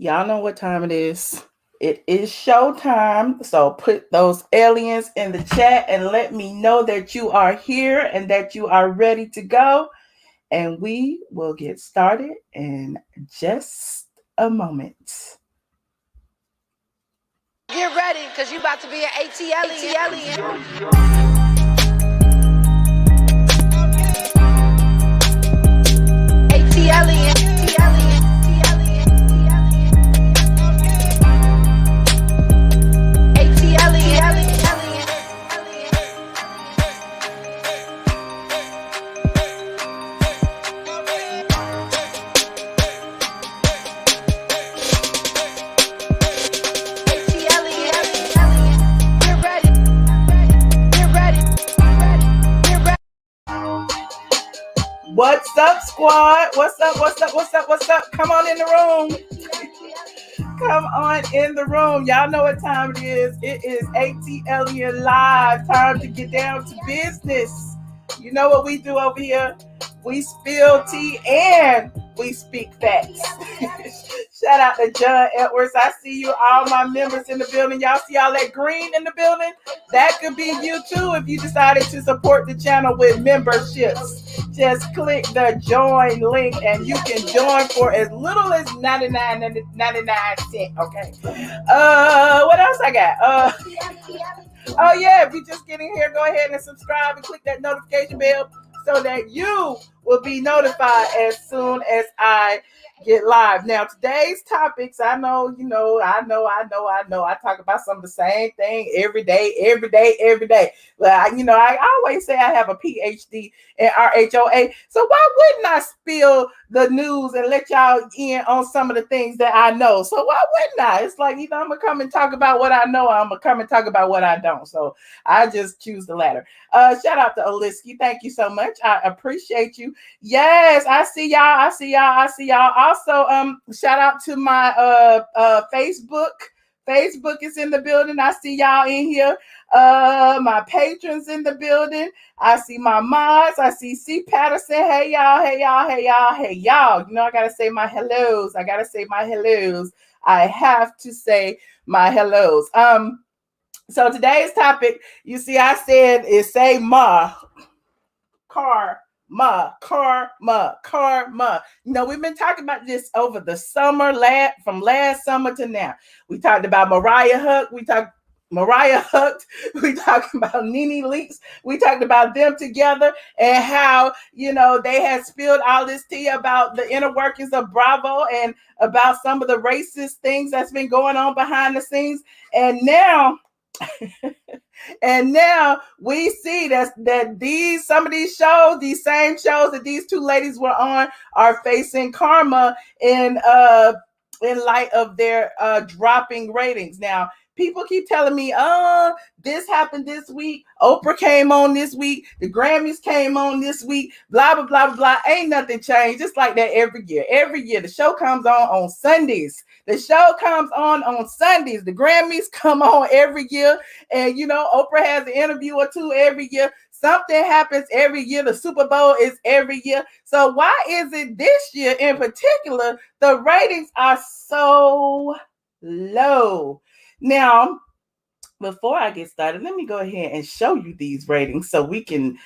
Y'all know what time it is. It is showtime. So put those aliens in the chat and let me know that you are here and that you are ready to go. And we will get started in just a moment. Get ready, because you about to be an ATLien. ATLien. What's up, squad? What's up? Come on in the room. Come on in the room. Y'all know what time it is. It is ATLien Live. Time to get down to business. You know what we do over here? We spill tea and we speak facts. Shout out to John Edwards. I see you, all my members in the building. Y'all see all that green in the building? That could be you too if you decided to support the channel with memberships. Just click the join link and you can join for as little as 99 cents. Okay. What else I got? Oh yeah, if you're just getting here, go ahead and subscribe and click that notification bell so that you will be notified as soon as I get live. Now, today's topics, I know. I talk about some of the same thing every day. But I always say I have a PhD in RHOA. So why wouldn't I spill the news and let y'all in on some of the things that I know? So why wouldn't I? It's like, I'm gonna come and talk about what I know. I'm gonna come and talk about what I don't. So I just choose the latter. Shout out to Oliski. Thank you so much. I appreciate you. Yes, I see y'all. Also, shout out to my Facebook. Facebook is in the building. I see y'all in here. My patrons in the building. I see my mods. I see C. Patterson. Hey y'all. I gotta say my hellos. I have to say my hellos. So today's topic, you see, I said is say karma. We've been talking about this over the summer, from last summer to now. We talked about Mariah Huck. We talked about Nene Leaks. We talked about them together and how, they had spilled all this tea about the inner workings of Bravo and about some of the racist things that's been going on behind the scenes. And now we see that some of these shows, these same shows that these two ladies were on, are facing karma in light of their dropping ratings. Now, people keep telling me, this happened this week. Oprah came on this week. The Grammys came on this week. Blah, blah, blah, blah. Ain't nothing changed. Just like that every year. Every year, the show comes on Sundays. The Grammys come on every year. And, Oprah has an interview or two every year. Something happens every year. The Super Bowl is every year. So why is it this year in particular, the ratings are so low? Now, before I get started, let me go ahead and show you these ratings so you can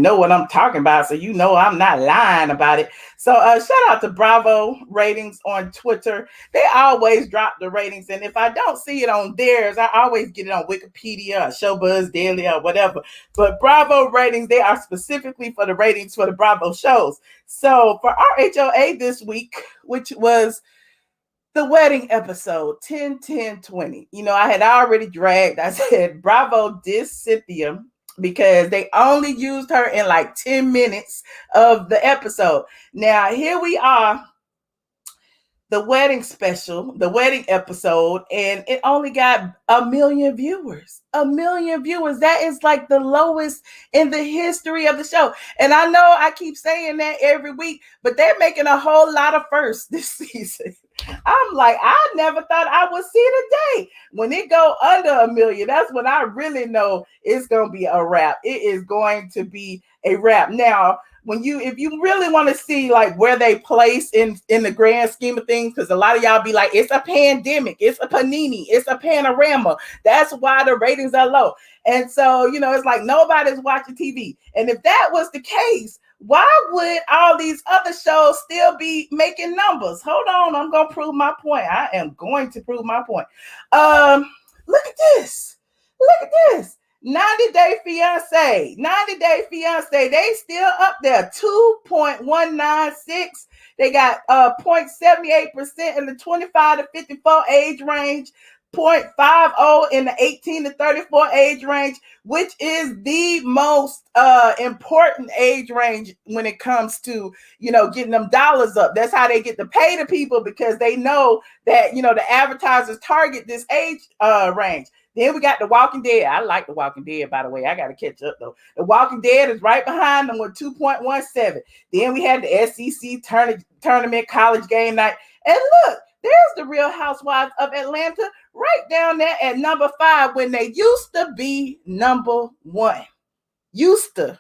know what I'm talking about, so I'm not lying about it. So shout out to Bravo ratings on Twitter. They always drop the ratings, and if I don't see it on theirs, I always get it on Wikipedia or Showbuzz Daily or whatever. But Bravo ratings, they are specifically for the ratings for the Bravo shows. So for RHOA this week, which was the wedding episode 10-10-20. I had already dragged. I said Bravo dissed Cynthia because they only used her in like 10 minutes of the episode. Now here we are, the wedding special, the wedding episode, and it only got 1 million viewers. 1 million viewers. That is like the lowest in the history of the show. And I know I keep saying that every week, but they're making a whole lot of firsts this season. I'm like, I never thought I would see the day. When it go under 1 million, that's when I really know it's gonna be a wrap. It is going to be a wrap. Now, if you really want to see like where they place in the grand scheme of things, because a lot of y'all be like, it's a pandemic, it's a panini, it's a panorama. That's why the ratings are low. And so, it's like nobody's watching TV. And if that was the case, why would all these other shows still be making numbers? Hold on, I'm gonna prove my point. I am going to prove my point. Look at this. Look at this. 90 Day Fiance. 90 Day Fiance. They still up there. 2.196. They got 0.78% in the 25 to 54 age range. 0.50 in the 18 to 34 age range, which is the most important age range when it comes to, getting them dollars up. That's how they get to pay the people, because they know that, the advertisers target this age range. Then we got The Walking Dead. I like The Walking Dead, by the way. I got to catch up, though. The Walking Dead is right behind them with 2.17. Then we had the SEC tournament, college game night. And look, there's the Real Housewives of Atlanta right down there at number 5, when they used to be number 1. Used to.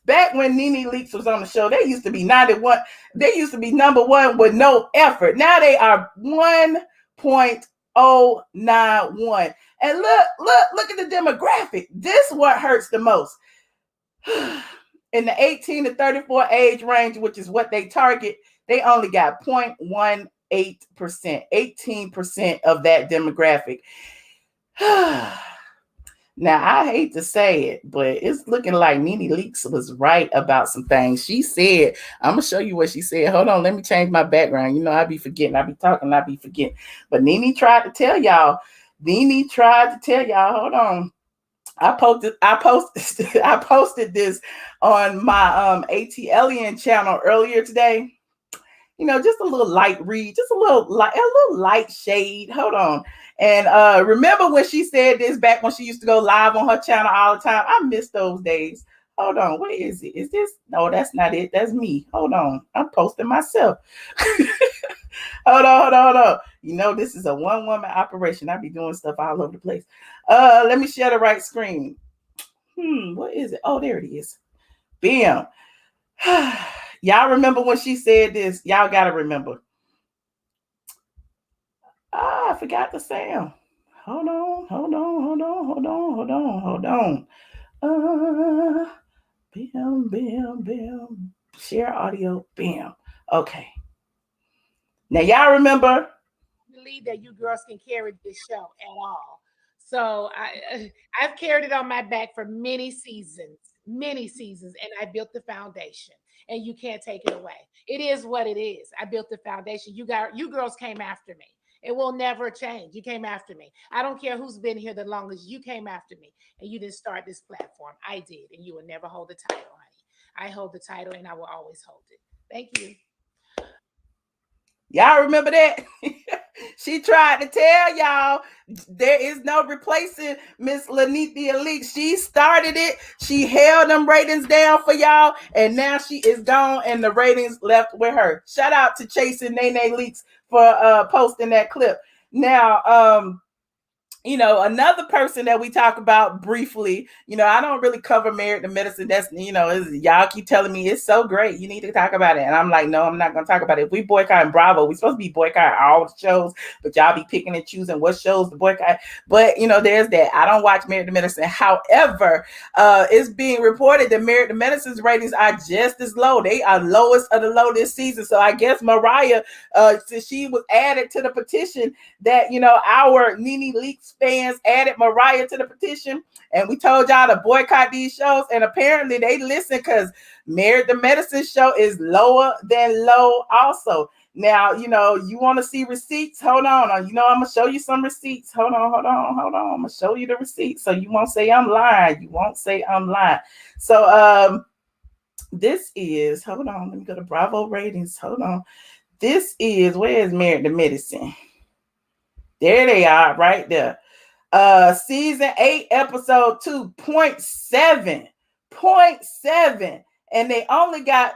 Back when Nene Leakes was on the show, they used to be 91. They used to be number 1 with no effort. Now they are 1.091. And look at the demographic. This is what hurts the most. In the 18 to 34 age range, which is what they target, they only got 0.18%, 18% of that demographic. Now, I hate to say it, but it's looking like Nene Leakes was right about some things. She said, I'm going to show you what she said. Hold on, let me change my background. I be forgetting. I be talking, I be forgetting. But Nene tried to tell y'all. Hold on. I posted this on my ATLien channel earlier today. Just a little light read, just a little light shade. Hold on. And remember when she said this back when she used to go live on her channel all the time? I miss those days. Hold on. What is it? Is this? No, that's not it. That's me. Hold on. I'm posting myself. Hold on. This is a one-woman operation. I be doing stuff all over the place. Let me share the right screen. What is it? Oh, there it is. Bam. Y'all remember when she said this? Y'all got to remember. I forgot the sound. Hold on. Bam. Share audio. Bam. Okay. Now, y'all remember? I believe that you girls can carry this show at all. So I've carried it on my back for many seasons, and I built the foundation. And you can't take it away. It is what it is. I built the foundation. You girls came after me. It will never change. You came after me. I don't care who's been here the longest. You came after me, and you didn't start this platform. I did, and you will never hold the title, honey. I hold the title, and I will always hold it. Thank you. Y'all remember that? She tried to tell y'all there is no replacing Miss Cynthia Leakes. She started it. She held them ratings down for y'all, and now she is gone, and the ratings left with her. Shout out to Chasing Nene Leakes for posting that clip. Now, another person that we talk about briefly, I don't really cover Married to Medicine. That's, y'all keep telling me it's so great. You need to talk about it. And I'm like, no, I'm not going to talk about it. If we boycott Bravo, we're supposed to be boycotting all the shows, but y'all be picking and choosing what shows to boycott. But, there's that. I don't watch Married to Medicine. However, it's being reported that Married to Medicine's ratings are just as low. They are lowest of the low this season. So I guess Mariah, since she was added to the petition that, our Nene Leakes fans added Mariah to the petition, and we told y'all to boycott these shows, and apparently they listen, because Married to Medicine show is lower than low also. Now, you want to see receipts? Hold on. I'm going to show you some receipts. Hold on. I'm going to show you the receipts so you won't say I'm lying. So this is, hold on, let me go to Bravo ratings. Hold on. This is, where is Married to Medicine? There they are, right there. Season 8, episode 2.7, and they only got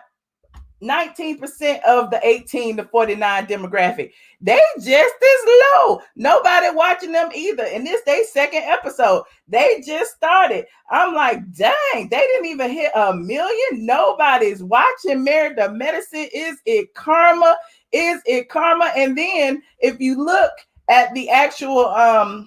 19% of the 18 to 49 demographic. They just as low. Nobody watching them either. And this they second episode. They just started. I'm like, dang, they didn't even hit 1 million. Nobody's watching Married to Medicine. Is it karma? Is it karma? And then if you look at the actual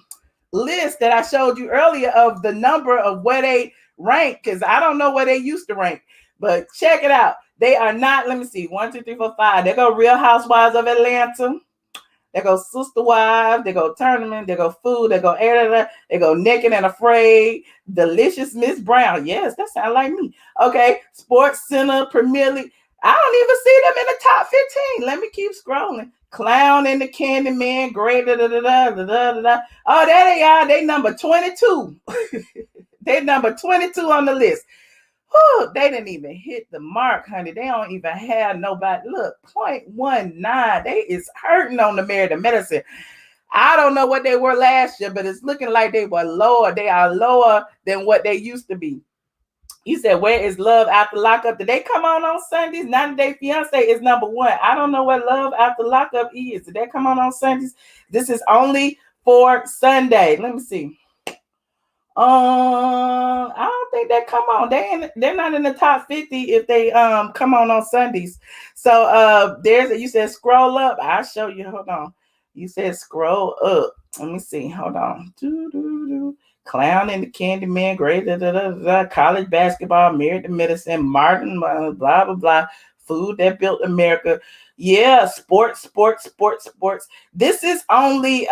list that I showed you earlier of the number of where they rank, because I don't know where they used to rank, but check it out. They are not, let me see, 1, 2, 3, 4, 5. They go Real Housewives of Atlanta. They go Sister Wives. They go Tournament. They go Food. They go Editor. They go Naked and Afraid. Delicious Miss Brown. Yes, that sounds like me. Okay. Sports Center, Premier League. I don't even see them in the top 15. Let me keep scrolling. Clown and the Candyman. Great. Da, da, da, da, da, da, da. Oh, there they are. They number 22. They number 22 on the list. Whew, they didn't even hit the mark, honey. They don't even have nobody. Look, 0.19. They is hurting on the Married to Medicine. I don't know what they were last year, but it's looking like they were lower. They are lower than what they used to be. You said, where is Love After Lockup? Did they come on Sundays? 90 Day Fiance is number 1. I don't know what Love After Lockup is. Did they come on Sundays? This is only for Sunday. Let me see. I don't think they come on. They're not in the top 50 if they come on Sundays. So you said scroll up. I'll show you. Hold on. You said scroll up. Let me see. Hold on. Clown and the Candyman, great, college basketball, Married to Medicine, Martin, blah blah blah, Food That Built America. Yeah, sports. This is only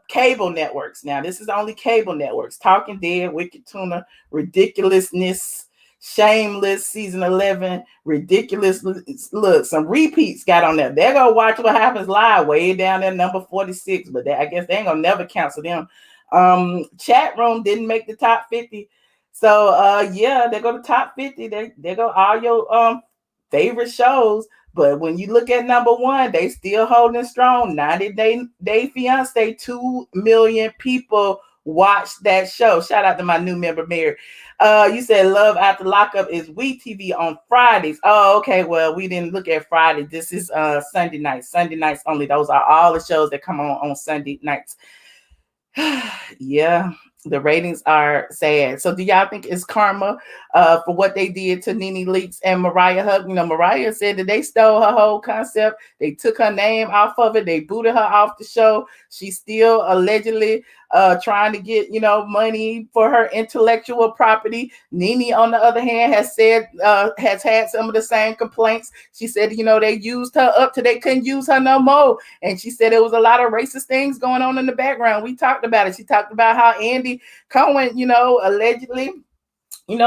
cable networks now. This is only cable networks. Talking Dead, Wicked Tuna, Ridiculousness, Shameless, season 11, Ridiculous. Look, some repeats got on there. They're gonna watch What Happens Live way down there, number 46, but I guess they ain't gonna never cancel them. Chat Room didn't make the top 50. So yeah, they go to top 50. They go all your favorite shows. But when you look at number 1, they still holding strong. 90 Day Fiance, 2 million people watched that show. Shout out to my new member, Mary. You said Love After Lockup is WeTV on Fridays. Oh, okay. Well, we didn't look at Friday. This is Sunday nights. Sunday nights only. Those are all the shows that come on Sunday nights. Yeah, the ratings are sad. So do y'all think it's karma for what they did to Nene Leakes and Mariah Huq? You know, Mariah said that they stole her whole concept. They took her name off of it. They booted her off the show. She's still allegedly trying to get, money for her intellectual property. Nene, on the other hand, has had some of the same complaints. She said, they used her up till they couldn't use her no more. And she said there was a lot of racist things going on in the background. We talked about it. She talked about how Andy Cohen, allegedly,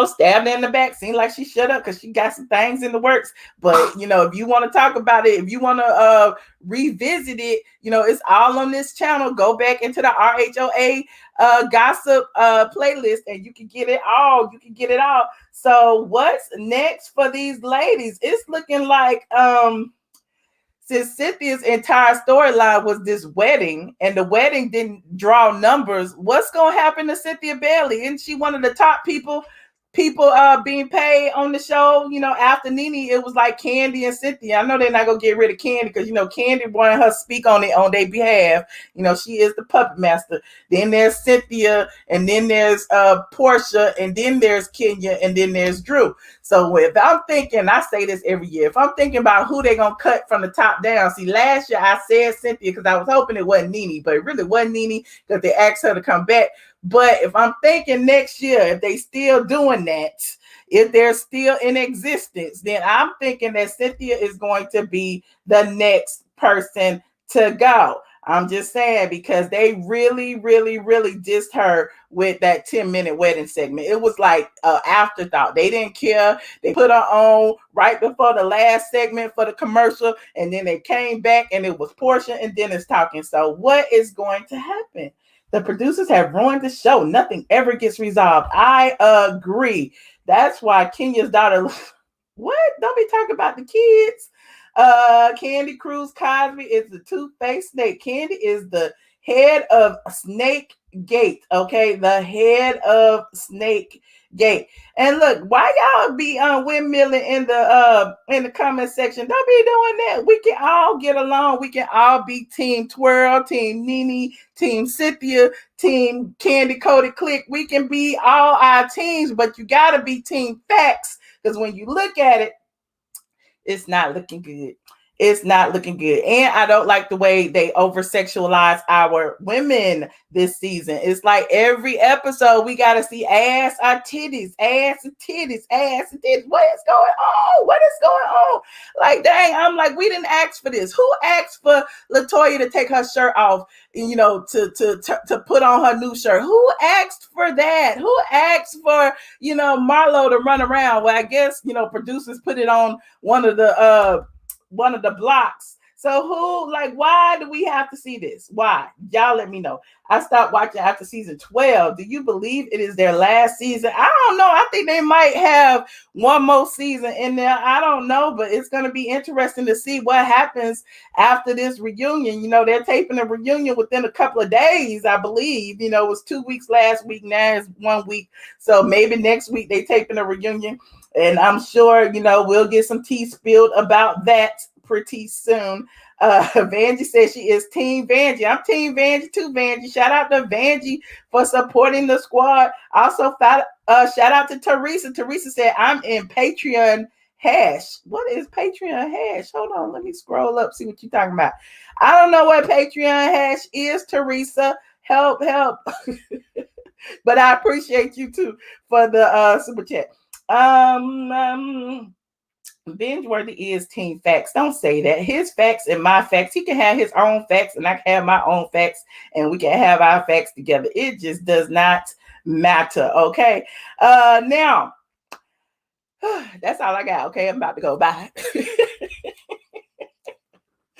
stabbed her in the back. Seemed like she shut up because she got some things in the works. But, if you want to talk about it, if you want to revisit it, it's all on this channel. Go back into the RHOA gossip playlist and you can get it all. So what's next for these ladies? It's looking like since Cynthia's entire storyline was this wedding and the wedding didn't draw numbers, what's going to happen to Cynthia Bailey? Isn't she one of the top people being paid on the show? After Nene, it was like Candy and Cynthia. I know they're not going to get rid of Candy because, Candy wanted her to speak on it on their behalf. She is the puppet master. Then there's Cynthia, and then there's Portia, and then there's Kenya, and then there's Drew. So if I'm thinking, I say this every year, if I'm thinking about who they're going to cut from the top down, see, last year I said Cynthia because I was hoping it wasn't Nene, but it really wasn't Nene because they asked her to come back. But if I'm thinking next year, if they still doing that, if they're still in existence, then I'm thinking that Cynthia is going to be the next person to go. I'm just saying, because they really, really, really dissed her with that 10-minute wedding segment. It was like an afterthought. They didn't care. They put her on right before the last segment for the commercial, and then they came back and it was Portia and Dennis talking. So what is going to happen? The producers have ruined the show. Nothing ever gets resolved. I agree. That's why Kenya's daughter, what? Don't be talking about the kids. Candy Cruz Cosby is the two-faced snake. Candy is the head of Snake Gate. Okay, the head of Snake Gate. And look, why y'all be windmilling in the comment section? Don't be doing that. We can all get along. We can all be Team Twirl, Team Nene, Team Cynthia, Team Candy Coated Click. We can be all our teams, but you gotta be Team Facts. Because when you look at it, it's not looking good. It's not looking good. And I don't like the way they over sexualize our women this season. It's like every episode we got to see ass or titties, ass and titties, ass and titties. What is going on? What is going on? Like, dang, I'm like, we didn't ask for this. Who asked for Latoya to take her shirt off, to put on her new shirt? Who asked for that? Who asked for, Marlo to run around? Well, I guess, producers put it on one of the blocks. So why do we have to see this? Why? Y'all let me know. I stopped watching after season 12. Do you believe it is their last season? I don't know. I think they might have one more season in there. I don't know, but it's going to be interesting to see what happens after this reunion. They're taping a reunion within a couple of days, I believe. It was 2 weeks last week. Now it's 1 week. So maybe next week they taping a reunion. And I'm sure, we'll get some tea spilled about that pretty soon. Vanjie says she is Team Vanjie. I'm Team Vanjie too, Vanjie. Shout out to Vanjie for supporting the squad. Also, shout out to Teresa. Teresa said, I'm in Patreon hash. What is Patreon hash? Hold on, let me scroll up, see what you're talking about. I don't know what Patreon hash is, Teresa. Help. But I appreciate you too for the super chat. Binge-worthy is Team Facts. Don't say that. His facts and my facts. He can have his own facts and I can have my own facts and we can have our facts together. It just does not matter. Okay. Now that's all I got. Okay, I'm about to go. Bye.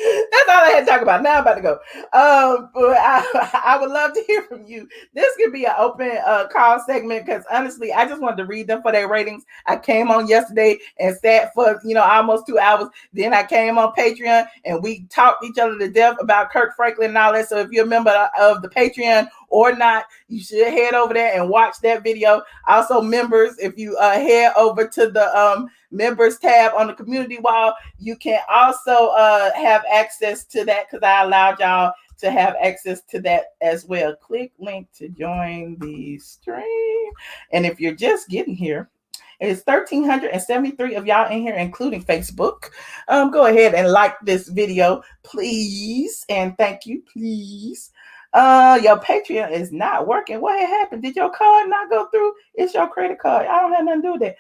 That's all I had to talk about. Now I'm about to go. But I would love to hear from you. This could be an open call segment because honestly, I just wanted to read them for their ratings. I came on yesterday and sat for almost 2 hours. Then I came on Patreon and we talked each other to death about Kirk Franklin and all that. So if you're a member of the Patreon or not, you should head over there and watch that video. Also, members, if you head over to the members tab on the community wall, you can also have access to that because I allowed y'all to have access to that as well. Click link to join the stream. And if you're just getting here, it's 1,373 of y'all in here, including Facebook. Go ahead and like this video, please. And thank you, please. Your Patreon is not working. What had happened? Did your card not go through? It's your credit card. I don't have nothing to do with that.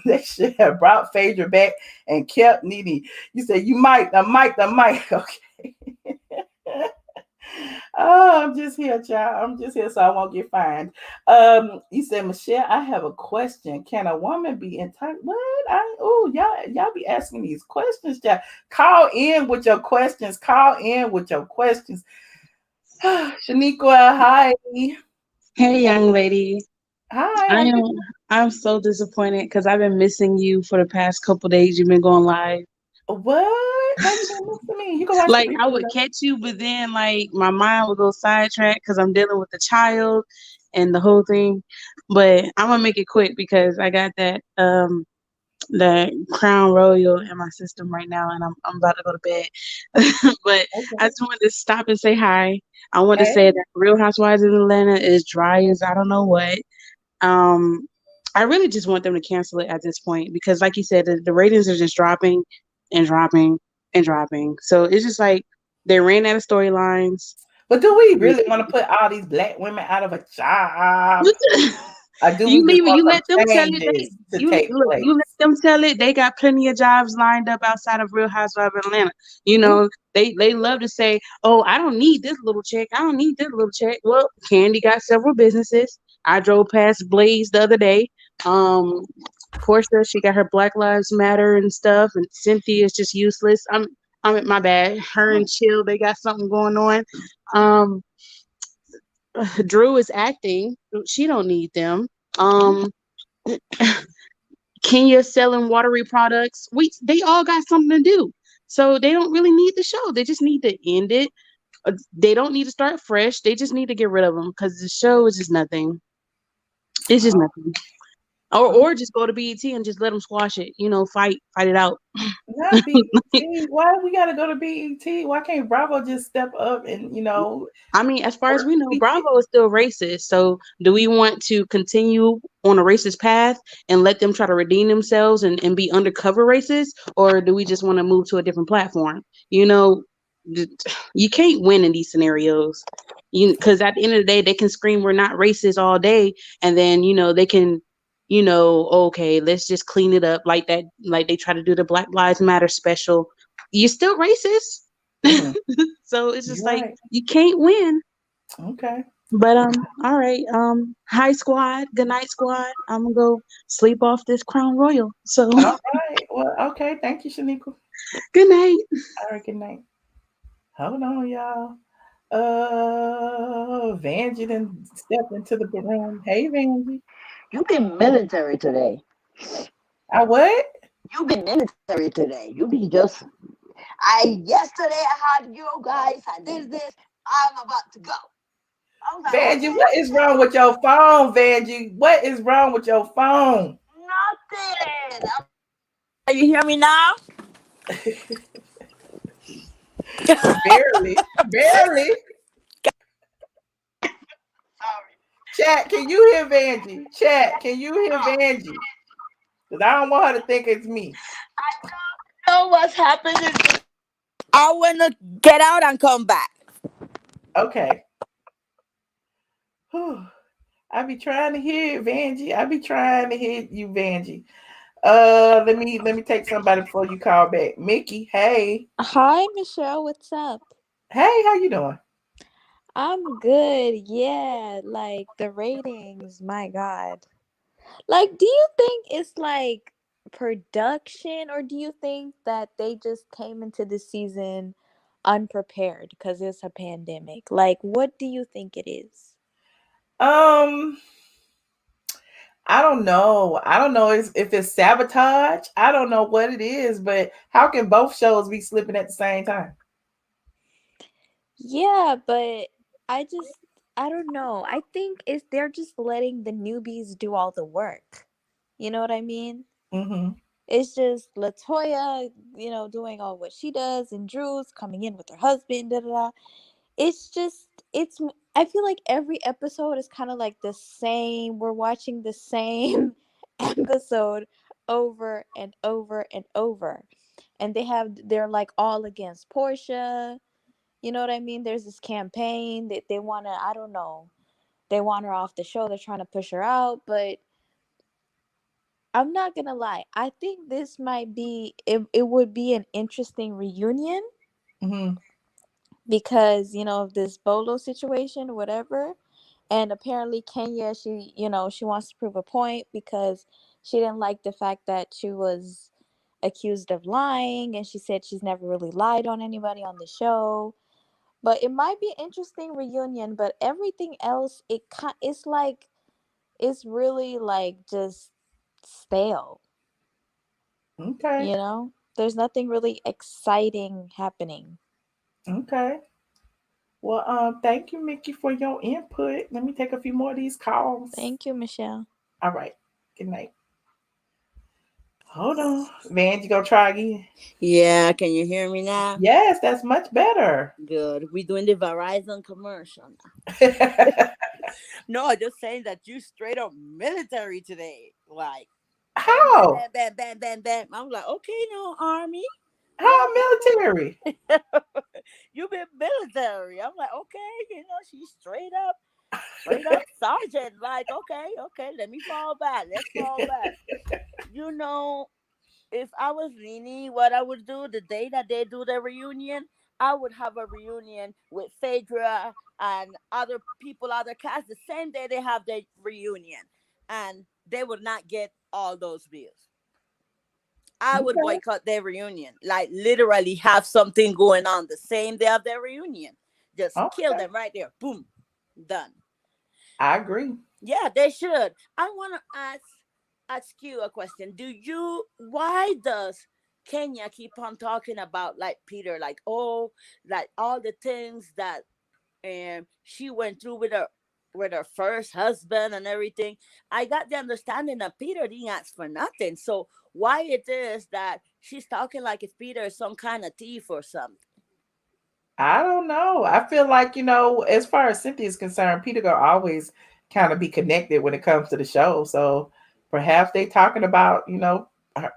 They should have brought Phaedra back and kept Nene. You said you might, the mic. Okay. Oh, I'm just here, child. I'm just here so I won't get fined. You said, Michelle, I have a question. Can a woman be entitled? What? Y'all be asking these questions, child. Call in with your questions. Shaniqua, hi. Hey, young lady. Hi. I'm so disappointed because I've been missing you for the past couple days. You've been going live. What? Why you been missing me? You can watch Like I would catch you, but then like my mind would go sidetracked because I'm dealing with the child and the whole thing. But I'm gonna make it quick because I got that Crown Royal in my system right now, and I'm about to go to bed. But I just wanted to stop and say hi. I want to say that Real Housewives of Atlanta is dry as I don't know what. I really just want them to cancel it at this point because, like you said, the ratings are just dropping and dropping and dropping. So it's just like they ran out of storylines. But do we really want to put all these black women out of a job? You let them tell it. You let them tell it. They got plenty of jobs lined up outside of Real Housewives of Atlanta. They love to say, "Oh, I don't need this little check. I don't need this little check." Well, Candy got several businesses. I drove past Blaze the other day. Portia, she got her Black Lives Matter and stuff, and Cynthia is just useless. I'm at my bad. Her and Chill, they got something going on. Drew is acting. She don't need them. Kenya selling watery products. They all got something to do. So they don't really need the show. They just need to end it. They don't need to start fresh. They just need to get rid of them because the show is just nothing. It's just Oh, nothing. oh, Or just go to BET and just let them squash it. Fight it out. not BET. Why we gotta go to BET? Why can't Bravo just step up and I mean, as far as work we know, BET? Bravo is still racist. So, do we want to continue on a racist path and let them try to redeem themselves and be undercover racist, or do we just want to move to a different platform? You know, you can't win in these scenarios. Because at the end of the day, they can scream we're not racist all day, and then they can, okay, let's just clean it up like that, like they try to do the Black Lives Matter special. You're still racist. Mhm. So it's just You're like right. you can't win. Okay. But all right. Hi squad, good night squad. I'm gonna go sleep off this Crown Royal. So All right. Well, okay. Thank you, Shaniqua. good night. All right. Good night. Hold on, y'all. Vanjie then stepped into the room. Hey, Vanjie. You be military today. I what? You be military today. You be just. I yesterday I had you guys. I did this. I'm about to go. I was like, Vanjie, okay, what is wrong with your phone, Vanjie? What is wrong with your phone? nothing. You hear me now? Barely. Barely. Sorry. Chat, can you hear Vanjie? Chat, can you hear Vanjie? Because I don't want her to think it's me. I don't know what's happening. I wanna get out and come back. Okay. Whew. I be trying to hear Vanjie. I be trying to hear you, Vanjie. Let me take somebody before you call back. Mickey, hey. Hi, Michelle. What's up? Hey, how you doing? I'm good. Yeah, like the ratings, my God. Like, do you think it's like production, or do you think that they just came into the season unprepared because it's a pandemic? Like, what do you think it is? Um, I don't know. I don't know if it's sabotage. I don't know what it is, but how can both shows be slipping at the same time? Yeah, but I just, I don't know. I think it's they're just letting the newbies do all the work. You know what I mean? Mm-hmm. It's just Latoya, doing all what she does, and Drew's coming in with her husband. Da da da. It's just, I feel like every episode is kind of like the same. We're watching the same episode over and over and over, and they're like all against Portia. You know what I mean? There's this campaign that they want to. I don't know. They want her off the show. They're trying to push her out, but I'm not gonna lie. I think this might be it would be an interesting reunion Mm-hmm. because of this Bolo situation, whatever. And apparently Kenya, she wants to prove a point because she didn't like the fact that she was accused of lying, and she said she's never really lied on anybody on the show. But it might be an interesting reunion, but everything else it's like it's really like just stale. Okay. There's nothing really exciting happening. Okay. Well, thank you, Mickey, for your input. Let me take a few more of these calls. Thank you, Michelle. All right. Good night. Hold on. Van, you gonna try again? Yeah, can you hear me now? Yes, that's much better. Good. We're doing the Verizon commercial now. No, just saying that you straight up military today. Like, bam, bam, How? bam, bam, bam, bam, bam. I'm like, okay, no, Army. How military? You been military. I'm like, okay, she's straight up sergeant. Like, okay, okay, let me fall back. Let's fall back. You know, if I was Nene, what I would do the day that they do the reunion, I would have a reunion with Phaedra and other people, other cast, the same day they have their reunion. And they would not get all those views. I would Okay. boycott their reunion. Like literally have something going on the same day of their reunion. Just kill Okay. them right there. Boom. Done. I agree. Yeah, they should. I want to ask you a question. Why does Kenya keep on talking about like Peter, like, oh, like all the things that she went through with her first husband and everything. I got the understanding that Peter didn't ask for nothing. So why it is that she's talking like if Peter is some kind of thief or something? I don't know. I feel like, as far as Cynthia is concerned, Peter gonna always kind of be connected when it comes to the show. So perhaps they talking about,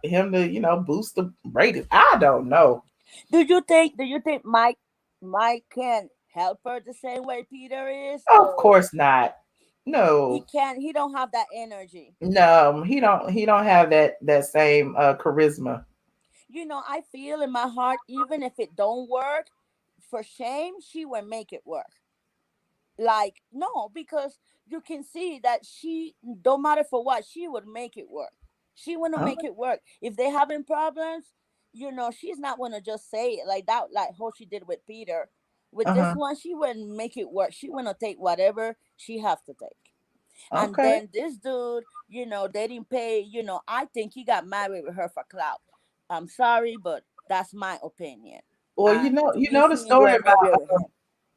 him to, boost the ratings. I don't know. Do you think Mike can help her the same way Peter is? Of Or course not. No. he don't have that energy. No, he don't have that same charisma. I feel in my heart, even if it don't work, for shame, she will make it work. Like, no, because you can see that she, don't matter for what, she would make it work. She want to Oh, make it work. If they having problems, she's not going to just say it like that, like how she did with Peter. With this uh-huh. one, she wouldn't make it work. She want to take whatever she have to take. And Okay. then this dude, they didn't pay. I think he got married with her for clout. I'm sorry, but that's my opinion. Well, And to you me, know the she ain't story going nowhere with him.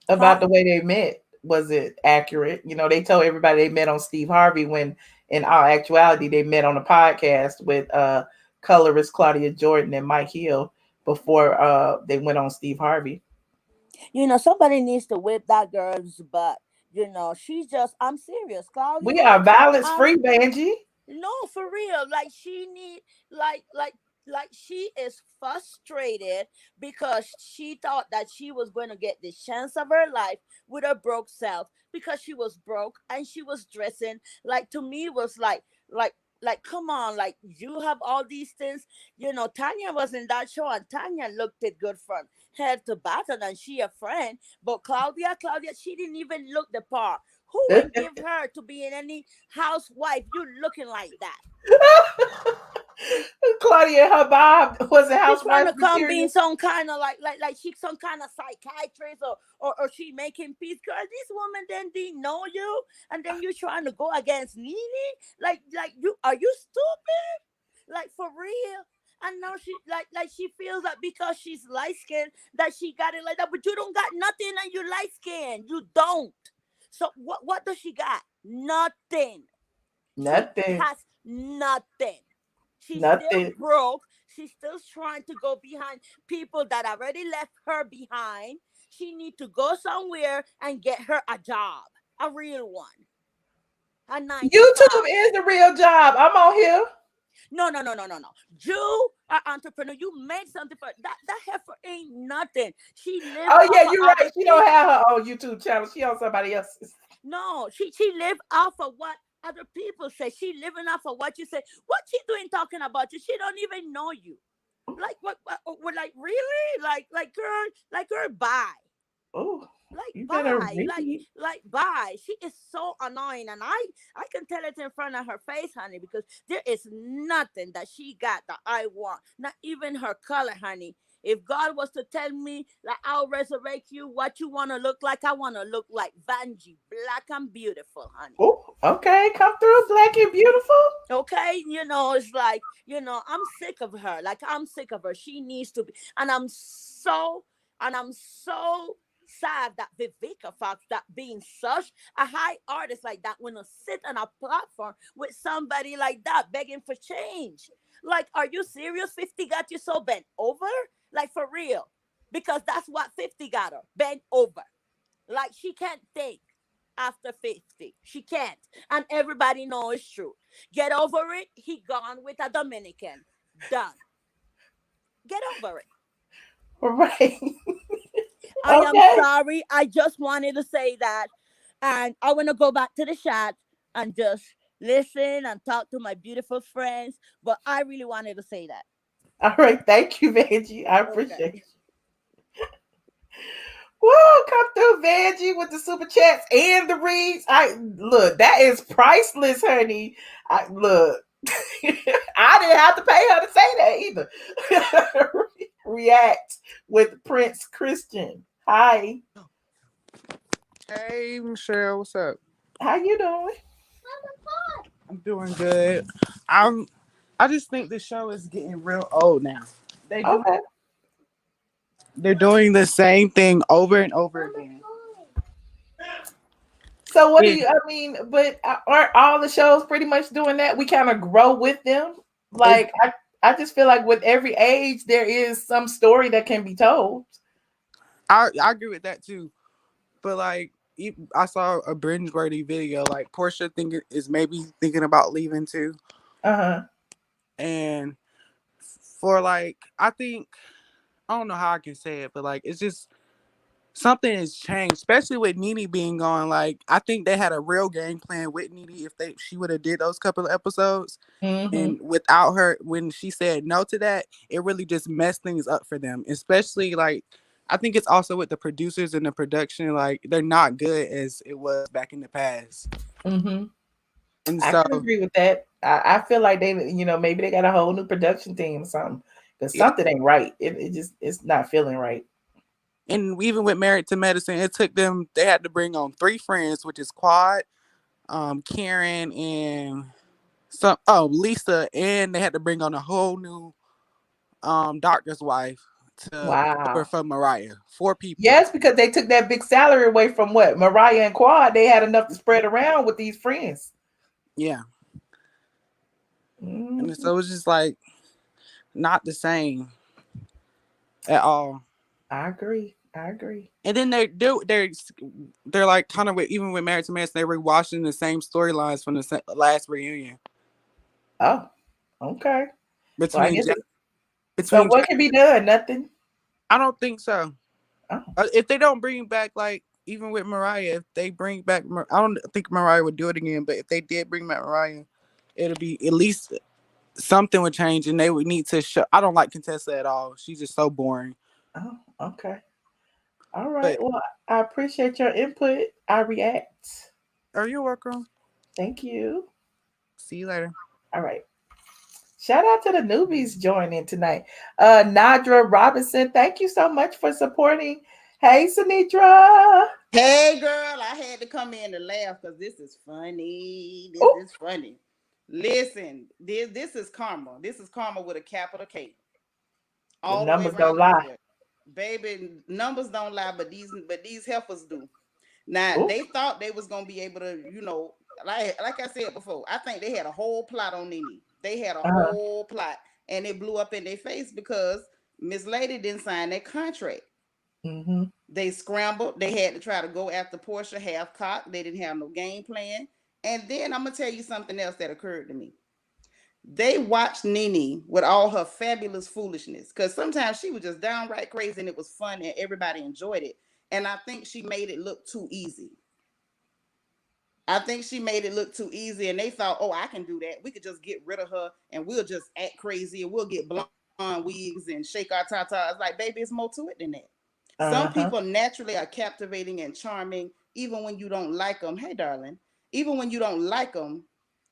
about Huh? the way they met. Was it accurate? They told everybody they met on Steve Harvey when in all actuality they met on a podcast with colorist Claudia Jordan and Mike Hill before they went on Steve Harvey. Somebody needs to whip that girl's butt. She's just, I'm serious, We Claudia. are violence I'm free, Benji. No, for real. Like she need, like she is frustrated because she thought that she was going to get the chance of her life with her broke self, because she was broke and she was dressing like, to me, was like come on, like you have all these things. Tanya was in that show and Tanya looked it good from head to bottom, and she a friend. But Claudia, she didn't even look the part. Who would give her to be in any housewife? You looking like that? Claudia and her Bob was a She trying housewife to come being material. some kind of like she some kind of psychiatrist, or she making peace. Girl, this woman then didn't know you, and then you trying to go against Nene? Like you, are you stupid? Like, for real? And now she like she feels that because she's light skinned that she got it like that, but you don't got nothing and you light skinned. You don't. So what does she got? Nothing. She Nothing. has nothing. She's still Nothing. broke. She's still trying to go behind people that already left her behind. She need to go somewhere and get her a job, a real one, a 9 to 5. YouTube is the real job. I'm on here. No, no, no, no, no, no. You are entrepreneur. You made something for that. That heifer ain't nothing. She live Oh off yeah, of you're right. other She don't people. have her own YouTube channel. She on somebody else's. No, she live off of what other people say. She living off of what you say. What she doing talking about you? She don't even know you. Like what like really? Like girl, bye. Oh, Like you better bye. read. Like bye. She is so annoying, and I can tell it in front of her face, honey, because there is nothing that she got that I want. Not even her color, honey. If God was to tell me, like, I'll resurrect you, what you want to look like, I want to look like Vanjie, black and beautiful, honey. Oh, okay. Come through, black and beautiful. Okay, it's like, I'm sick of her. Like, I'm sick of her. She needs to be, and I'm so sad that Vivica Fox, that being such a high artist like that, want to sit on a platform with somebody like that begging for change. Like, are you serious? 50 got you so bent over? Like, for real? Because that's what 50 got her, bent over. Like, she can't think after 50. She can't. And everybody knows it's true. Get over it. He gone with a Dominican. Done. Get over it. Right. I am Okay. sorry. I just wanted to say that. And I want to go back to the chat and just listen and talk to my beautiful friends. But I really wanted to say that. All right. Thank you, Vanjie. I appreciate Okay. it. Woo, come through, Vanjie, with the super chats and the reads. I look, that is priceless, honey. I look. I didn't have to pay her to say that either. React with Prince Christian. Hi. Hey Michelle, what's up? How you doing? I'm doing good. I just think the show is getting real old now. They do. Okay. They're doing the same thing over and over again. So what do you? I mean, but aren't all the shows pretty much doing that? We kind of grow with them. Like I just feel like with every age there is some story that can be told. I agree with that too, but like I saw a binge-worthy video. Like Portia maybe thinking about leaving too. And for like I think I don't know how I can say it, but like it's just something has changed, especially with Nene being gone. Like I think they had a real game plan with Nene if she would have did those couple of episodes. And without her, when she said no to that, it really just messed things up for them. Especially like I think it's also with the producers and the production. Like they're not good as it was back in the past. And I can agree with that. I feel like they, maybe they got a whole new production team or something. Because something ain't right. It's not feeling right. And even with Married to Medicine, it took them. They had to bring on 3 friends, which is Quad, Karen, and Lisa, and they had to bring on a whole new doctor's wife to cover for Mariah. 4 people. Yes, because they took that big salary away from what Mariah and Quad. They had enough to spread around with these friends. Yeah. And so it was just like not the same at all. I agree. And then they're like kind of even with Married to Medicine, they were watching the same storylines from the last reunion. Oh, okay. So what can be done? Nothing. I don't think so. If they don't bring back, like even with Mariah, if they bring back, I don't think Mariah would do it again. But if they did bring back Mariah, it'll be at least something would change, and they would need to show. I don't like Contessa at all. She's just so boring. Oh, okay. All right. Well, I appreciate your input. I react. Are you welcome? Thank you. See you later. All right. Shout out to the newbies joining tonight. Nadra Robinson, thank you so much for supporting. Hey, Sinitra. Hey, girl, I had to come in to laugh because this is funny. This is funny. Listen, this is karma. This is karma with a capital K. All the numbers don't lie. Baby, numbers don't lie, but these heifers do. Now, they thought they was going to be able to, like I said before, I think they had a whole plot on Nene. They had a whole plot, and it blew up in their face because Miss Lady didn't sign that contract. They scrambled. They had to try to go after Portia half-cocked. They didn't have no game plan. And then I'm going to tell you something else that occurred to me. They watched Nene with all her fabulous foolishness because sometimes she was just downright crazy and it was fun and everybody enjoyed it. And I think she made it look too easy. And they thought, oh, I can do that. We could just get rid of her and we'll just act crazy and we'll get blonde wigs and shake our tatas. Like, baby, it's more to it than that. Some people naturally are captivating and charming, even when you don't like them. Hey, darling, even when you don't like them,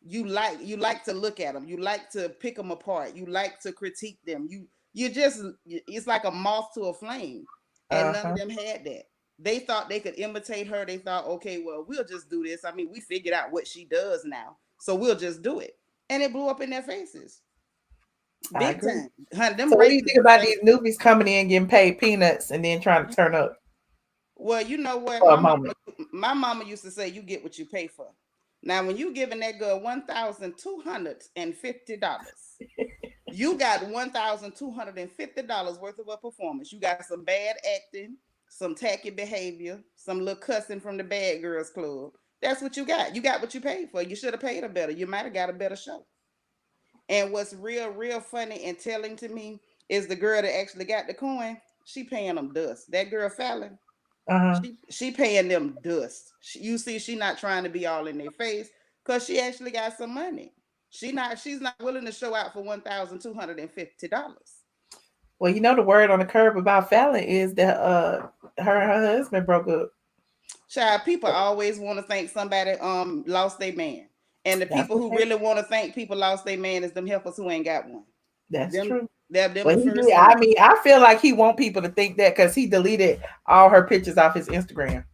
you like to look at them. You like to pick them apart. You like to critique them. It's like a moth to a flame. And none of them had that. They thought they could imitate her. They thought, okay, well, we'll just do this. I mean, we figured out what she does now, so we'll just do it. And it blew up in their faces. Big time. So what do you think about these newbies coming in getting paid peanuts and then trying to turn up? Well, you know what? My mama used to say, you get what you pay for. Now, when you giving that girl $1,250, you got $1,250 worth of a performance. You got some bad acting, some tacky behavior, some little cussing from the Bad Girls Club. That's what you got. You got what you paid for. You should have paid her better. You might have got a better show. And what's real funny and telling to me is the girl that actually got the coin, she paying them dust. That girl Fallon, she paying them dust. You see, she not trying to be all in their face because she actually got some money. She's not willing to show out for $1,250. Well, the word on the curb about Fallon is that her husband broke up. Child, people always want to think somebody lost their man. And the people who really want to think people lost their man is them heifers who ain't got one. That's true. I feel like he want people to think that because he deleted all her pictures off his Instagram.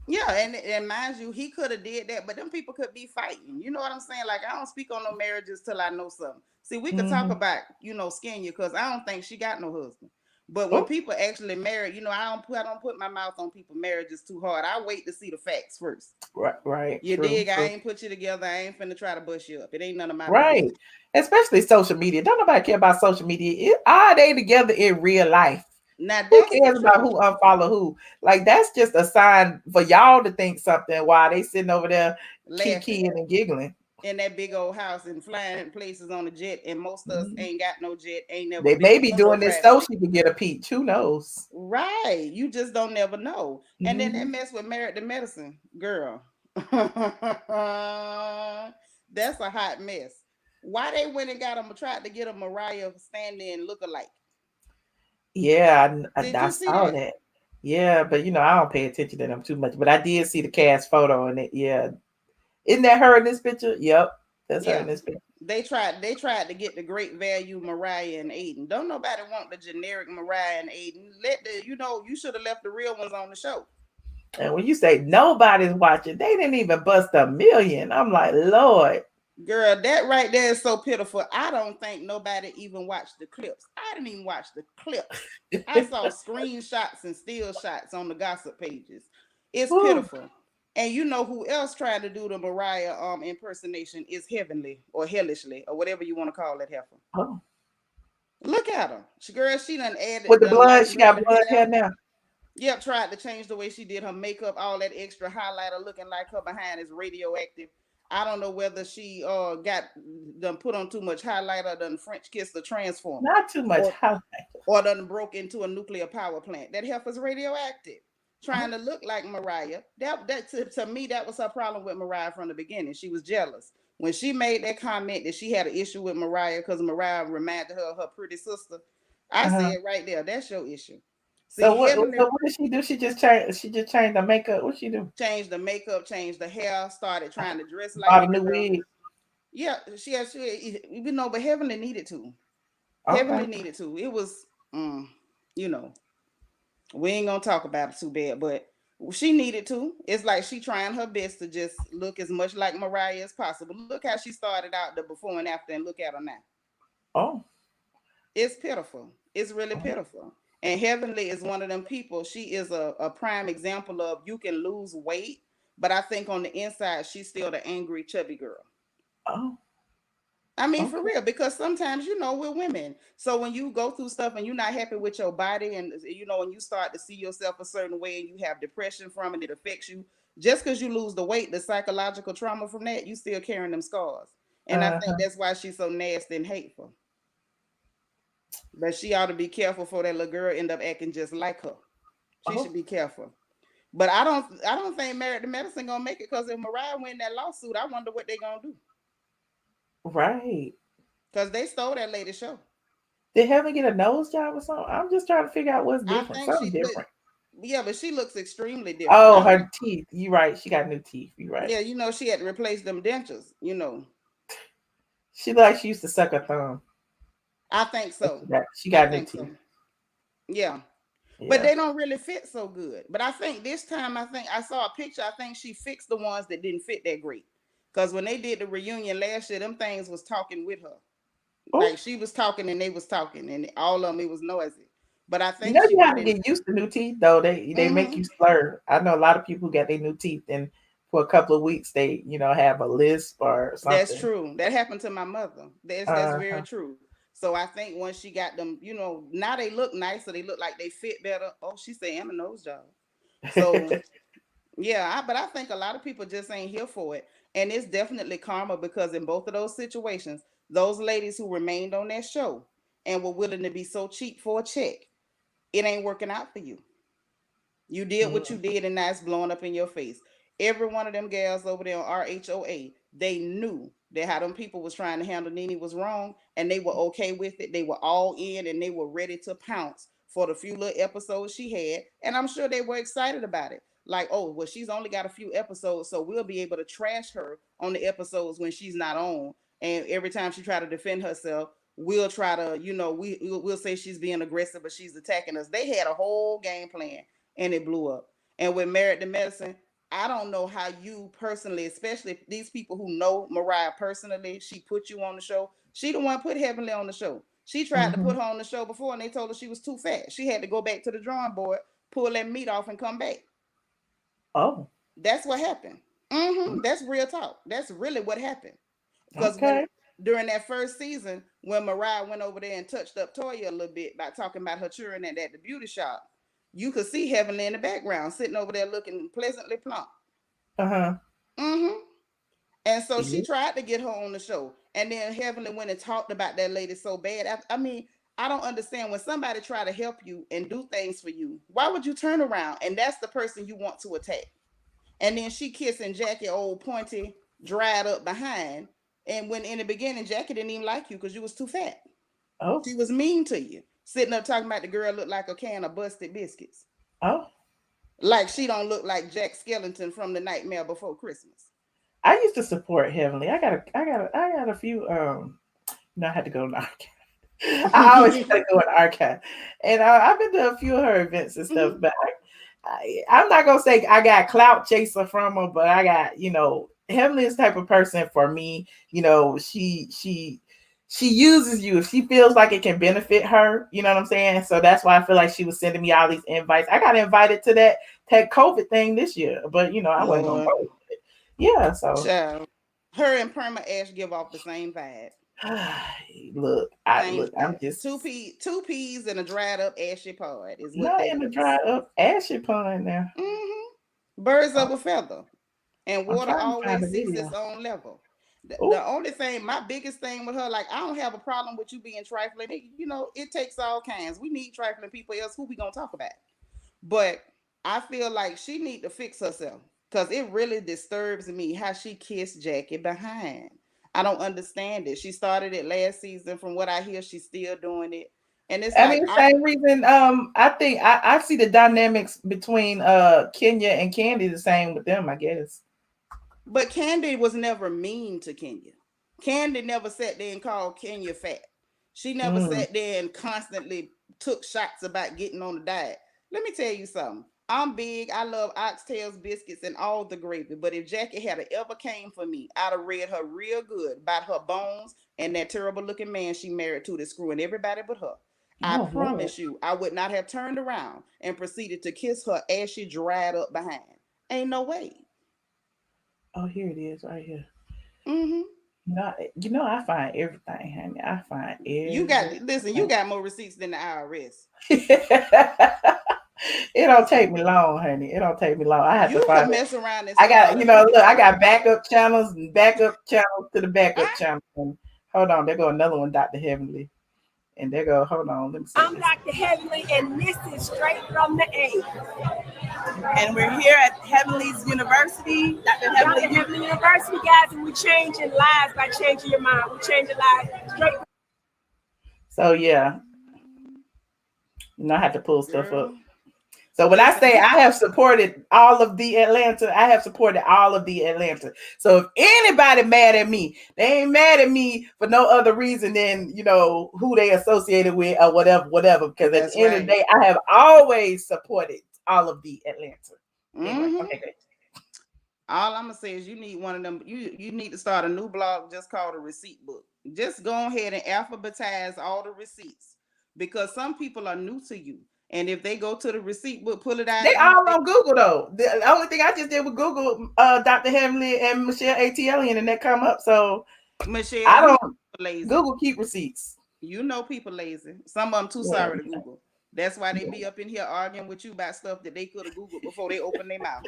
Yeah, and mind you, he could have did that, but them people could be fighting. You know what I'm saying? Like, I don't speak on no marriages till I know something. See, we could talk about, Kenya, because I don't think she got no husband. But when people actually marry, I don't put my mouth on people marriages too hard. I wait to see the facts first. Right. You True. dig? I ain't put you together. I ain't finna try to bust you up. It ain't none of my Right. business. Especially social media. Don't nobody care about social media. Are they together in real life? Now Who that's the cares about truth. who unfollow who? Like, that's just a sign for y'all to think something while they sitting over there Laughing kikiing and giggling. in that big old house and flying places on a jet, and most of us ain't got no jet, ain't never They been may be on no doing this private so jet. she can get a peach. Who knows? Right. You just don't never know. And then that mess with Married to Medicine, girl. That's a hot mess. Why they went and got them, tried to get a Mariah stand-in look-alike? Yeah, Did I you see saw that? that. Yeah, but I don't pay attention to them too much. But I did see the cast photo and it. Yeah, isn't that her in this picture? Yep, that's her Yeah. in this picture. They tried to get the great value Mariah and Aiden. Don't nobody want the generic Mariah and Aiden. You should have left the real ones on the show. And when you say nobody's watching, they didn't even bust 1 million. I'm like, Lord. Girl, that right there is so pitiful. I don't think nobody even watched the clips. I didn't even watch the clips. I saw screenshots and still shots on the gossip pages. It's pitiful. And you know who else tried to do the Mariah impersonation is Heavenly or Hellishly or whatever you want to call it, heifer. Oh. Look at her. She done With added, the done blood, she lightened up got the blood hair. hair now. Yep, tried to change the way she did her makeup, all that extra highlighter looking like her behind is radioactive. I don't know whether she got done put on too much highlighter, done French kiss the transformer, Not too much highlight. or done broke into a nuclear power plant. That heifer's radioactive. Trying to look like Mariah. That to me, that was her problem with Mariah from the beginning. She was jealous. When she made that comment that she had an issue with Mariah because Mariah reminded her of her pretty sister, I said right there, that's your issue. So See, what? Heavenly So what did she do? She just changed. She just changed the makeup. What she do? changed the makeup, changed the hair, started trying to dress like Bought a a new girl. wig. Yeah, but Heavenly needed to. Okay. Heavenly needed to. It was, you know, we ain't gonna talk about it too bad, but she needed to. It's like she trying her best to just look as much like Mariah as possible. Look how she started out the before and after, and look at her now. Oh. It's pitiful. It's really pitiful. And Heavenly is one of them people. She is a prime example of you can lose weight, but I think on the inside, she's still the angry, chubby girl. Oh. I mean, for Okay. real, because sometimes, we're women. So when you go through stuff and you're not happy with your body, and, when you start to see yourself a certain way and you have depression from it, it affects you. Just because you lose the weight, the psychological trauma from that, you still carrying them scars. And I think Uh-huh. that's why she's so nasty and hateful. But she ought to be careful for that little girl end up acting just like her. She Oh. should be careful. But I don't think Married to Medicine gonna make it because if Mariah win that lawsuit, I wonder what they gonna do. Right. Because they stole that lady's show. Did Heaven get a nose job or something? I'm just trying to figure out what's I different. think Something she look, different. yeah, but she looks extremely different. Oh, her teeth. You right. She got new teeth. You right. Yeah, she had to replace them dentures. She like she used to suck her thumb. I think so. She I got new think so. teeth. Yeah. But Yeah. they don't really fit so good. But I think this time, I think I saw a picture. I think she fixed the ones that didn't fit that great. Because when they did the reunion last year, them things was talking with her. Oh. Like she was talking and they was talking, and all of them, it was noisy. But I You think know she you have went to in. get used to new teeth though. They make Mm-hmm. you slur. I know a lot of people who got their new teeth and for a couple of weeks they have a lisp or That's something. true. That happened to my mother. That's very Uh-huh. true. So I think once she got them, now they look nicer. They look like they fit better. Oh, she said, "And a nose job." So yeah, but I think a lot of people just ain't here for it, and it's definitely karma because in both of those situations, those ladies who remained on that show and were willing to be so cheap for a check, it ain't working out for you. You did what you did, and now it's blowing up in your face. Every one of them gals over there on RHOA, they knew that how them people was trying to handle Nene was wrong, and they were okay with it. They were all in, and they were ready to pounce for the few little episodes she had, and I'm sure they were excited about it. Like, oh, well, she's only got a few episodes, so we'll be able to trash her on the episodes when she's not on. And every time she try to defend herself, we'll try to, we'll say she's being aggressive, but she's attacking us. They had a whole game plan and it blew up. And with Married to Medicine, I don't know how you personally, especially these people who know Mariah personally, she put you on the show. She the one put Heavenly on the show. She tried to put her on the show before and they told her she was too fat. She had to go back to the drawing board, pull that meat off and come back. Oh. That's what happened. That's real talk. That's really what happened. Because during that first season, when Mariah went over there and touched up Toya a little bit by talking about her children at the beauty shop, you could see Heavenly in the background sitting over there looking pleasantly plump. And so she tried to get her on the show. And then Heavenly went and talked about that lady so bad. I mean, I don't understand when somebody try to help you and do things for you, why would you turn around and that's the person you want to attack? And then she kissing Jackie old pointy, dried up behind. And when in the beginning, Jackie didn't even like you because you was too fat. Oh. She was mean to you. Sitting up talking about the girl looked like a can of busted biscuits. Oh. Like she don't look like Jack Skellington from The Nightmare Before Christmas. I used to support Heavenly. I got a few I had to go to the archive. I always had to go in the archive. And I've been to a few of her events and stuff, but I'm not gonna say I got clout chaser from her, but I got, Heavenly is the type of person for me, she uses you if she feels like it can benefit her, you know what I'm saying? So that's why I feel like she was sending me all these invites. I got invited to that COVID thing this year, but I wasn't gonna go. Yeah, so her and Perma Ash give off the same vibe. Look, I'm just two peas in a dried up ashy pod is what not they in a dried up ashy pod now. Birds of a feather, and water always seeks its own level. The only thing, my biggest thing with her, like I don't have a problem with you being trifling. It takes all kinds. We need trifling people. Else, who we gonna talk about? But I feel like she need to fix herself because it really disturbs me how she kissed Jackie behind. I don't understand it. She started it last season. From what I hear, she's still doing it. And it's same reason. I think I see the dynamics between Kenya and Candy the same with them, I guess. But Candy was never mean to Kenya. Candy never sat there and called Kenya fat. She never sat there and constantly took shots about getting on the diet. Let me tell you something. I'm big. I love oxtails, biscuits, and all the gravy. But if Jackie had ever came for me, I'd have read her real good about her bones and that terrible looking man she married to that's screwing everybody but her. I promise you, I would not have turned around and proceeded to kiss her as she dried up behind. Ain't no way. Oh, here it is, right here. I find everything, honey. I find everything. You got more receipts than the IRS. It don't take me long, honey. It don't take me long. I have to find mess around. I got, look, I got backup channels and backup channels to the backup channel. And hold on, there go another one, Dr. Heavenly. And there go, hold on, let me see. I'm Dr. Heavenly, and this is straight from the A. And we're here at Heavenly's University, Dr. Heavenly University, guys, and we're changing lives by changing your mind. We're changing lives straight. So yeah, I have to pull stuff up. So when I say I have supported all of the Atlanta, I have supported all of the Atlanta. So if anybody mad at me, they ain't mad at me for no other reason than, who they associated with or whatever. Because at the end of the day, I have always supported all of the Atlanta. Anyway, okay, good. All I'm gonna say is you need one of them. You need to start a new blog just called a receipt book. Just go ahead and alphabetize all the receipts because some people are new to you. And if they go to the receipt book, pull it out. They all on Google though. The only thing I just did was Google Dr. Heavenly and Michelle ATLien and that come up. So Michelle, I don't lazy. Google keep receipts. People lazy. Some of them too sorry to Google. That's why they be up in here arguing with you about stuff that they could have Googled before they open their mouth.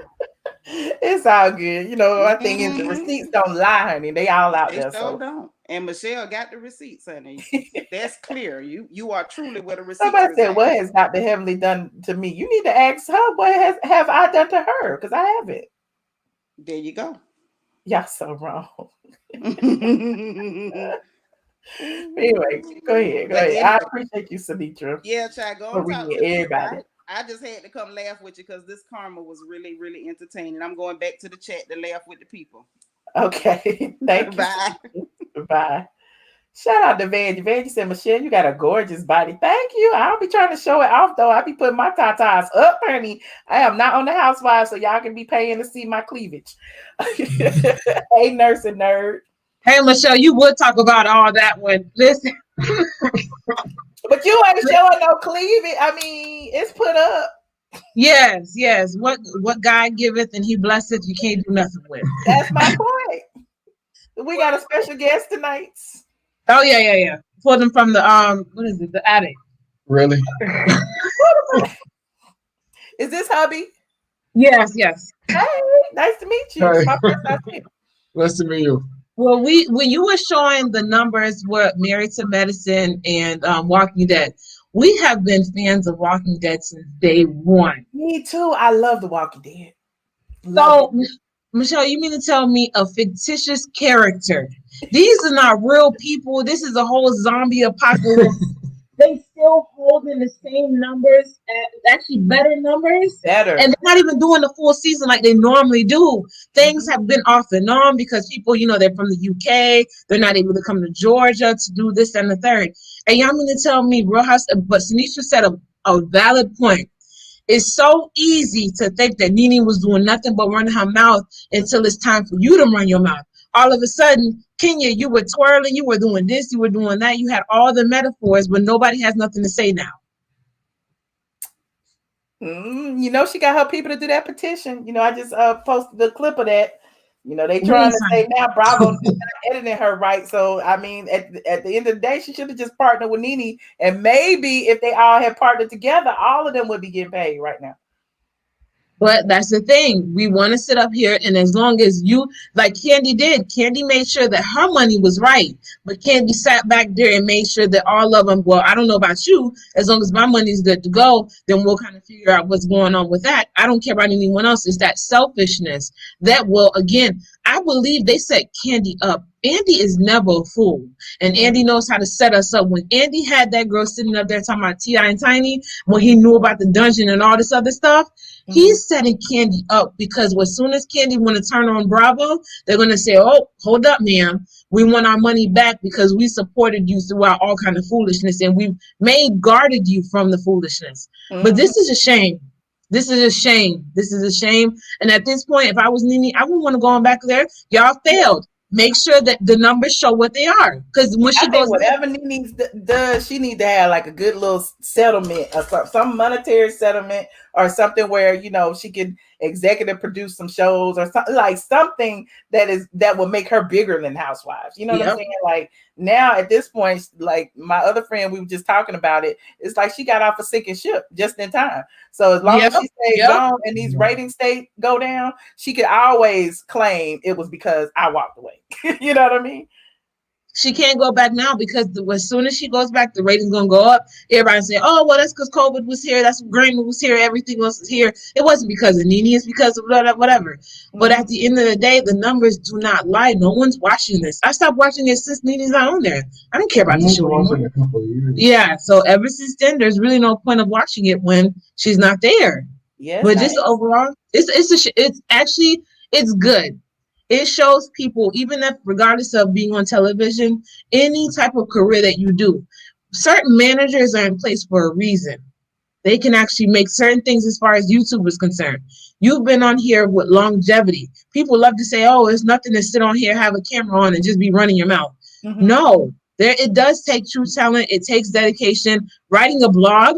It's all good. My thing is the receipts don't lie, honey. They all out there. So don't. And Michelle got the receipts, honey. That's clear. You are truly what a receipt. Somebody said, "What has Dr. Heavenly done to me?" You need to ask her, "What have I done to her?" Because I haven't. There you go. Y'all so wrong. Anyway, go ahead. I appreciate you, Sinitra. Yeah, child, go and talk to everybody. I just had to come laugh with you because this karma was really, really entertaining. I'm going back to the chat to laugh with the people. Okay. Thank you. Bye. Bye. Shout out to Vanjie. Vanjie said, Michelle, you got a gorgeous body. Thank you. I'll be trying to show it off, though. I'll be putting my tatas up, honey. I am not on the Housewives, so y'all can be paying to see my cleavage. Hey, nursing nerd. Hey, Michelle, you would talk about all that one. Listen. But you ain't showing no cleavage. I mean, it's put up. Yes. What God giveth and he blesseth, you can't do nothing with. That's my point. We got a special guest tonight. Oh, yeah. Pull them from the, what is it, the attic. Really? Is this hubby? Yes. Hey, nice to meet you. Hey. My first time meeting. Nice to meet you. Well, when you were showing the numbers were Married to Medicine and Walking Dead, we have been fans of Walking Dead since day one. Me too. I love The Walking Dead. So, Michelle, you mean to tell me a fictitious character? These are not real people. This is a whole zombie apocalypse. They still holding the same numbers, actually better numbers. Better. And they're not even doing the full season like they normally do. Things have been off and on because people, they're from the UK. They're not able to come to Georgia to do this and the third. And y'all mean to tell me, Real House, but Sinisha said a valid point. It's so easy to think that Nene was doing nothing but running her mouth until it's time for you to run your mouth. All of a sudden, Kenya, you were twirling, you were doing this, you were doing that. You had all the metaphors, but nobody has nothing to say now. She got her people to do that petition. I just posted the clip of that. They trying to say now Bravo is not editing her right. So, I mean, at the end of the day, she should have just partnered with Nene. And maybe if they all had partnered together, all of them would be getting paid right now. But that's the thing. We want to sit up here, and as long as you, like Candy did, Candy made sure that her money was right. But Candy sat back there and made sure that all of them, well, I don't know about you. As long as my money is good to go, then we'll kind of figure out what's going on with that. I don't care about anyone else. It's that selfishness that will, again, I believe they set Candy up. Andy is never a fool. And Andy knows how to set us up. When Andy had that girl sitting up there talking about T.I. and Tiny, when he knew about the dungeon and all this other stuff, he's setting Candy up because as soon as Candy want to turn on Bravo, they're going to say, oh, hold up, ma'am. We want our money back because we supported you throughout all kind of foolishness and we guarded you from the foolishness. But this is a shame. This is a shame. This is a shame. And at this point, if I was Nene, I wouldn't want to go on back there. Y'all failed. Make sure that the numbers show what they are. Because when she goes, whatever Nene does, she needs to have like a good little settlement, or some monetary settlement, or something where she can executive produce some shows, or something that will make her bigger than Housewives. You know what I'm saying? Like now at this point, like my other friend, we were just talking about it. It's like she got off a sinking ship just in time. So as long as she stays gone and these ratings go down, she could always claim it was because I walked away. You know what I mean? She can't go back now because as soon as she goes back, the rating's gonna go up. Everybody say, "Oh, well, that's because COVID was here. That's Greenwood was here. Everything else is here." It wasn't because of Nene. It's because of whatever. But at the end of the day, the numbers do not lie. No one's watching this. I stopped watching it since Nene's not on there. I don't care about the show anymore. Yeah. So ever since then, there's really no point of watching it when she's not there. Yeah. But just overall, it's actually good. It shows people, even if regardless of being on television, any type of career that you do, certain managers are in place for a reason. They can actually make certain things as far as YouTube is concerned. You've been on here with longevity. People love to say, oh, it's nothing to sit on here, have a camera on and just be running your mouth. No, it does take true talent. It takes dedication. Writing a blog,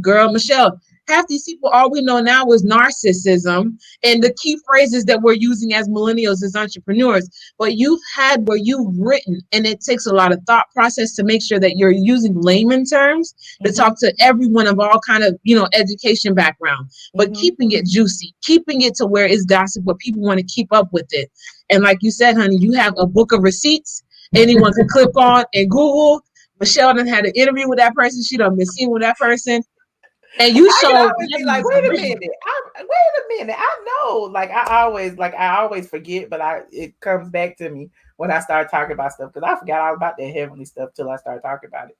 girl, Michelle, half these people, all we know now is narcissism and the key phrases that we're using as millennials as entrepreneurs. But you've had where you've written, and it takes a lot of thought process to make sure that you're using layman terms to talk to everyone of all kind of, education background, but keeping it juicy, keeping it to where it's gossip, where people want to keep up with it. And like you said, honey, you have a book of receipts anyone can click on and Google. Michelle done had an interview with that person. She done been seen with that person. And you showed be like, wait a minute. I know. Like I always forget, but it comes back to me when I start talking about stuff because I forgot all about that heavenly stuff till I start talking about it.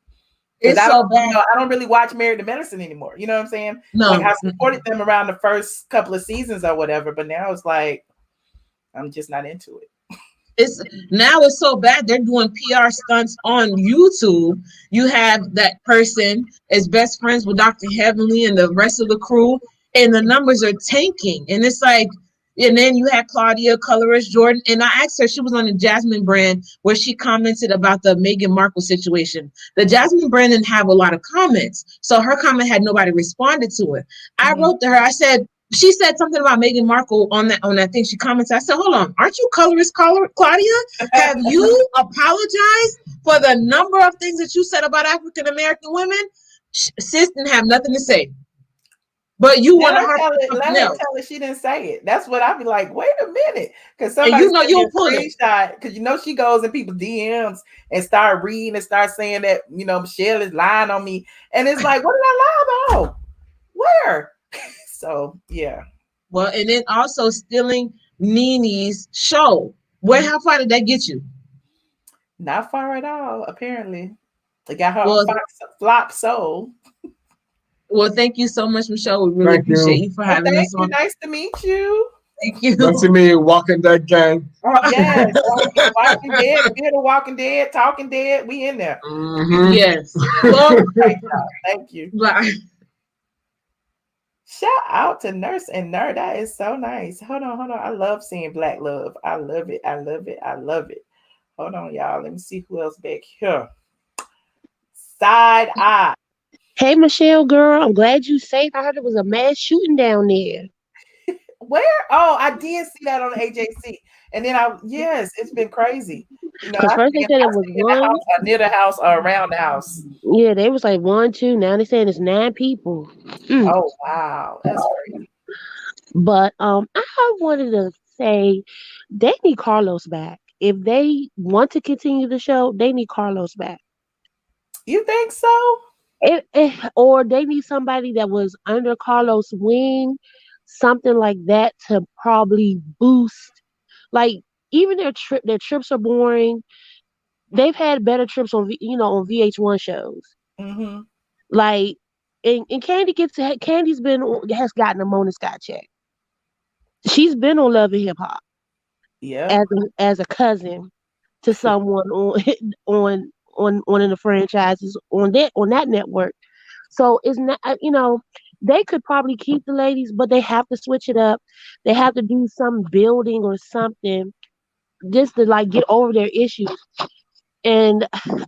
It's so bad. I don't really watch Married to Medicine anymore. You know what I'm saying? No. Like I supported them around the first couple of seasons or whatever, but now it's like I'm just not into it. It's so bad they're doing PR stunts on YouTube. You have that person as best friends with Dr. Heavenly and the rest of the crew, and the numbers are tanking. And it's like, and then you had Claudia, colorist Jordan, and I asked her, she was on the Jasmine brand where she commented about the Meghan Markle situation. The Jasmine brand didn't have a lot of comments, so her comment had nobody responded to it. I wrote to her, I said, she said something about Meghan Markle on that thing. She commented. I said, "Hold on, aren't you colorist Claudia? Have you apologized for the number of things that you said about African American women?" Sis didn't have nothing to say. But you want to harp on something else. Tell her she didn't say it. That's what I'd be like, wait a minute. Because somebody you'll pull it. Screenshot, because she goes in people's DMs and start reading and start saying that, Michelle is lying on me. And it's like, what did I lie about? Where? So, yeah. Well, and then also stealing Nene's show. How far did that get you? Not far at all, apparently. It got her flop soul. Well, thank you so much, Michelle. We really appreciate you for having us on. Nice to meet you. Thank you. Nice to meet you, Walking Dead gang. Yes, Walking Dead, Fear the Walking Dead, Talking Dead. We in there. Mm-hmm. Yes. Well, thank you. Bye. Shout out to Nurse and Nerd. That is so nice. Hold on. I love seeing Black love. I love it. Hold on, y'all. Let me see who else back here. Side Eye. Hey, Michelle, girl. I'm glad you safe. I heard it was a mass shooting down there. Where? Oh, I did see that on the AJC. And then yes, it's been crazy. Because first they said it was one near the house or around the house. Yeah, they was like 1, 2. Now they're saying it's 9 people. Oh wow, that's crazy. But I wanted to say they need Carlos back. If they want to continue the show, they need Carlos back. You think so? Or they need somebody that was under Carlos' wing, something like that to probably boost. Like even their trips are boring. They've had better trips on on VH1 shows. Mm-hmm. Like and Candy's has gotten a Mona Scott check. She's been on Love and Hip Hop. Yeah. As a cousin to someone on one of the franchises on that network. So it's not they could probably keep the ladies, but they have to switch it up. They have to do some building or something just to like get over their issues. And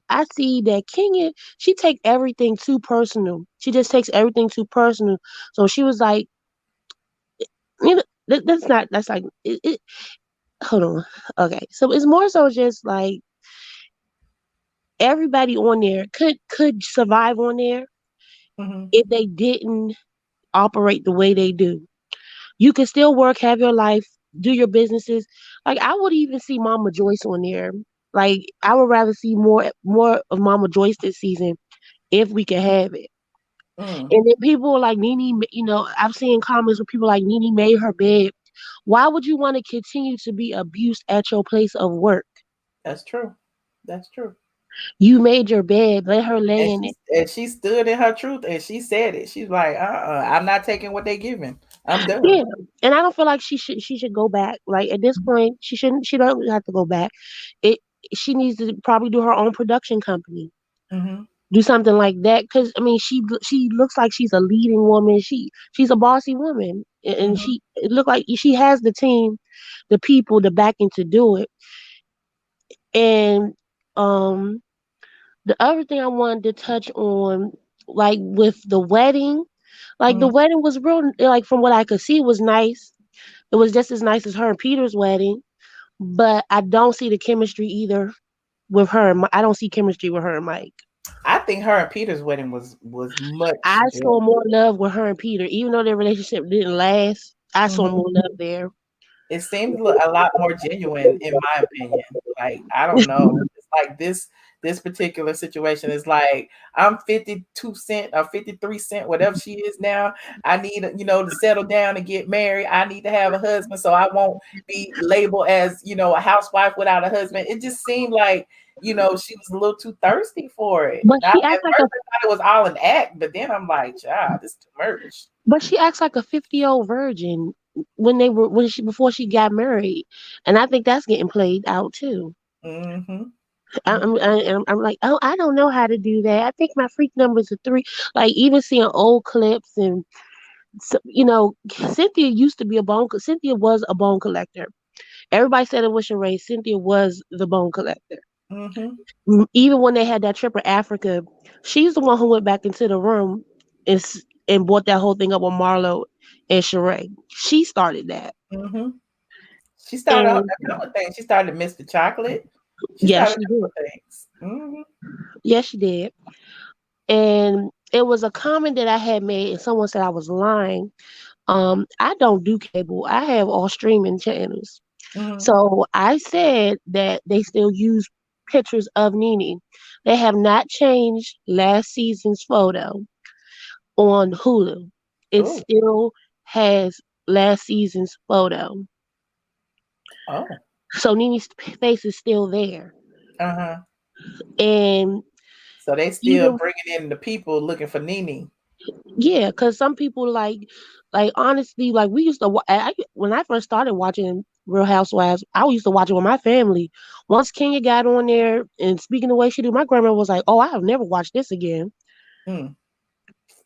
I see that Kenya, she take everything too personal. She just takes everything too personal. So she was like, that's like it. Hold on. Okay. So it's more so just like everybody on there could survive on there if they didn't operate the way they do. You can still work, have your life, do your businesses. Like I would even see Mama Joyce on there. Like I would rather see more of Mama Joyce this season if we can have it. And then people like Nene, I've seen comments where people like Nene made her bed. Why would you want to continue to be abused at your place of work? That's true. You made your bed, let her lay in it. And she stood in her truth and she said it. She's like, I'm not taking what they giving. I'm done. Yeah. And I don't feel like she should go back. Like at this point, she don't have to go back. She needs to probably do her own production company. Mm-hmm. Do something like that. Cause I mean she looks like she's a leading woman. She's a bossy woman. And it looked like she has the team, the people, the backing to do it. And the other thing I wanted to touch on, like with the wedding, like the wedding was real, like from what I could see, it was nice. It was just as nice as her and Peter's wedding, but I don't see the chemistry either with her. I don't see chemistry with her and Mike. I think her and Peter's wedding was much. I saw more love with her and Peter, even though their relationship didn't last. I saw more love there. It seems a lot more genuine, in my opinion. Like I don't know, it's like this particular situation is like I'm 52 cent or 53 cent, whatever she is now. I need to settle down and get married. I need to have a husband, so I won't be labeled as a housewife without a husband. It just seemed like she was a little too thirsty for it. But she acts like it was all an act, but then I'm like, child, this is too much. But she acts like a 50-year-old virgin. before she got married, and I think that's getting played out too. Mm-hmm. I'm like, oh, I don't know how to do that. I think my freak numbers are 3. Like even seeing old clips and Cynthia used to be Cynthia was a bone collector. Everybody said it was Sheree. Cynthia was the bone collector. Mm-hmm. Even when they had that trip in Africa, she's the one who went back into the room and and brought that whole thing up with Marlo and Sheree. She started that. Mm-hmm. She started a And couple of things. She started Mr. Chocolate. She yeah, started she a couple did. of things. Mm-hmm. Yes, she did. And it was a comment that I had made, and someone said I was lying. I don't do cable. I have all streaming channels. Mm-hmm. So I said that they still use pictures of Nene. They have not changed last season's photo on Hulu. It Oh. still has last season's photo. Oh. So Nene's face is still there. Uh-huh. And So they still even bringing in the people looking for Nene. yeah, because some people like honestly, like we used to when I first started watching Real Housewives, I used to watch it with my family. Once Kenya got on there and speaking the way she do, my grandma was like, "Oh, I have never watched this again." Mm.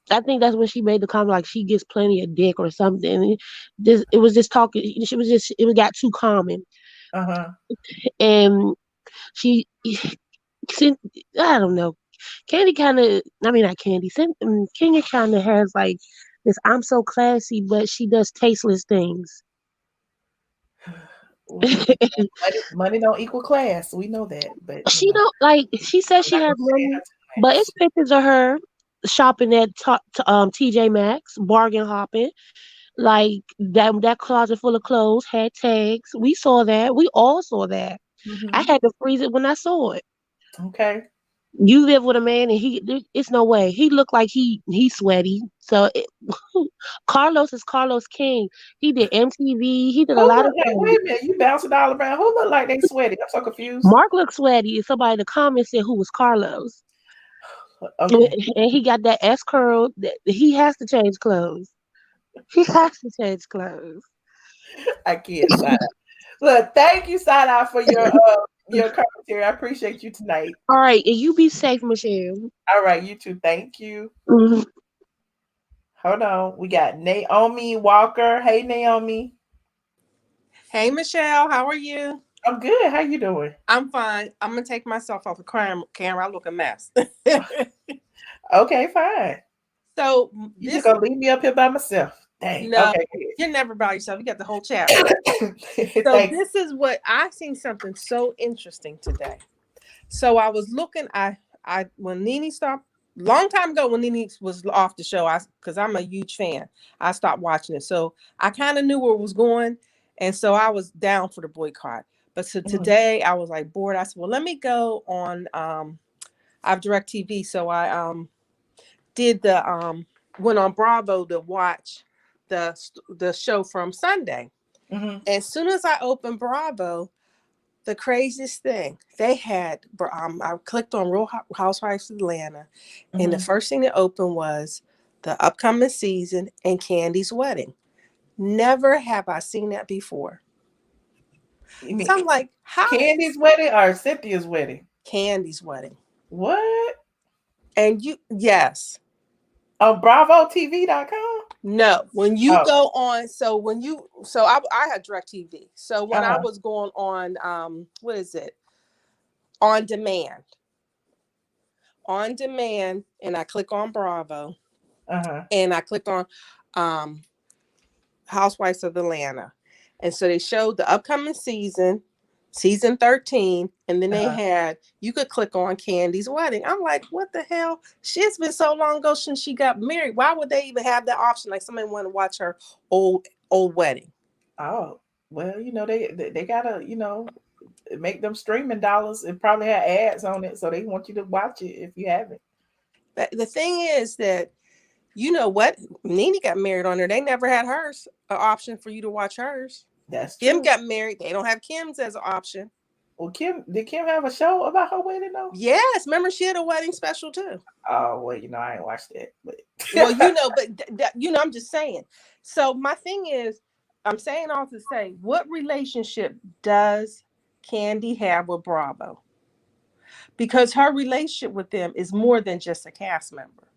I think that's when she made the comment like she gets plenty of dick or something. It was just talking. It got too common, Uh-huh. and she, I don't know. Candy kind of, I mean not Candy. Kenya kind of has like this. I'm so classy, but she does tasteless things. Well, money don't equal class. We know that, but She don't like. She says I'm she not has gonna say money, her too but much. it's pictures of her shopping at TJ Maxx, bargain hopping. Like that closet full of clothes had tags. We saw that. We all saw that. I Mm-hmm. had to freeze it when I saw it. Okay. You live with a man and it's no way. He looked like he's sweaty. So Carlos is Carlos King. He did MTV. He did a Who lot of look like? things. Wait a minute, you bouncing all around. Who look like they sweaty? I'm so confused. Mark looked sweaty. And somebody in the comments said who was Carlos. Okay, And he got that S curl. He has to change clothes. He has to change clothes. I can't sign up. Look, thank you, Sada, for your commentary. I appreciate you tonight. All right, and you be safe, Michelle. All right, you too. Thank you. Mhm. Hold on. We got Naomi Walker. Hey, Naomi. Hey, Michelle, how are you? I'm good. How you doing? I'm fine. I'm gonna take myself off the camera. I look a mess. Okay, fine. So You just gonna leave me up here by myself. Dang. no, Okay. you're never by yourself. You got the whole chat. So this is what I seen something so interesting today. So I was looking. I when Nene stopped long time ago when Nene was off the show. Because I'm a huge fan. I stopped watching it. So I kind of knew where it was going, and so I was down for the boycott. But so today I was like bored. I said, well, let me go on. I have DirecTV, so I did the went on Bravo to watch the show from Sunday. Mm-hmm. As soon as I opened Bravo, the craziest thing they had, I clicked on Real Housewives of Atlanta, and the first thing that opened was the upcoming season and Candy's wedding. Never have I seen that before. You mean So I'm like, how Candy's wedding or Cynthia's wedding? Candy's wedding. What? And yes. On BravoTV.com? No, when you go on, I had DirecTV. So when I was going on, what is it? On demand, and I click on Bravo, and I click on Housewives of Atlanta, and so they showed the upcoming season 13, and then they had you could click on Candy's wedding. I'm like, what the hell? It's been so long ago since she got married. Why would they even have that option? Like somebody want to watch her old wedding. Oh, well, they gotta, make them streaming dollars and probably have ads on it, so they want you to watch it if you haven't. But the thing is that you know what? Nene got married on there. They never had hers an option for you to watch hers. That's true. Kim got married. They don't have Kim's as an option. Well, did Kim have a show about her wedding though? Yes, remember she had a wedding special too. Oh well, I ain't watched that. But well, but I'm just saying. So my thing is, I'm saying all to say, what relationship does Candy have with Bravo? Because her relationship with them is more than just a cast member.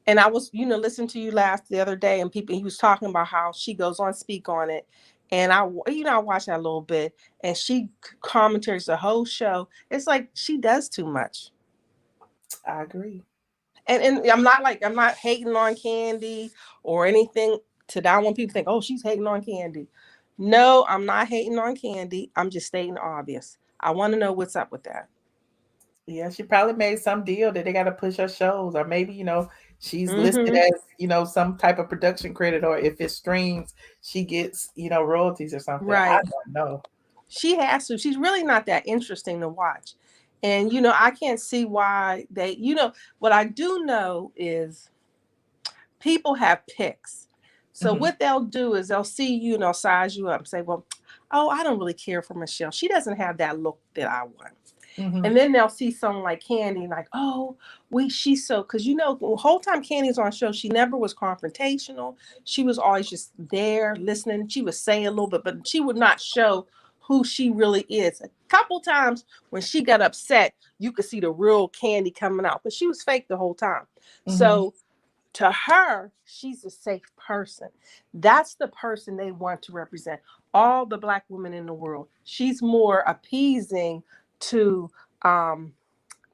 And I was, listening to you last the other day, and he was talking about how she goes on speak on it. And I watched that a little bit, and she commentaries the whole show. It's like she does too much. I agree. And I'm not hating on Candy or anything. I don't want people to think, oh, she's hating on Candy. No, I'm not hating on Candy. I'm just stating obvious. I want to know what's up with that. Yeah, she probably made some deal that they got to push her shows, or maybe she's listed Mm-hmm. as some type of production credit, or if it streams, she gets royalties or something. I Right. don't know. She has to. She's really not that interesting to watch. And I can't see why what I do know is people have picks. So what they'll do is they'll see you and they'll size you up and say, well, oh, I don't really care for Michelle. She doesn't have that look that I want. And then they'll see someone like Candy, like, oh, she's so, because the whole time Candy was on show, she never was confrontational. She was always just there listening. She would say a little bit, but she would not show who she really is. A couple times when she got upset, you could see the real Candy coming out, but she was fake the whole time. So to her, she's a safe person. That's the person they want to represent all the Black women in the world. She's more appeasing to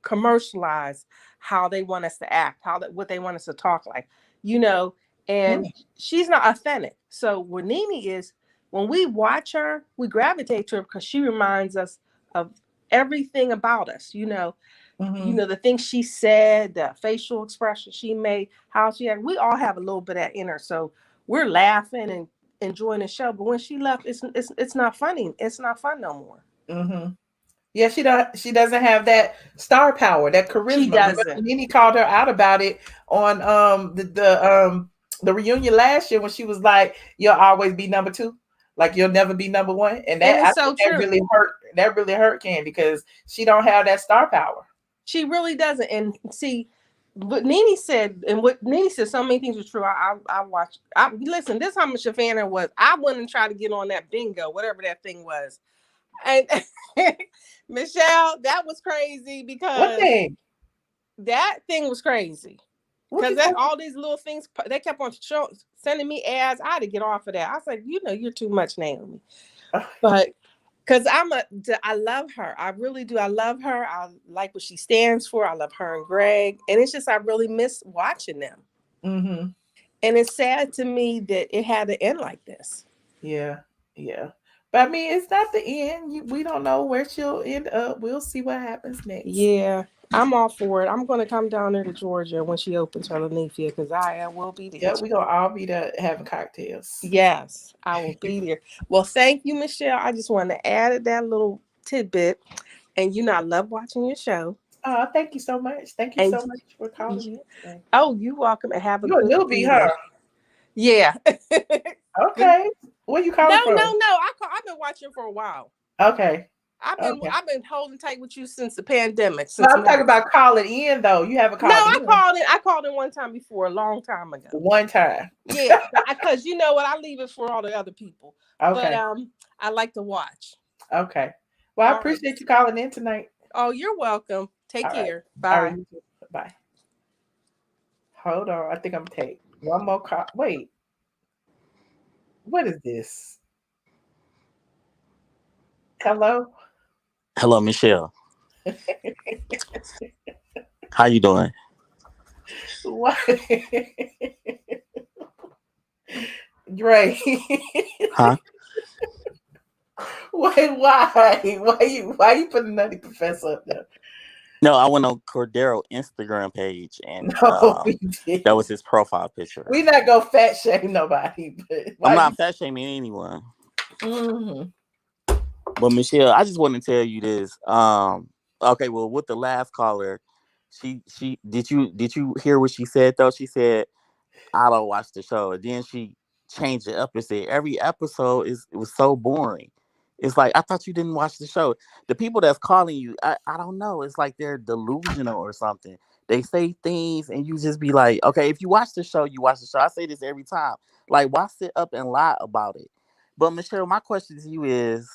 commercialize how they want us to act, what they want us to talk like, and she's not authentic. So what Nene is, when we watch her, we gravitate to her because she reminds us of everything about us, the things she said, the facial expression she made, how she had. We all have a little bit of that in her, so we're laughing and enjoying the show. But when she left, it's not funny. It's not fun no more. Yeah, she doesn't have that star power, that charisma. She doesn't. Nene called her out about it on the reunion last year when she was like, "You'll always be number two, like you'll never be number one," and that that really hurt. That really hurt Candy because she don't have that star power. She really doesn't. And see, what Nene said, and what Nene said, so many things were true. I watched. Listen, this is how much a fan I was. I wouldn't try to get on that bingo, whatever that thing was. And Michelle, that was crazy because what thing? That thing was crazy. Because all these little things, they kept on sending me ads. I had to get off of that. I was like, you're too much, Naomi. But because I love her. I really do. I love her. I like what she stands for. I love her and Greg. And it's just, I really miss watching them. And it's sad to me that it had to end like this. Yeah. Yeah. But I mean, it's not the end. We don't know where she'll end up. We'll see what happens next. Yeah. I'm all for it. I'm going to come down there to Georgia when she opens her Lanifia because I will be there. Yeah, we're going to all be there having cocktails. Yes, I will be there. Well, thank you, Michelle. I just wanted to add that little tidbit. And I love watching your show. Oh, thank you so much. Thank you so much for calling me today. Oh, you're welcome. And have a good newbie, huh? Yeah. Okay. Where you calling from? No. I've been watching for a while. Okay. I've been holding tight with you since the pandemic. I'm talking about calling in though. You haven't called in. No, I called in one time before, a long time ago. One time. Yeah, because you know what? I leave it for all the other people. Okay. But I like to watch. Okay. Well, I appreciate you calling in tonight. Oh, you're welcome. Take care. Right. Bye. Bye. Hold on. I think I'm taking one more call. Wait. What is this? Hello? Hello, Michelle. How you doing? What? Dre. Huh? Wait, why you putting Nutty Professor up there? No, I went on Cordero Instagram page and that was his profile picture. We not gonna fat shame nobody, but I'm not fat shaming anyone. But Michelle, I just want to tell you this. Okay, well, with the last caller, she did you hear what she said though? She said, "I don't watch the show." And then she changed it up and said, "Every episode it was so boring." It's like, I thought you didn't watch the show. The people that's calling you, I don't know. It's like they're delusional or something. They say things, and you just be like, okay, if you watch the show, you watch the show. I say this every time. Like, why sit up and lie about it? But Michelle, my question to you is,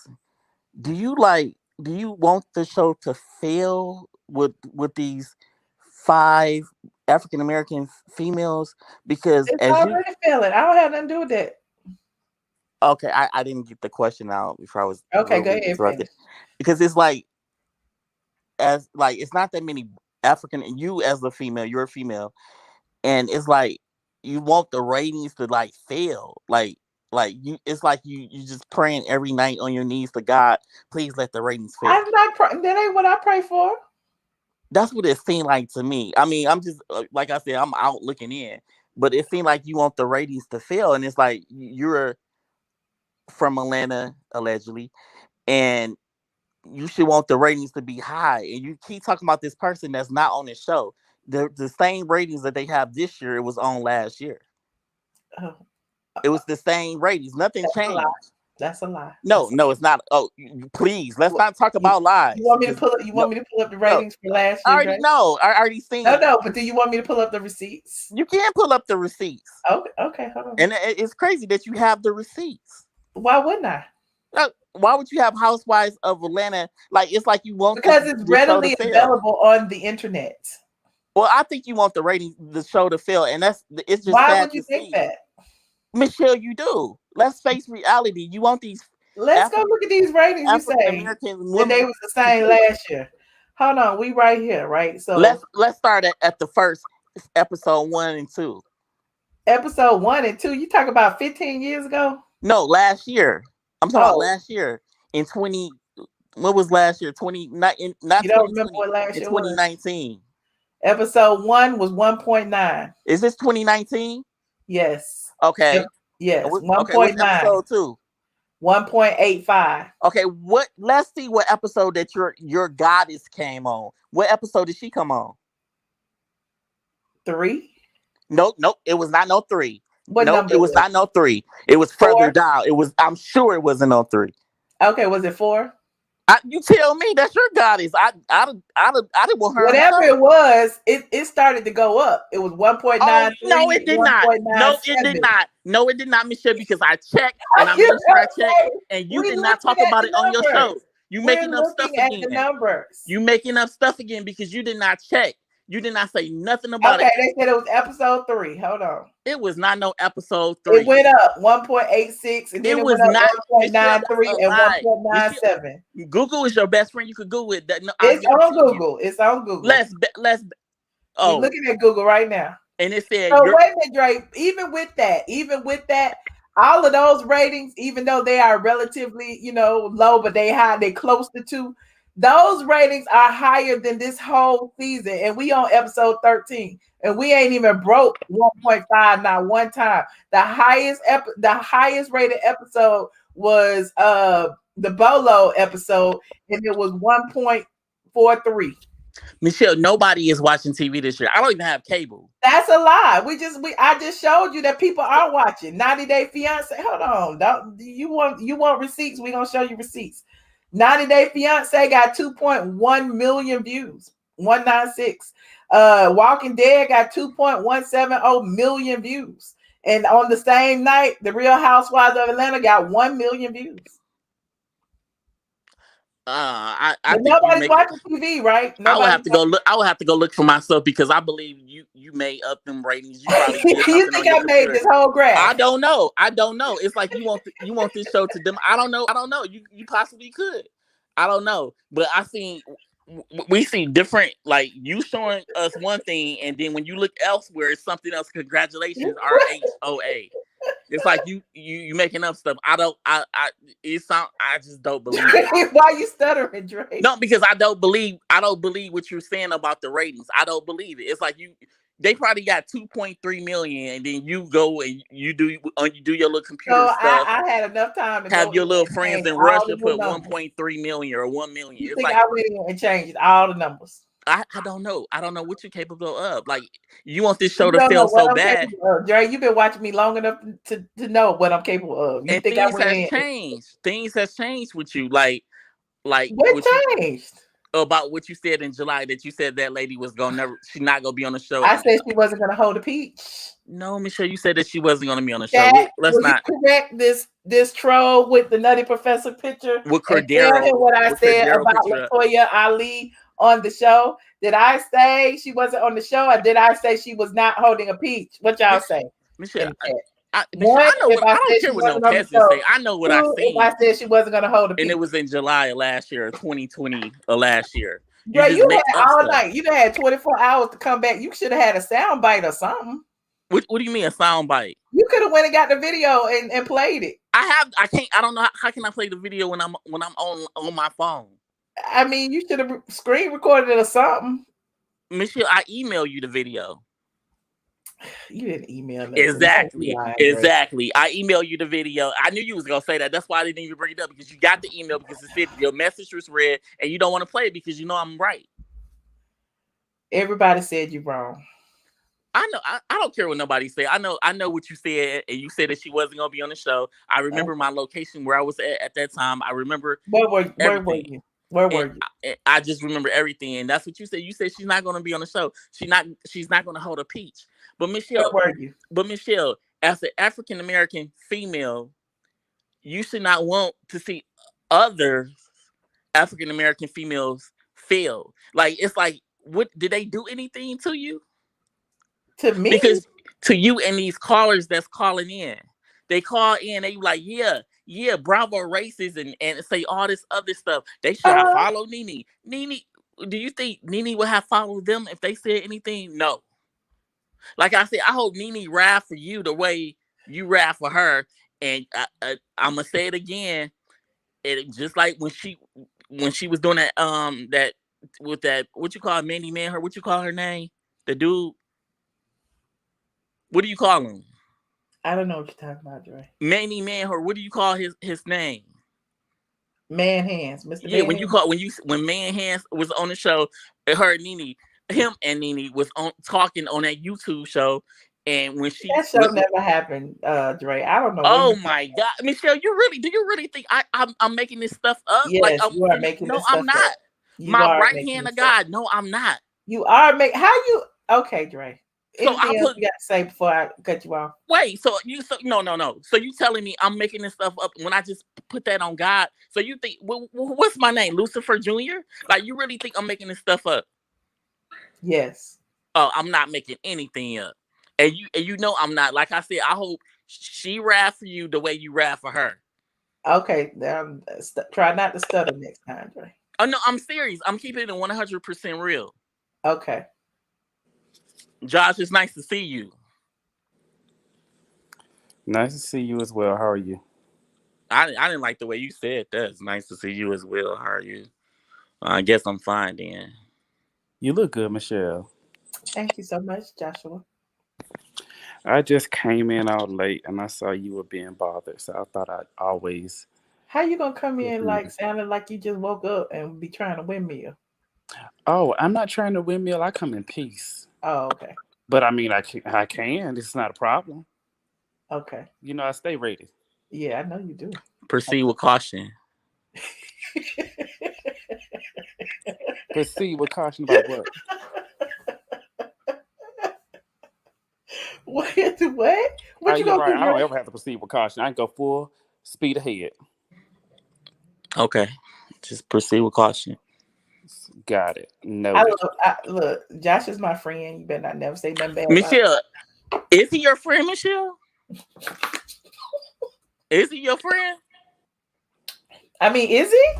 do you want the show to fail with these 5 African American females? Because It's as you, already failing. I don't have nothing to do with that. okay, I didn't get the question out before I was Okay, go rudely ahead and interrupted. finish. Because it's like, as like, it's not that many African, and you as a female, you're a female, and it's like you want the ratings to like fail, like you, it's like you just praying every night on your knees to God, please let the ratings fail. I'm not. That ain't what I pray for. That's what it seemed like to me. I mean, I'm just like I said, I'm out looking in, but it seemed like you want the ratings to fail, and it's like you're from Atlanta allegedly, and you should want the ratings to be high, and you keep talking about this person that's not on the show. The same ratings that they have this year, it was on last year. Oh, It was the same ratings. Nothing that's a lie. changed. That's a lie. No, no, it's not. Oh, please, let's not talk about lies. You want me to pull up? You want me to pull up the ratings for last year? I already know. I already seen. No, but do you want me to pull up the receipts? You can pull up the receipts. Okay, hold on. And it's crazy that you have the receipts. Why wouldn't I? Why would you have Housewives of Atlanta? Like, it's like you want because it's readily available on the internet. Well, I think you want the show to fail, and it's just why would you think that, Michelle? You do. Let's face reality. You want these. Let's go look at these ratings. You say that they was the same last year. Hold on, we right here, right? So let's start at the first episode 1 and 2. Episode 1 and 2. You talk about 15 years ago? No, last year. I'm talking about last year in 20. What was last year? 20. Not you don't remember what last year 2019. Was? Episode 1 was 1.9. Is this 2019? Yes. Okay. Yes. 1.9. Okay, episode 2. 1.85. Okay, let's see what episode that your goddess came on. What episode did she come on? 3. Nope, it was not no 3. What number? It was not no 3. It was 4? Further down. I'm sure it wasn't no 3. Okay, was it 4? You tell me. That's your goddess. I didn't want her. Whatever it was, it started to go up. It was 1.9. Oh, no, it did not. No, it did not. No, it did not, Michelle, because I checked and I made sure I checked, and you did not talk about it on your show. You making up stuff again. The numbers. You making up stuff again because you did not check. You did not say nothing about it. Okay, they said it was episode 3. Hold on. It was not no episode 3. It went up 1.86, and then it went up 1.93 and 1.97. Google is your best friend. You could Google it. It's on Google. It's on Google. Let's. We're looking at Google right now. And it said, so wait a minute, Drake. Even with that, all of those ratings, even though they are relatively, low, but they close to 2. Those ratings are higher than this whole season, and we on episode 13, and we ain't even broke 1.5 not one time. The highest rated episode was the Bolo episode, and it was 1.43. Michelle, nobody is watching TV this year. I don't even have cable. That's a lie. I just showed you that people are watching 90 Day Fiance. Hold on, you want receipts? We gonna show you receipts. 90 Day Fiance got 2.1 million views. 196. Walking Dead got 2.170 million views. And on the same night, The Real Housewives of Atlanta got 1 million views. I nobody's watching TV, right? I would have to go look. I would have to go look for myself because I believe you made up them ratings. You probably did you think I made this whole graph? I don't know. It's like you want this show to them. I don't know. You possibly could. I don't know. But we see different, like you showing us one thing, and then when you look elsewhere, it's something else. Congratulations, RHOA. It's like you making up stuff. I just don't believe it. Why you stuttering, Drake? No, because I don't believe what you're saying about the ratings. I don't believe it. It's like they probably got 2.3 million, and then you go and you do your little computer stuff. I had enough time to have your little friends in Russia put 1.3 million or 1 million. You think I went in and changed all the numbers? I don't know. I don't know what you're capable of. Like, you want this show to fail so bad. Jerry, you've been watching me long enough to know what I'm capable of. You think things has changed. Things has changed with you. Like what changed? About what you said in July, that you said that lady was she's not gonna be on the show. I said she wasn't gonna hold a peach. No, Michelle, you said that she wasn't gonna be on the show. Jack, Let's not correct this troll with the Nutty Professor picture with and tell him what I said about Latoya Ali on the show. Did I say she wasn't on the show, or did I say she was not holding a peach? What y'all say? Michelle, I don't care what no peasants say. I know what I said. If I said she wasn't gonna hold a peach. And it was in July of last year, or 2020 of last year. You had all night. You had 24 hours to come back. You should have had a sound bite or something. What do you mean a sound bite? You could have went and got the video and played it. I can't. I don't know how can I play the video when I'm on my phone. I mean, you should have screen recorded it or something. Michelle, I emailed you the video. You didn't email me. Exactly. I emailed you the video. I knew you was gonna say that. That's why I didn't even bring it up, because you got the email because it said your message was read and you don't want to play it because you know I'm right. Everybody said you wrong. I know. I don't care what nobody say. I know what you said, and you said that she wasn't gonna be on the show. I remember my location where I was at that time. I remember where were you? Where were you? I just remember everything, and that's what you said. You said she's not gonna be on the show. She's not gonna hold a peach. But Michelle, as an African American female, you should not want to see other African American females fail. Like, it's like, what did they do anything to you? To me? Because to you and these callers that's calling in, they call in, they like, yeah, Bravo racist and say all this other stuff. They should have followed Nene. Nene, do you think Nene would have followed them if they said anything? No. Like I said, I hope Nene ride for you the way you ride for her. And I'm gonna say it again. It just like when she was doing that with that, what you call Mandy Man, what you call her name? The dude. What do you call him? I don't know what you're talking about, Dre. Mandy Man, what do you call his name? Man Hands, Mr. Yeah, Man when Man Hands was on the show, it heard him and Nene was talking on that YouTube show, and when that show never happened, Dre. I don't know. Oh my God, Michelle, do you really think I'm making this stuff up? Yes, like, you are making. No, this stuff I'm not. Up. My right hand of God. No, I'm not. You are making. How you? Okay, Dre. So I else you got to say before I cut you off? Wait, no. So you telling me I'm making this stuff up when I just put that on God? So you think what's my name, Lucifer Jr.? Like, you really think I'm making this stuff up? Yes. Oh, I'm not making anything up, and you know I'm not. Like I said, I hope she ride for you the way you ride for her. Okay, try not to stutter next time, Dre. Oh no, I'm serious. I'm keeping it 100% real. Okay. Josh, it's nice to see you. Nice to see you as well. How are you? I didn't like the way you said that. It's nice to see you as well. How are you? I guess I'm fine then. You look good, Michelle. Thank you so much, Joshua. I just came in all late and I saw you were being bothered, so I thought I'd always. How you gonna come in like sounding like you just woke up and be trying to windmill? Oh, I'm not trying to windmill. I come in peace. Oh, okay. But I mean, I can. It's not a problem. Okay. You know, I stay rated. Yeah, I know you do. Proceed with caution. Proceed with caution about what? What? What you gonna right. do? I don't ever have to proceed with caution. I can go full speed ahead. Okay. Just proceed with caution. Got it. No. Look, Josh is my friend. You better not never say nothing bad. Michelle, is he your friend, Michelle? Is he your friend? I mean, is he?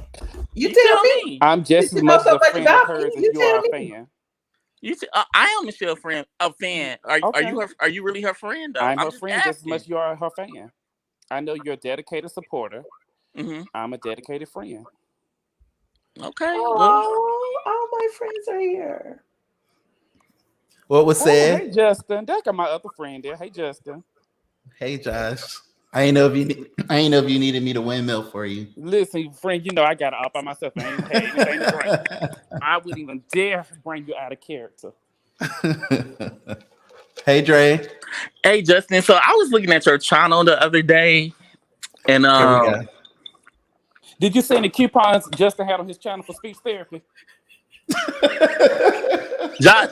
You tell me. I'm just as much a friend of hers as you are a fan. I am Michelle's friend, a fan. Are you really her friend? Though? I'm her friend just as much as you are her fan. I know you're a dedicated supporter. Mm-hmm. I'm a dedicated friend. Okay. Oh, all my friends are here. What was said? Hey, Justin. That got my other friend there. Hey, Justin. Hey, Josh. I ain't know if you needed me to windmill for you. Listen, friend, you know I got it all by myself. I ain't had anything to bring. I wouldn't even dare bring you out of character. Hey, Dre. Hey, Justin. So I was looking at your channel the other day, and Here we go. Did you see any coupons Justin had on his channel for speech therapy? Josh,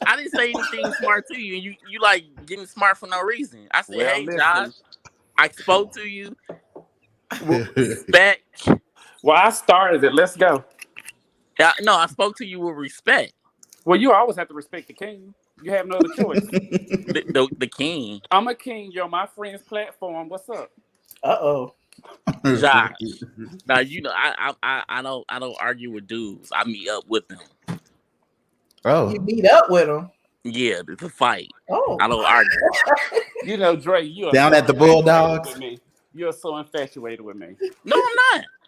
I didn't say anything smart to you, and you like getting smart for no reason. I said, Well, hey, listen. Josh, I spoke to you with respect. Well, I started it. Let's go. No, I spoke to you with respect. Well, you always have to respect the king. You have no other choice. The king. I'm a king. You're my friend's platform. What's up? Josh. Now you know I don't argue with dudes. I meet up with them. You meet up with them. Yeah, it's a fight. Oh, I don't argue. You know, Dre, you are Down so at the infatuated Bulldogs. with me. You're so infatuated with me. No,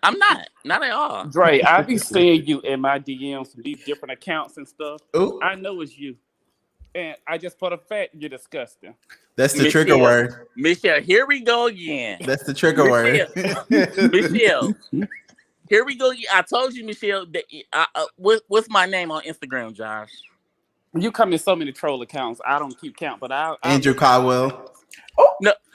I'm not. Not at all. Dre, I be seeing you in my DMs from these different accounts and stuff. Ooh. I know it's you. And I just for the fact you're disgusting. That's the trigger word. Michelle, here we go again. That's the trigger word. Michelle, here we go. I told you, Michelle, that what's my name on Instagram, Josh? You come in so many troll accounts. I don't keep count, but Andrew Caldwell.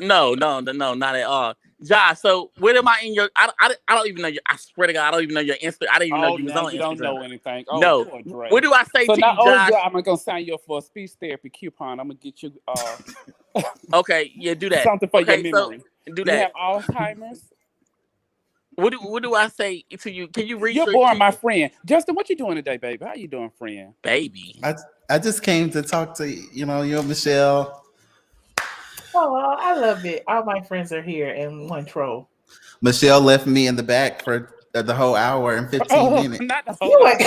No, not at all. Josh, so where am I in your? I don't even know your. I swear to God, I don't even know your Insta. I didn't even know you was on Instagram. You don't know anything. Oh, no. Poor What do I say so to now, you, Josh? I'm gonna sign you up for a speech therapy coupon. I'm gonna get you. Okay, yeah, do that. Something for okay, your memory. So, do you that. have Alzheimer's. What do I say to you? Can you research? You're born, my friend. Justin, what you doing today, baby? How you doing, friend? Baby. I just came to talk to you and Michelle. Oh, well, I love it. All my friends are here and one troll. Michelle left me in the back for the whole hour and 15 minutes. Not the whole hour.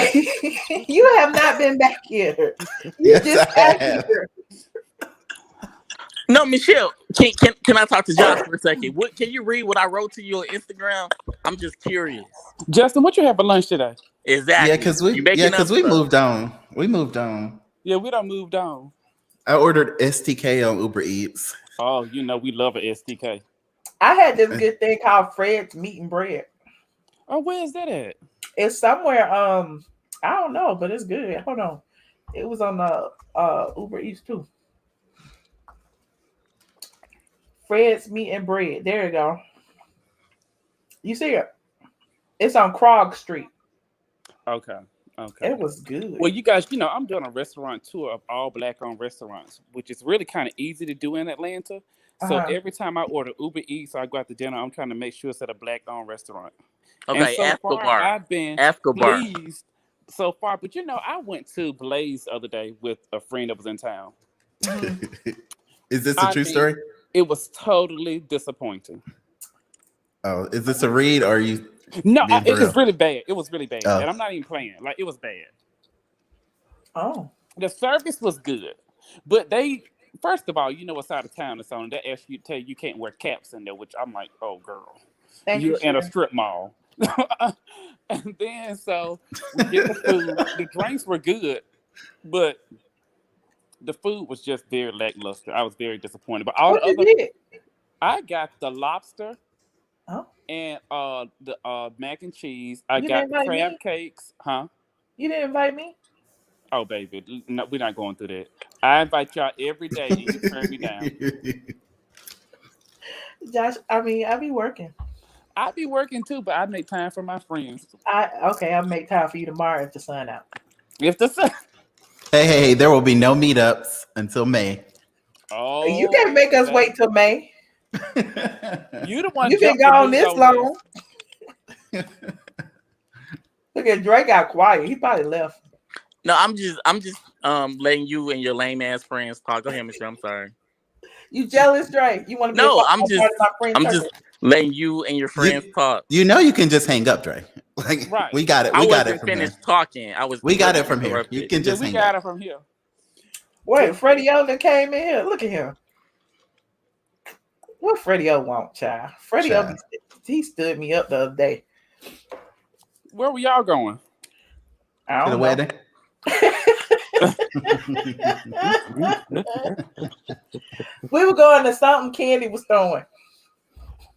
You have not been back here. You just got here. No, Michelle, can I talk to Josh for a second? Can you read what I wrote to you on Instagram? I'm just curious. Justin, what you have for lunch today? Exactly. Yeah, because we moved on. We moved on. Yeah, we done moved on. I ordered STK on Uber Eats. Oh, you know we love an STK. I had this good thing called Fred's Meat and Bread. Oh, where is that at? It's somewhere. I don't know, but it's good. Hold on. It was on the Uber Eats too. Fred's Meat and Bread. There you go. You see it? It's on Krog Street. Okay. It was good. Well, you guys, I'm doing a restaurant tour of all Black-owned restaurants, which is really kind of easy to do in Atlanta. So every time I order Uber Eats or I go out to dinner, I'm trying to make sure it's at a Black-owned restaurant. Okay, and so far, I've been pleased so far. But I went to Blaze the other day with a friend that was in town. Is this a true story? It was totally disappointing. Oh, is this a read or are you? No, it was really bad. It was really bad. Oh. And I'm not even playing. Like, it was bad. Oh. The service was good. But first of all, you know what side of town it's on. They ask you, tell you can't wear caps in there, which I'm like, oh, girl. You're in a strip mall. And then, so we get the food. The drinks were good, but the food was just very lackluster. I was very disappointed. But I got the lobster. Oh. And the mac and cheese. I got the crab cakes. Huh? You didn't invite me? Oh, baby. No, we're not going through that. I invite y'all every day and you turn me down. Josh, I be working. I be working too, but I make time for my friends. I'll make time for you tomorrow if the sun out. If the sun. Hey, there will be no meetups until May. Oh, you can't make us wait till May. You the one. You been gone this long. Look at Drake got quiet. He probably left. No, I'm just letting you and your lame ass friends talk. Go ahead, Michelle. I'm sorry. You jealous, Drake? You want to be I'm just letting you and your friends talk. You can just hang up, Dre. Like, right. We got it. We got it from here. Talking. We got it from here. You can just we hang got up. it from here. Wait, Freddie O that came in here. Look at him. What Freddie O want, child? Freddie O, he stood me up the other day. Where were y'all going? I don't know. Wedding. We were going to something Candy was throwing.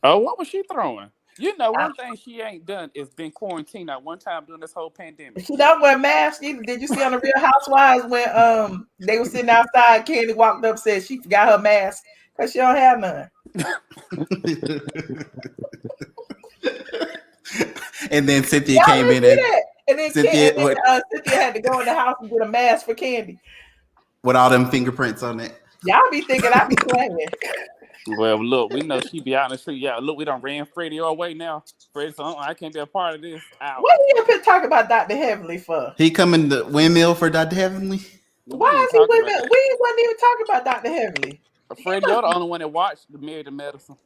Oh, what was she throwing? One thing she ain't done is been quarantined at one time during this whole pandemic. She don't wear masks either. Did you see on the Real Housewives when they were sitting outside, Candy walked up and said she forgot her mask because she don't have none. And then Cynthia came in and then then Cynthia, Cynthia had to go in the house and get a mask for Candy. with all them fingerprints on it. Y'all be thinking I be playing. Well, look, we know she be out in the street. Yeah, look, we done ran Freddie away now. Freddie said, I can't be a part of this. Out. What are you up here talking about Dr. Heavenly for? He coming to windmill for Dr. Heavenly? Why is he windmill? We wasn't even talking about Dr. Heavenly. Freddie, you're the only one that watched the Married to Medicine.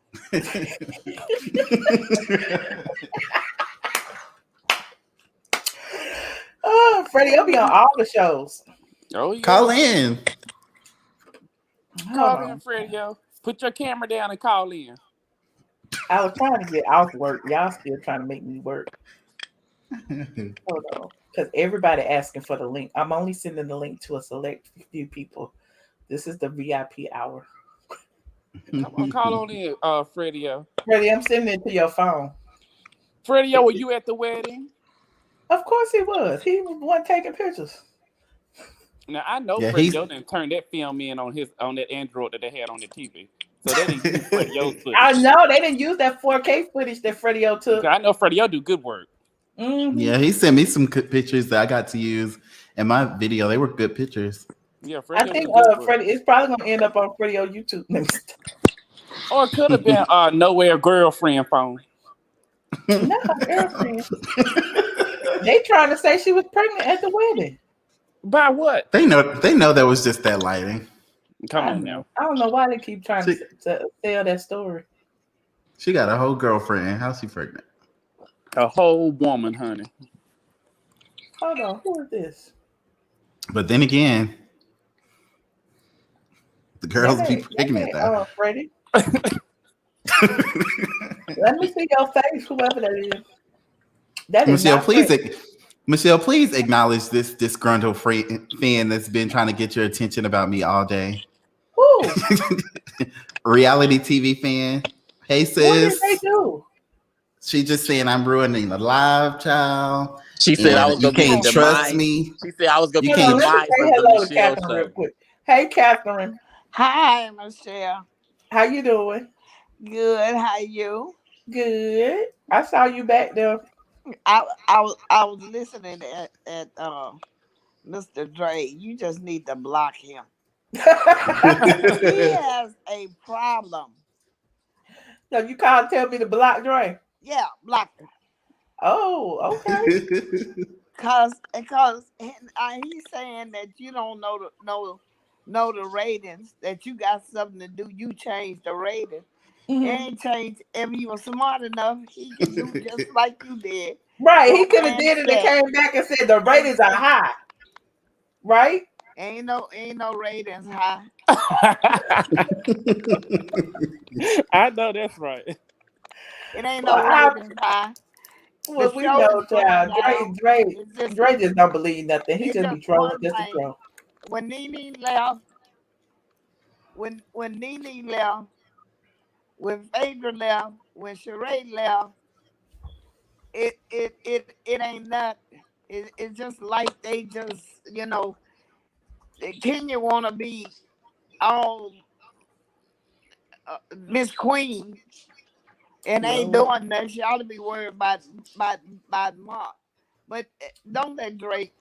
Oh, Freddie, you'll be on all the shows. Oh, yeah. Call in. Call in, Freddie, yo. Put your camera down and call in. I was trying to get off work. Y'all still trying to make me work. Hold on. Because everybody asking for the link. I'm only sending the link to a select few people. This is the VIP hour. Come on, call on in, Freddie, yo. Freddie, I'm sending it to your phone. Freddie, yo, were you at the wedding? Of course he was. He was the one taking pictures. Now I know Freddie Yo didn't turn that film in on that Android that they had on the TV. So they didn't use Freddie Yo's footage. I know they didn't use that 4K footage that Freddie Yo took. I know Freddie Yo do good work. Mm-hmm. Yeah, he sent me some good pictures that I got to use in my video. They were good pictures. Yeah, Freddie. I think Freddie, it's probably gonna end up on Freddie Yo YouTube. Or it could have been Nowhere girlfriend phone. No, girlfriend. They trying to say she was pregnant at the wedding. By what? They know that was just that lighting. Come on now. I don't know why they keep trying to tell that story. She got a whole girlfriend. How's she pregnant? A whole woman, honey. Hold on, who is this? But then again, the girls be pregnant though. Freddie. Let me see your face, whoever that is. That is Michelle, please acknowledge this disgruntled fan that's been trying to get your attention about me all day. Who? Reality TV fan. Hey sis. What did they do? She just saying I'm ruining the live, child. She said I was gonna you can't trust me. She said I was gonna be Let me say hello to Michelle Catherine real quick. Hey, Catherine. Hi, Michelle. How you doing? Good. How you? Good. I saw you back there. I was listening at Mr. Dre. You just need to block him. He has a problem. So you called tell me to block Dre? Yeah, block him. Oh, okay. Cause he's saying that you don't know the ratings, that you got something to do. You change the rating. Mm-hmm. He ain't changed. If he was smart enough, he can do just like you did. Right, he could have did it and came back and said the ratings are high. Right? Ain't no ratings high. I know that's right. It ain't no ratings high. Well, we know, child. Dre just don't believe nothing. He just be trolling just to troll. When Nene left, when Nene left, when Phaedra left, when Sheree left, it ain't nothing. It's just like they just, Kenya want to be all Miss Queen and ain't doing nothing. She ought to be worried about Mark. But don't let Drake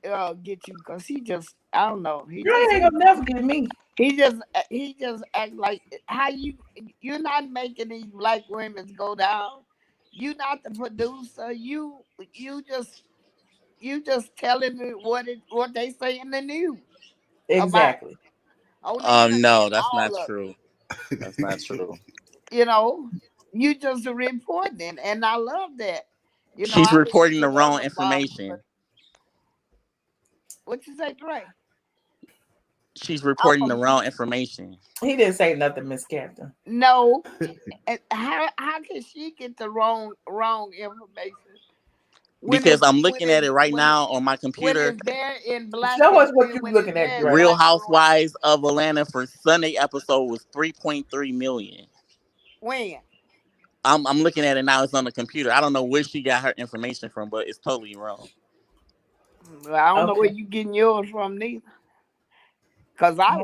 get you, because he just, I don't know. Drake ain't gonna never get me. He just act like how you're not making these black women go down. You not the producer. You just telling me what they say in the news. Exactly. No, that's not true. That's not true. You just reporting, and I love that. She's reporting the wrong information. What you say, Dre? She's reporting the wrong information. He didn't say nothing, Miss Captain. No. How can she get the wrong information? Because I'm looking at it right now on my computer. Show us what you're looking at. Real Housewives of Atlanta for Sunday episode was 3.3 million. When? I'm looking at it now. It's on the computer. I don't know where she got her information from, but it's totally wrong. Well, I don't know where you getting yours from neither. Because I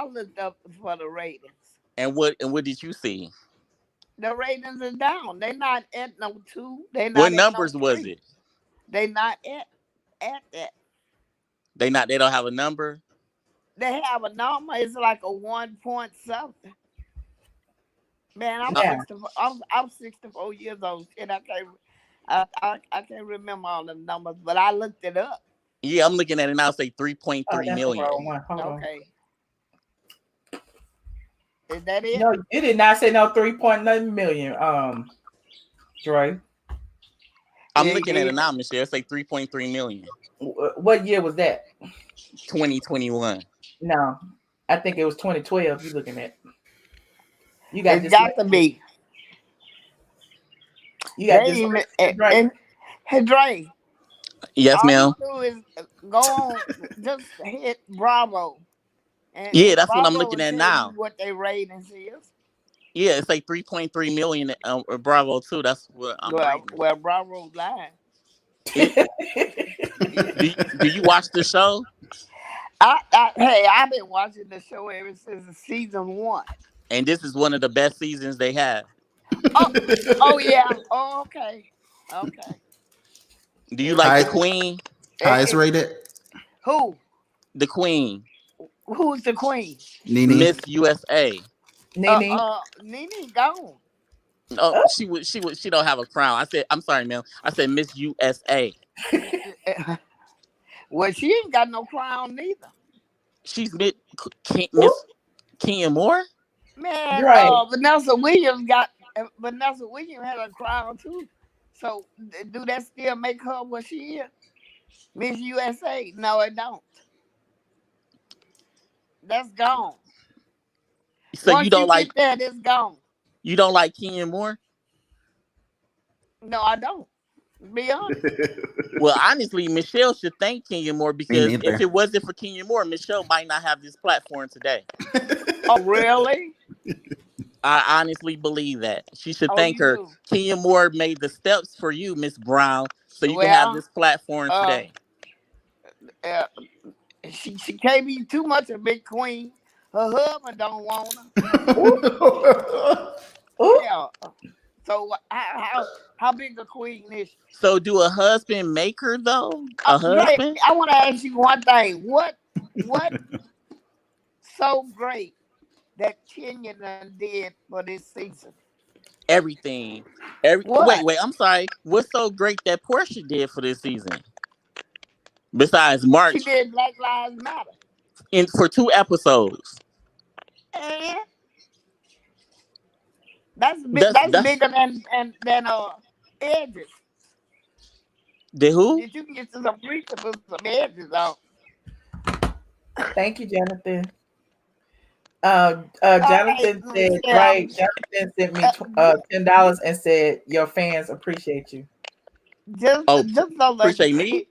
looked up for the ratings. And what did you see? The ratings are down. They're not at no 2. What numbers was it? They not at that. They don't have a number. They have a number. It's like a 1 point something. Man, I'm Yeah. 64. I'm 64 years old, and I can't remember all the numbers, but I looked it up. Yeah, I'm looking at it now. Say 3.3 million. Okay. Is that it? No, it did not say no 3.9 million. Dre. I'm looking at it now, Michelle. It say 3.3 million. What year was that? 2021. No, I think it was 2012. You looking at? You got it's got to be. You got this. And hey, Dre. Yes, all ma'am. you do is go on, just hit Bravo. And That's Bravo what I'm looking at now. What their ratings is. Yeah, it's like 3.3 million. Bravo too. That's what I'm reading. Well, Bravo's lying. Do you watch the show? Hey, I've been watching the show ever since season 1. And this is one of the best seasons they have. Oh yeah. Oh, okay. Do you like the Queen? Highest rated? Who? The Queen. Who's the Queen? Nene. Miss USA. Nene. Nene gone. Oh, she don't have a crown. I'm sorry, ma'am. I said Miss USA. Well, she ain't got no crown neither. She's Miss Kenya Moore. Man, right. Vanessa Williams had a crown too. So do that still make her what she is? Miss USA? No, it don't. That's gone. So once you don't like that, it's gone. You don't like Kenya Moore? No, I don't. Be honest. Well, honestly, Michelle should thank Kenya Moore because if it wasn't for Kenya Moore, Michelle might not have this platform today. Oh, really? I honestly believe that. She should thank her. Do. Kenya Moore made the steps for you, Miss Brown, so you can have this platform today. She can't be too much a big queen. Her husband don't want her. Yeah. So how big a queen is she? So do a husband make her though? A husband? I want to ask you one thing. What so great that Kenya did for this season? Everything. Wait, I'm sorry. What's so great that Portia did for this season? Besides March. She did Black Lives Matter. For 2 episodes. And that's bigger than Edges. The who? Did you get to some preachers with some Edges on? Thank you, Jonathan. Jonathan said, right? Jonathan sent me $10 and said, "Your fans appreciate you." Just appreciate me?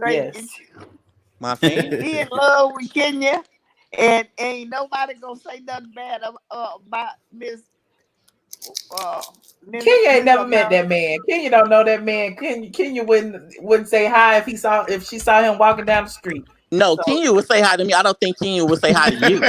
Yes. My fans. He in love with Kenya, and ain't nobody gonna say nothing bad about Miss. Kenya ain't never met that man. Kenya don't know that man. Kenya wouldn't say hi if she saw him walking down the street. No, Kenya would say hi to me. I don't think Kenya would say hi to you.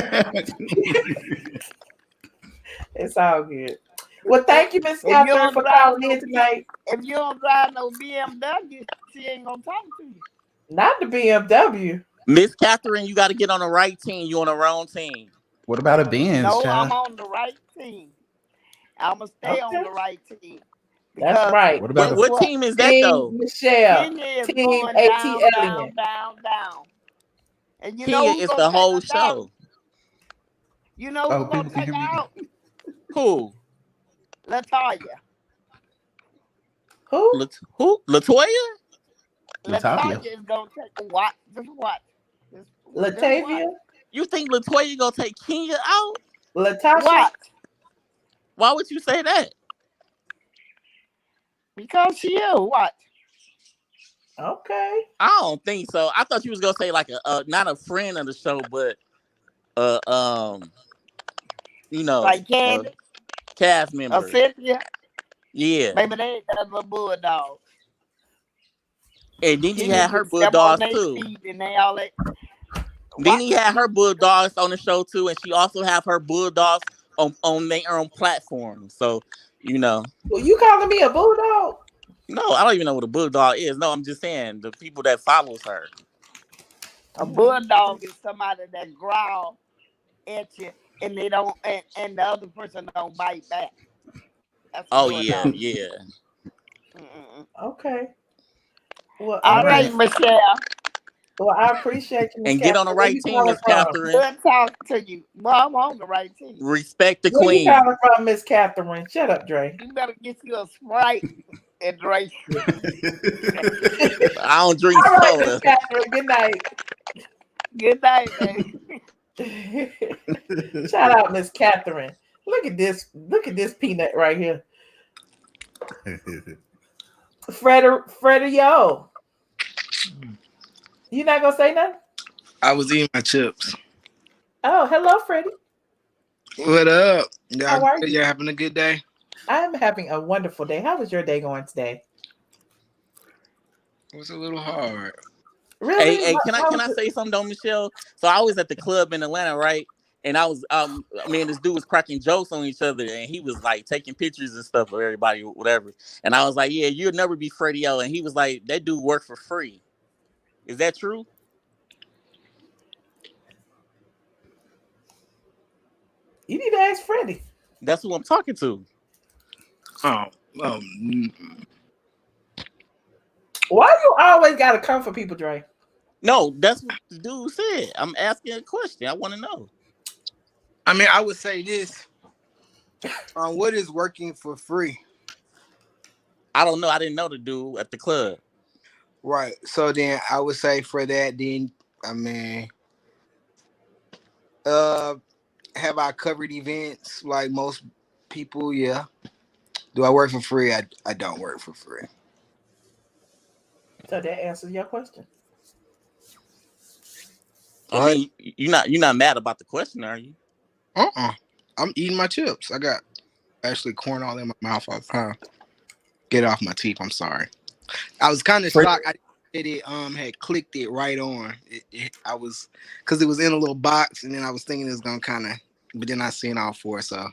It's all good. Well, thank you, Miss Catherine, for calling in tonight. If you don't drive no BMW, she ain't gonna talk to you. Not the BMW. Miss Catherine, you got to get on the right team. You on the wrong team. What about a Benz? No, child? I'm on the right team. I'm gonna stay on the right team. That's right. What about what team is that though? Michelle. Team ATLien. Down. And you know it's the whole show. You know who's gonna take out? Who? Latoya. Who? Latoya? Latoya is gonna take watch. Just watch. Latavia? You think Latoya gonna take Kenya out? Latasha? What? Why would you say that? Because she is. What? Okay. I don't think so. I thought you was gonna say like not a friend of the show, but like Candy, cast member. Cynthia. Yeah. Maybe they ain't got no bulldogs. And then he had her bulldogs too. Then he had her bulldogs on the show too, and she also have her bulldogs on their own platform. So, Well, you calling me a bulldog? No, I don't even know what a bulldog is. No, I'm just saying the people that follows her. A bulldog is somebody that growl at you and they don't and the other person don't bite back. That's a Oh yeah, bulldog. yeah. Okay. Well, All right, again, Michelle. well, I appreciate you, Miss And get Catherine. on the Where right you team, calling Miss from? Catherine. Good talking to you. Well, I'm on the right team. Respect the Where you queen. calling from, Miss Catherine? Shut up, Dre. You better get you a Sprite and drink. I don't drink All right, Miss soda. Catherine. Good night. Good night, baby. Shout out, Miss Catherine. Look at this. Look at this peanut right here. Freddie, yo. You not gonna say nothing? I was eating my chips. Oh, hello, Freddie. What up? How are you? Y'all having a good day? I'm having a wonderful day. How was your day going today? It was a little hard. Really? Hey, can I say something though, Michelle? So I was at the club in Atlanta, right? And I was me and this dude was cracking jokes on each other, and he was like taking pictures and stuff of everybody, whatever. And I was like, "Yeah, you'll never be Freddie O." And he was like, "That dude worked for free." Is that true? You need to ask Freddie. That's who I'm talking to. Why you always gotta come for people, Dre? No, that's what the dude said. I'm asking a question. I want to know. I mean, I would say this. What is working for free? I don't know. I didn't know the dude at the club. Right. So then I would say for that, then I mean, have I covered events like most people? Yeah. Do I work for free? I don't work for free. So that answers your question. I mean, you're not mad about the question, are you? I'm eating my chips. I got actually corn all in my mouth all the time. Get it off my teeth. I'm sorry. I was kind of shocked. I did it. Had clicked it right on. I was because it was in a little box, and then I was thinking it was gonna kind of, but then I seen all four. So.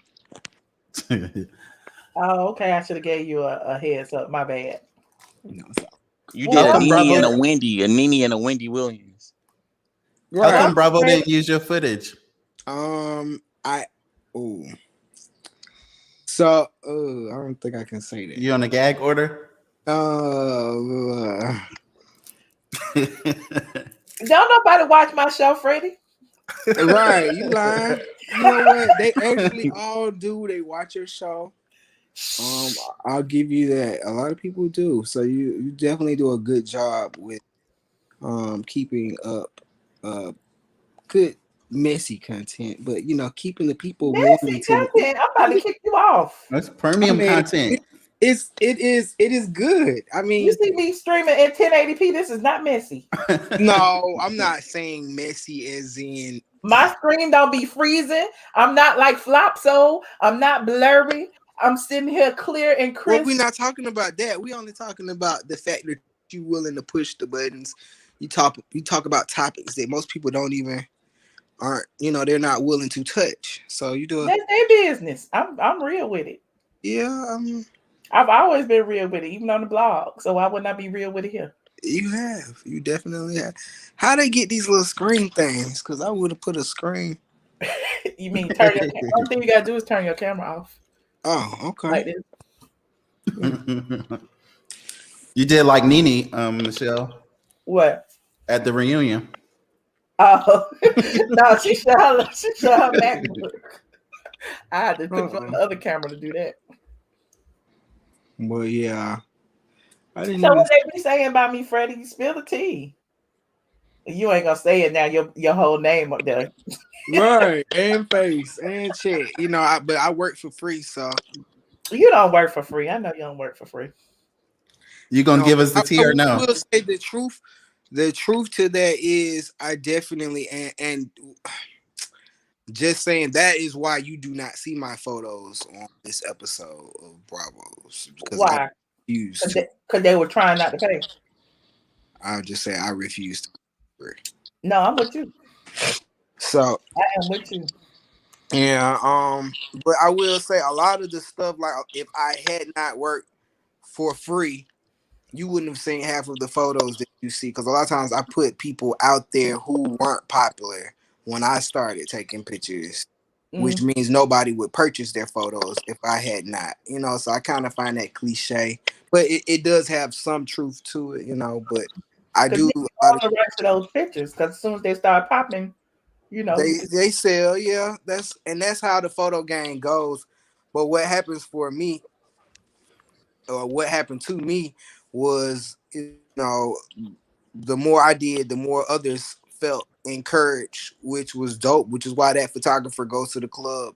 Oh, okay. I should have gave you a heads up. My bad. No, you did a Nene and a Nene and a Wendy Williams. How come Bravo didn't use your footage? So, I don't think I can say that. You on a gag order? Don't nobody watch my show, Freddie. Right, you lying. You know what? They actually all do. They watch your show. I'll give you that. A lot of people do. So you definitely do a good job with keeping up good messy content, but keeping the people messy content. I'm about to kick you off. That's premium content. It is good. I mean, you see me streaming in 1080p. This is not messy. No, I'm not saying messy as in my screen don't be freezing. I'm not like Flopso. I'm not blurry. I'm sitting here clear and crisp. Well, we're not talking about that. We only talking about the fact that you're willing to push the buttons. You talk about topics that most people aren't, they're not willing to touch. So you do that's their business. I'm real with it. Yeah, I've always been real with it, even on the blog. So why wouldn't I be real with it here? You definitely have. How they get these little screen things? Because I would have put a screen. You mean turn your camera? Only thing you gotta do is turn your camera off. Oh, okay. Like this. You did like Nene, Michelle. What? At the reunion. Oh no, she showed her MacBook. I had to put on the other camera to do that. Well, yeah. I didn't. So what they be saying about me, Freddie? You spill the tea. You ain't gonna say it now. Your whole name up there. Right, and face and check. But I work for free, so you don't work for free. I know you don't work for free. You gonna give us the tea or no? I will say the truth. The truth to that is I definitely and just saying that is why you do not see my photos on this episode of Bravos. Because why? Because they were trying not to pay. I'll just say I refused to pay. No, I'm with you. So I am with you. Yeah, but I will say a lot of the stuff, like if I had not worked for free, you wouldn't have seen half of the photos that you see, because a lot of times I put people out there who weren't popular when I started taking pictures, which means nobody would purchase their photos if I had not, so I kind of find that cliche, but it does have some truth to it, but I do a lot of the rest of those pictures, because as soon as they start popping, you can they sell, yeah, that's how the photo game goes. But what happens for me, or what happened to me, was the more I did, the more others felt encouraged, which was dope, which is why that photographer goes to the club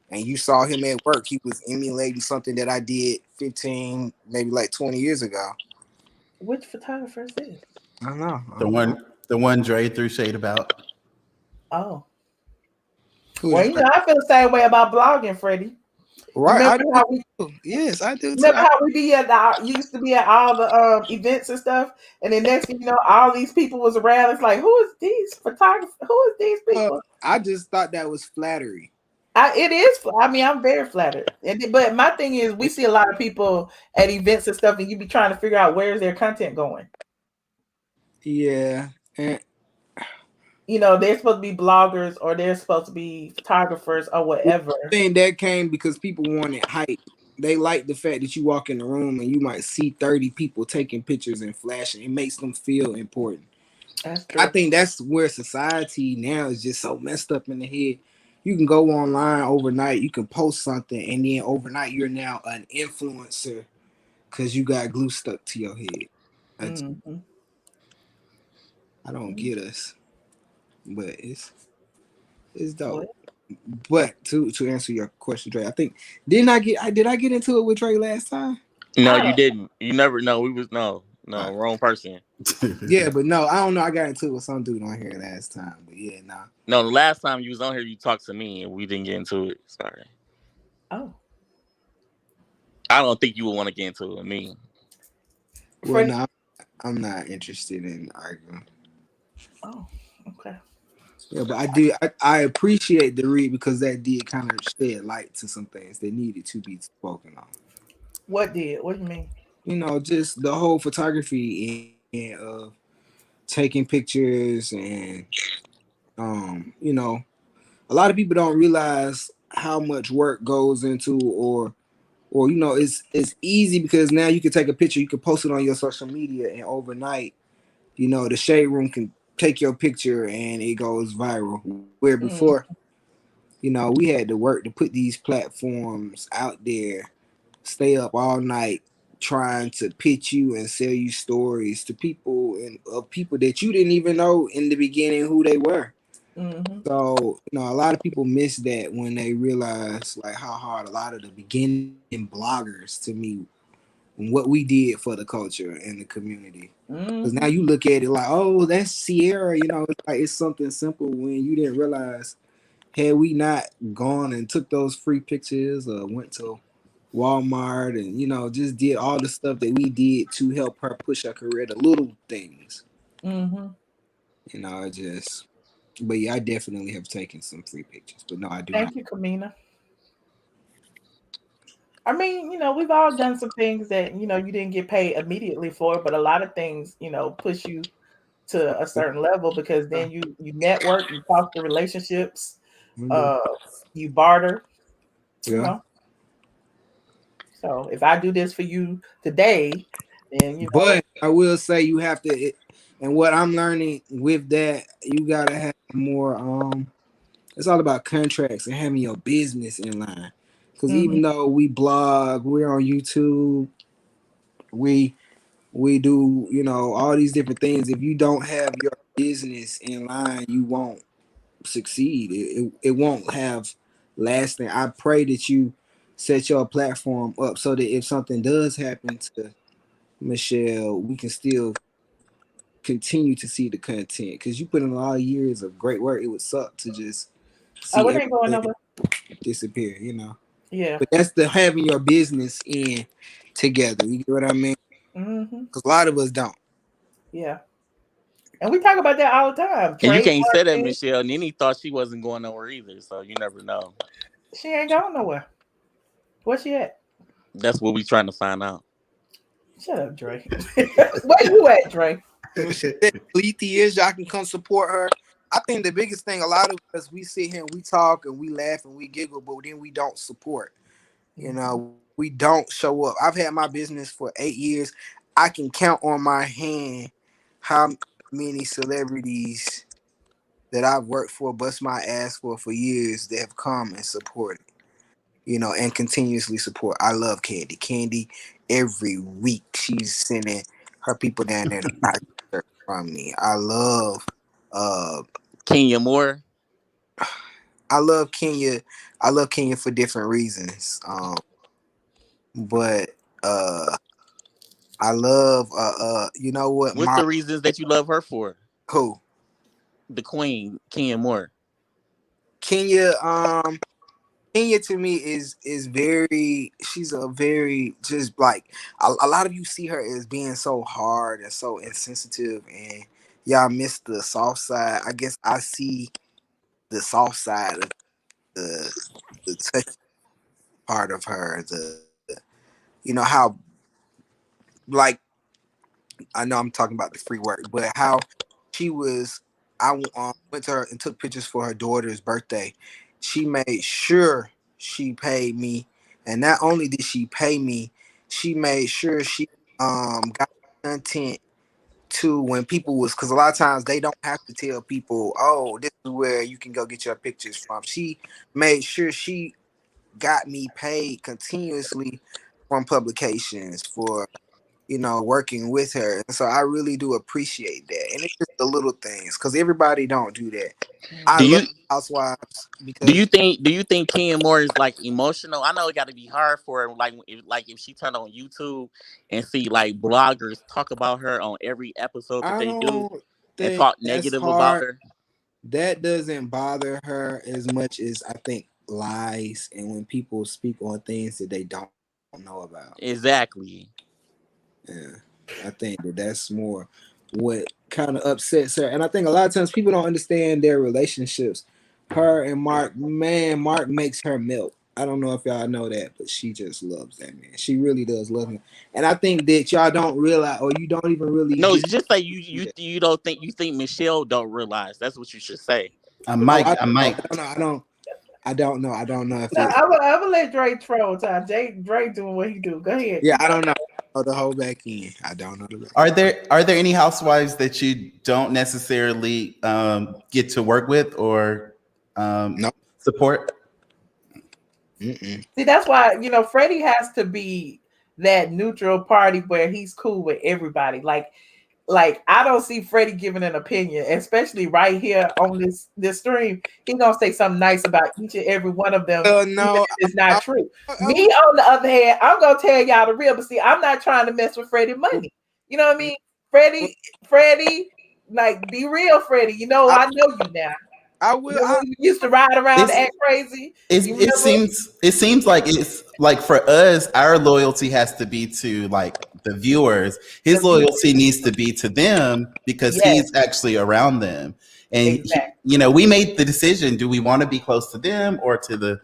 and you saw him at work. He was emulating something that I did 15, maybe like 20 years ago. Which photographer is this? I don't know. The one Dre threw shade about. Oh. Well, I feel the same way about blogging, Freddie. Right, I do. Yes, I do too. Remember how we used to be at all the events and stuff, and then next thing you know, all these people was around. It's like, who is these photographers? Who is these people? I just thought that was flattery. It is. I mean, I'm very flattered. But my thing is, we see a lot of people at events and stuff, and you be trying to figure out where's their content going. Yeah, and they're supposed to be bloggers or they're supposed to be photographers or whatever. I think that came because people wanted hype. They like the fact that you walk in the room and you might see 30 people taking pictures and flashing. It makes them feel important. That's true. I think that's where society now is just so messed up in the head. You can go online overnight, you can post something, and then overnight you're now an influencer because you got glue stuck to your head. I don't get us, but it's dope. What? But to answer your question, Dre, I think did I get into it with Dre last time? No, you didn't. You never. No, we was wrong person. Yeah, but no, I don't know. I got into it with some dude on here last time, but yeah, nah. No, the last time you was on here, you talked to me and we didn't get into it. Sorry. Oh. I don't think you would want to get into it with me. Well, no, I'm not interested in arguing. Oh, okay. Yeah, but I appreciate the read because that did kind of shed light to some things that needed to be spoken on. What did? What do you mean? Just the whole photography and of taking pictures and a lot of people don't realize how much work goes into or it's easy because now you can take a picture, you can post it on your social media, and overnight, the shade room can take your picture and it goes viral. Where before, we had to work to put these platforms out there, stay up all night trying to pitch you and sell you stories to people and of people that you didn't even know in the beginning who they were. So, a lot of people miss that when they realize like how hard a lot of the beginning bloggers to me, what we did for the culture and the community. Because now you look at it like, oh, that's Sierra, it's like it's something simple when you didn't realize, had we not gone and took those free pictures or went to Walmart and, just did all the stuff that we did to help her push her career, the little things. But yeah, I definitely have taken some free pictures, but no, I do not. Thank you, Kamina. I mean, we've all done some things that, you didn't get paid immediately for, but a lot of things, push you to a certain level because then you network, you foster relationships, you barter, So if I do this for you today, then, But I will say you have to, and what I'm learning with that, you got to have more, it's all about contracts and having your business in line. Because even though we blog, we're on YouTube, we do, all these different things. If you don't have your business in line, you won't succeed. It won't have lasting. I pray that you set your platform up so that if something does happen to Michelle, we can still continue to see the content because you put in a lot of years of great work. It would suck to just see it ain't going nowhere. Disappear, Yeah. But that's the having your business in together. You get what I mean? Because a lot of us don't. Yeah. And we talk about that all the time. And you can't say that, Michelle. Nene thought she wasn't going nowhere either, so you never know. She ain't going nowhere. Where's she at? That's what we trying to find out. Shut up, Dre. Where you at, Dre? Is y'all can come support her. I think the biggest thing, a lot of us, we sit here and we talk and we laugh and we giggle, but then we don't support. You know, we don't show up. I've had my business for 8 years. I can count on my hand how many celebrities that I've worked for, bust my ass for years that have come and supported, you know, and continuously support. I love Candy. Candy, every week she's sending her people down there to buy shirts from me. I love Kenya Moore. I love Kenya. I love Kenya for different reasons. But I love you know what? What's the reasons that you love her for? Who? The Queen, Kenya Moore. Kenya, Kenya to me is very, she's a very, just like a lot of you see her as being so hard and so insensitive, and y'all miss the soft side. I guess I see the soft side of the touch part of her, the, you know, how, like, I know I'm talking about the free work, but how she was, I went to her and took pictures for her daughter's birthday. She made sure she paid me, and not only did she pay me, she made sure she got content to when people was, because a lot of times they don't have to tell people, oh, this is where you can go get your pictures from. She made sure she got me paid continuously from publications for, you know, working with her. And so I really do appreciate that. And it's just the little things, because everybody don't do that. I Do you love Housewives do because you think Kenya Moore is like emotional? I know it got to be hard for her, like if she turned on YouTube and see like bloggers talk about her on every episode that I they do don't and think talk that's negative about hard. her. That doesn't bother her as much as I think lies and when people speak on things that they don't know about. Exactly. Yeah, I think that's more what kind of upsets her. And I think a lot of times people don't understand their relationships. Her and Mark, man, Mark makes her melt. I don't know if y'all know that, but she just loves that man. She really does love him. And I think that y'all don't realize, or you don't even really No, get it's just like you don't think, you think Michelle don't realize. That's what you should say. I'm oh, Mike. I'm Mike. I don't know. I don't know if No, it. I will let Dre troll time. Dre doing what he do. Go ahead. Yeah, I don't know. Oh, the whole back end. I don't know the back. Are there any housewives that you don't necessarily get to work with or No. support? Mm-mm. See, that's why, you know, Freddie has to be that neutral party where he's cool with everybody. Like I don't see Freddie giving an opinion, especially right here on this stream. He gonna say something nice about each and every one of them, even No, if it's not true. Me, on the other hand, I'm gonna tell y'all the real, but see, I'm not trying to mess with Freddie money. You know what I mean? Freddie, like be real, Freddie. You know, I know you now. I will. You used to ride around and act crazy. You It seems like it's like for us, our loyalty has to be to like the viewers. His loyalty needs to be to them because he's actually around them. And Exactly. you know, we made the decision: do we want to be close to them or to the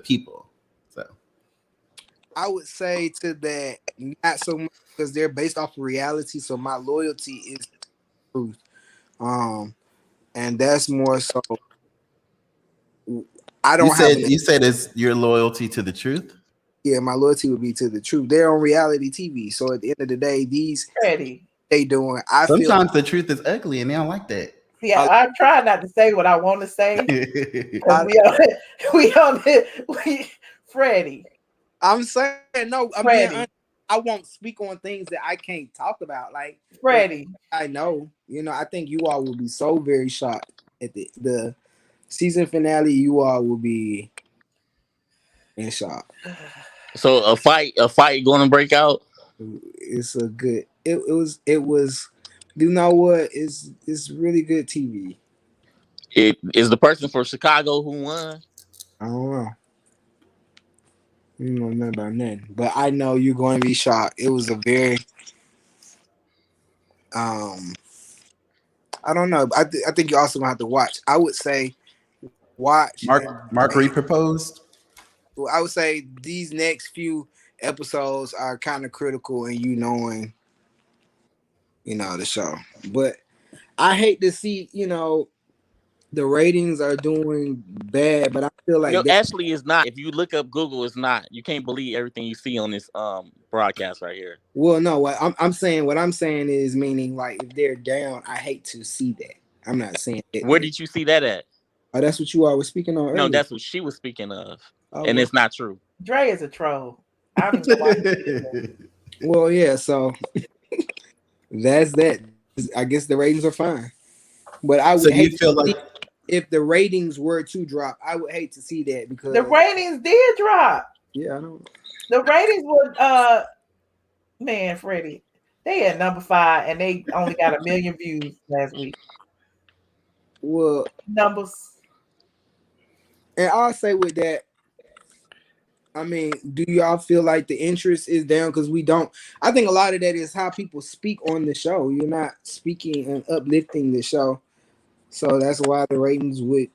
people? So I would say to that not so much because they're based off of reality. So my loyalty is truth. And that's more so. I don't have you said it's your loyalty to the truth. Yeah, my loyalty would be to the truth. They're on reality TV, so at the end of the day, these Freddie. they doing. I feel Sometimes the truth is ugly, and they don't like that. Yeah, I try not to say what I want to say. we Freddie. I'm saying no. I'm being honest. I won't speak on things that I can't talk about. Like Freddie. I know. You know, I think you all will be so very shocked at the season finale. You all will be in shock. So a fight going to break out. It's a good. It was. You know what? It's really good TV. It is the person from Chicago who won. I don't know. You don't know nothing about nothing, but I know you're going to be shocked. It was a very I don't know. I think you also gonna have to watch. I would say watch. Mark Reed proposed. I would say these next few episodes are kind of critical in you knowing, the show. But I hate to see, the ratings are doing bad, but I feel like No, actually, it's not. If you look up Google, it's not. You can't believe everything you see on this broadcast right here. Well, no, what I'm saying is meaning like if they're down, I hate to see that. I'm not saying that. Where did you see that at? Oh, that's what you all were speaking on No, earlier. that's what she was speaking of, Oh, and well. it's not true. Dre is a troll. I don't even know why he did that. Well, yeah, so that's that. I guess the ratings are fine, but I So would do you hate feel to see like if the ratings were to drop. I would hate to see that because The ratings did drop. yeah, I don't. The ratings were man, Freddie. They had number 5 and they only got 1 million views last week. Well, Numbers. and I'll say with that, I mean, do y'all feel like the interest is down because we don't? I think a lot of that is how people speak on the show. You're not speaking and uplifting the show, so that's why the ratings would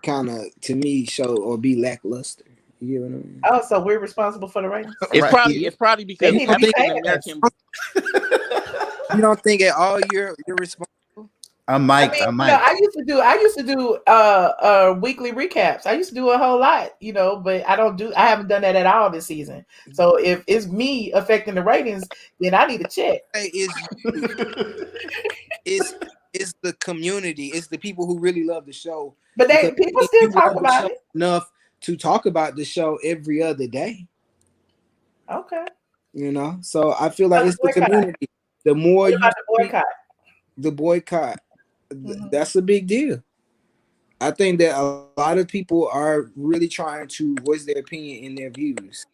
kind of, to me, show or be lackluster. You get what I mean? Oh, so we're responsible for the ratings? It's right? probably They because need to be African paying us. American. You don't think at all you're responsible? I'm I mic'd. mean, I'm I mic'd. used to do weekly recaps. I used to do a whole lot, but I haven't done that at all this season. So if it's me affecting the ratings, then I need to check. Hey, it's the community. It's the people who really love the show. But people still you talk love the about show it. enough to talk about the show every other day. Okay. So I feel like So the it's the boycott. community. The more What you about the boycott? the boycott, Mhm. that's a big deal. I think that a lot of people are really trying to voice their opinion and their views,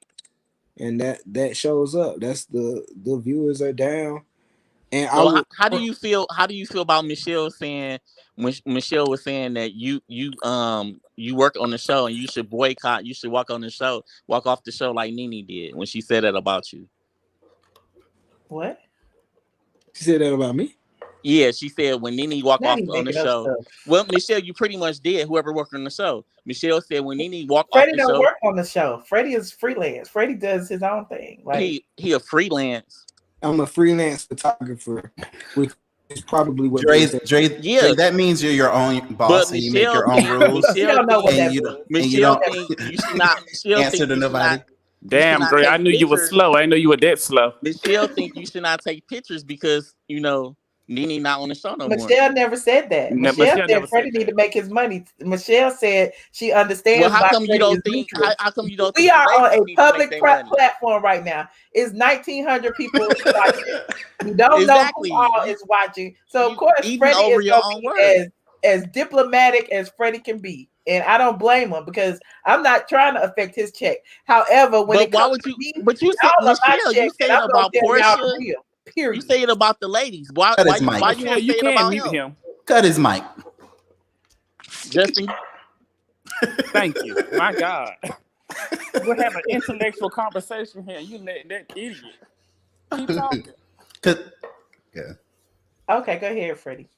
and that shows up. That's the viewers are down, and I So would. how do you feel? How do you feel about Michelle saying when Michelle was saying that you work on the show and you should boycott, you should walk off the show like Nene did when she said that about you? What? She said that about me. Yeah, she said when Nene walk Now off you on the making up show. stuff. Well, Michelle, you pretty much did. Whoever worked on the show, Michelle said when Nene walk off Freddie the don't show, work on the show. Freddie is freelance. Freddie does his own thing. Like he a freelance. I'm a freelance photographer, which is probably what they Dre, say. Dre, Yeah, Dre, that means you're your own but boss and you make your own rules, he don't know what that means. and you Michelle don't think you should not. Michelle answer think to nobody. you should Damn, not Dre, I take knew you was pictures. slow. I didn't know you were that slow. Michelle think you should not take pictures because Nene not on the show no more. Michelle never said that. Michelle Michelle said never Freddie said need that. to make his money. Michelle said she Well, understands how why come you Freddie don't is think? neutral. How come you don't We think the are on ladies a need to make public their money? platform right now. It's 1,900 people watching. You don't Exactly. know who all is watching. So of course Eating Freddie over is your gonna own be words. as diplomatic as Freddie can be. And I don't blame him because I'm not trying to affect his check. However, when But it why comes would to you? me, But you said y'all are my Michelle. check, You say and it I'm gonna about tell y'all the Portia. real. You Period. say it about the ladies. Why? Cut Why? his mic. Why you Michelle, won't you say it can't about mute him? him. Cut his mic. Justin. Thank you. My God. We're having an intellectual conversation here. You let that idiot keep talking. Yeah. Okay, go ahead, Freddie.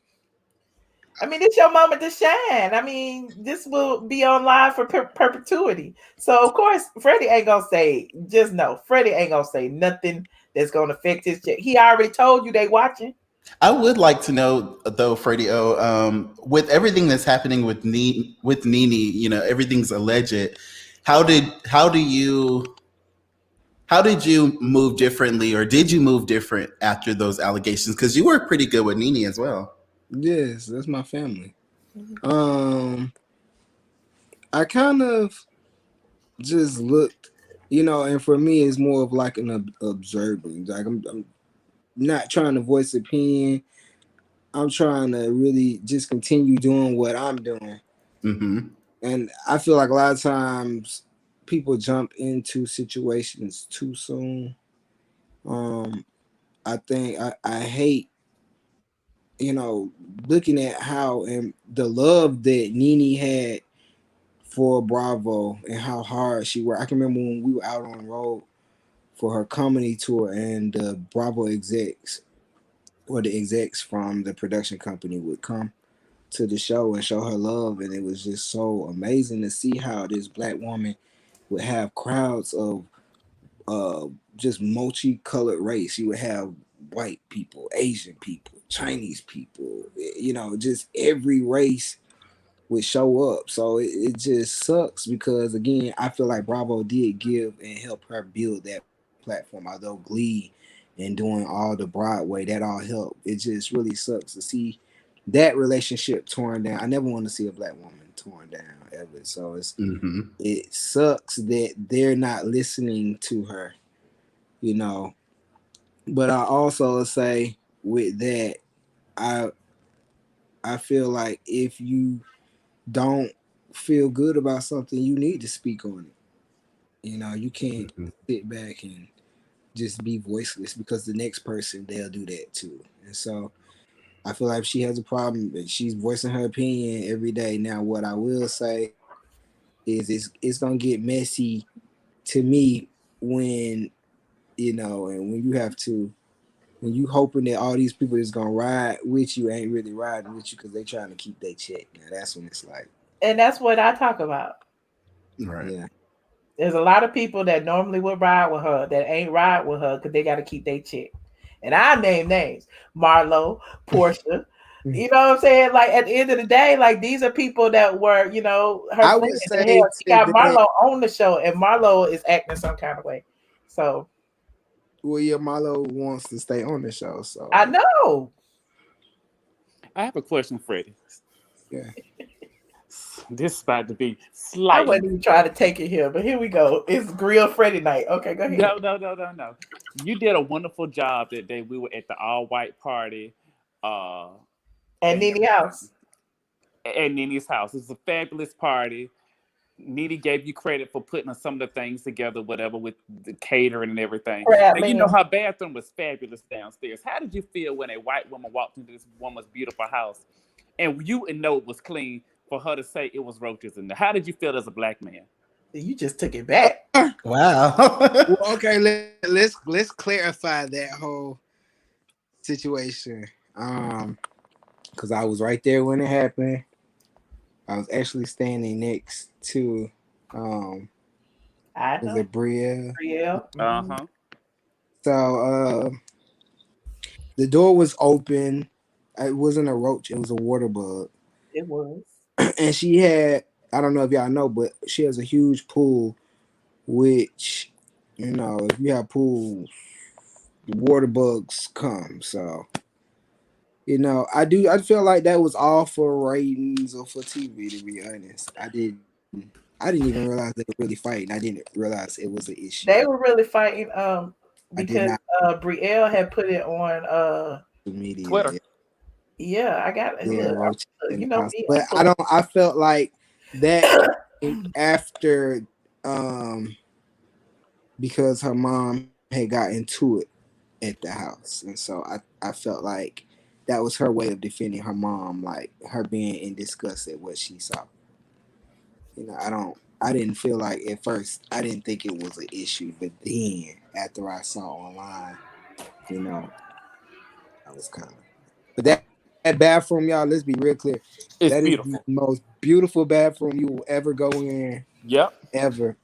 I mean, it's your moment to shine. I mean, this will be on live for perpetuity. So, of course, Freddie ain't going to say, just know, Freddie ain't going to say nothing that's going to affect his check. He already told you they watching. I would like to know though, Freddie O, with everything that's happening with Nene, everything's alleged. How do you move differently, or did you move different after those allegations? Because you were pretty good with Nene as well. Yes, that's my family. I kind of just looked, and for me, it's more of like an observer. Like I'm not trying to voice opinion. I'm trying to really just continue doing what I'm doing. Mm-hmm. And I feel like a lot of times people jump into situations too soon. I think I hate, looking at how and the love that Nene had for Bravo and how hard she worked. I can remember when we were out on the road for her comedy tour, and the Bravo execs or the execs from the production company would come to the show and show her love, and it was just so amazing to see how this black woman would have crowds of just multicolored race. You would have white people, Asian people, Chinese people, just every race would show up. So it just sucks because again, I feel like Bravo did give and help her build that platform. Although Glee and doing all the Broadway, that all helped. It just really sucks to see that relationship torn down. I never want to see a black woman torn down ever. So it sucks that they're not listening to her, But I also say with that, I feel like if you don't feel good about something, you need to speak on it. You can't sit back and just be voiceless because the next person they'll do that too. And so I feel like she has a problem, but she's voicing her opinion every day. Now, what I will say is it's gonna get messy to me when and when you have to when you hoping that all these people that's gonna ride with you ain't really riding with you because they trying to keep their check. Now that's when it's like, and that's what I talk about. Right. Yeah. There's a lot of people that normally would ride with her that ain't ride with her because they got to keep their check. And I name names: Marlo, Portia. You know what I'm saying? Like at the end of the day, like these are people that were, her I friends. would And say hell, she got that Marlo on the show, and Marlo is acting some kind of way. So, Marlo wants to stay on the show. So I know. I have a question, Freddie. Yeah. This is about to be I slightly. wasn't even trying to take it here, but here we go. It's Grill Freddy night. Okay, go ahead. No. You did a wonderful job that day. We were at the all-white party. And Nene house. At Nene's house. It was a fabulous party. Nene gave you credit for putting some of the things together, whatever, with the catering and everything. And her bathroom was fabulous downstairs. How did you feel when a white woman walked into this woman's beautiful house and you know it was clean for her to say it was roaches in there? How did you feel as a black man? You just took it back. Wow. Well, okay, let's clarify that whole situation. Because I was right there when it happened. I was actually standing next to was it Brielle? Brielle. So the door was open. It wasn't a roach, it was a water bug. It was. And she had, I don't know if y'all know, but she has a huge pool, which, if you have pools, the water bugs come. So, I feel like that was all for ratings or for TV, to be honest. I didn't even realize they were really fighting. I didn't realize it was an issue. They were really fighting because Brielle had put it on media. Twitter. Yeah, I got it. Yeah, but I felt like that after because her mom had got into it at the house, and so I felt like that was her way of defending her mom, like her being in disgust at what she saw. I didn't feel like at first, I didn't think it was an issue, but then after I saw online, I was kind of. But that bathroom, y'all, let's be real clear. It's that beautiful. is the most beautiful bathroom you will ever go in. Yep. Ever.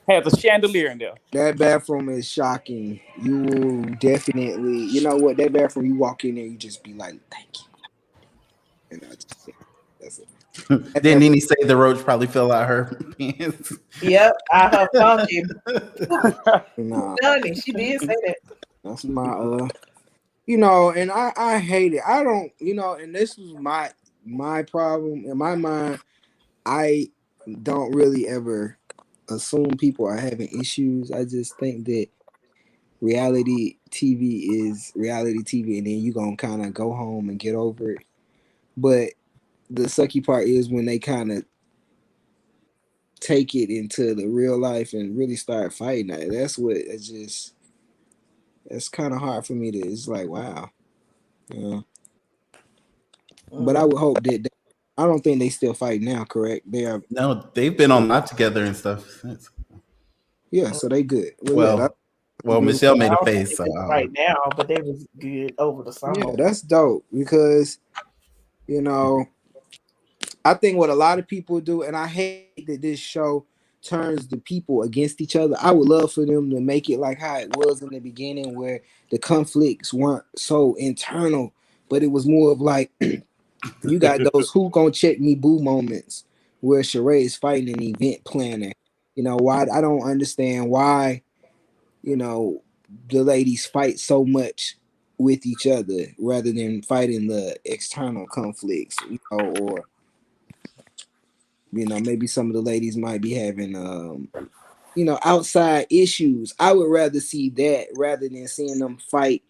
Has a chandelier in there. That bathroom is shocking. You will definitely, that bathroom, you walk in there, you just be like, thank you. And that's it. Didn't Nene say the roach probably fell out her pants? Yep, out her funky. Nah. She did say that. That's my and I hate it. I don't, and this was my problem in my mind. I don't really ever assume people are having issues. I just think that reality TV is reality TV, and then you gonna kind of go home and get over it. But the sucky part is when they kind of take it into the real life and really start fighting. That's what it's just. It's kind of hard for me to. It's like, wow. But I would hope that I don't think they still fight now. Correct? They are. No, they've been on live together and stuff since. Yeah, so they good. Well, Michelle made a face. So, right now, but they was good over the summer. Yeah, that's dope because, I think what a lot of people do, and I hate that this show turns the people against each other. I would love for them to make it like how it was in the beginning, where the conflicts weren't so internal, but it was more of like you got those who gonna check me boo moments where Sheree is fighting an event planner. You know why? I don't understand why, you know, the ladies fight so much with each other rather than fighting the external conflicts, you know, or you know, maybe some of the ladies might be having you know, outside issues. I would rather see that rather than seeing them fight,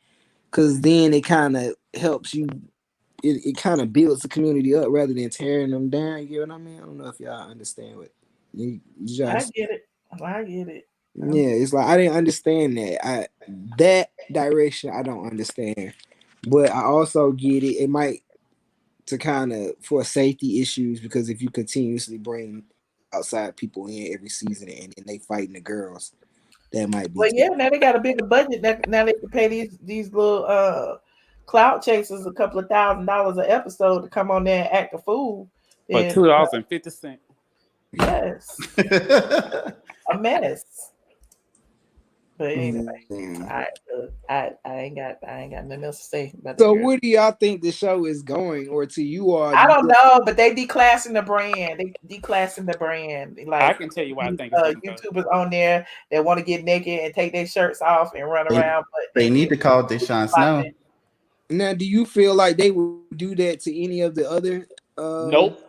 because then it kind of helps you. It kind of builds the community up rather than tearing them down. You know what I mean? I don't know if y'all understand what you I guys. get it. I get it. Yeah, it's like I didn't understand that. That direction I don't understand, but I also get it. It might to kind of for safety issues, because if you continuously bring outside people in every season and then they fighting the girls, that might be Well, yeah, now they got a bigger budget. Now they can pay these little clout chasers a couple of $1,000s an episode to come on there and act a fool. For Then $2.50. yes, a mess. But anyway, I ain't got nothing else to say about that So girl. where do y'all think the show is going, or to you all? I don't know, but they declassing the brand. They declassing the brand. Like I can tell you why I think it's going to go. YouTubers on there that want to get naked and take their shirts off and run around. But They need to call Deshaun Snow. Now, do you feel like they would do that to any of the other? Nope.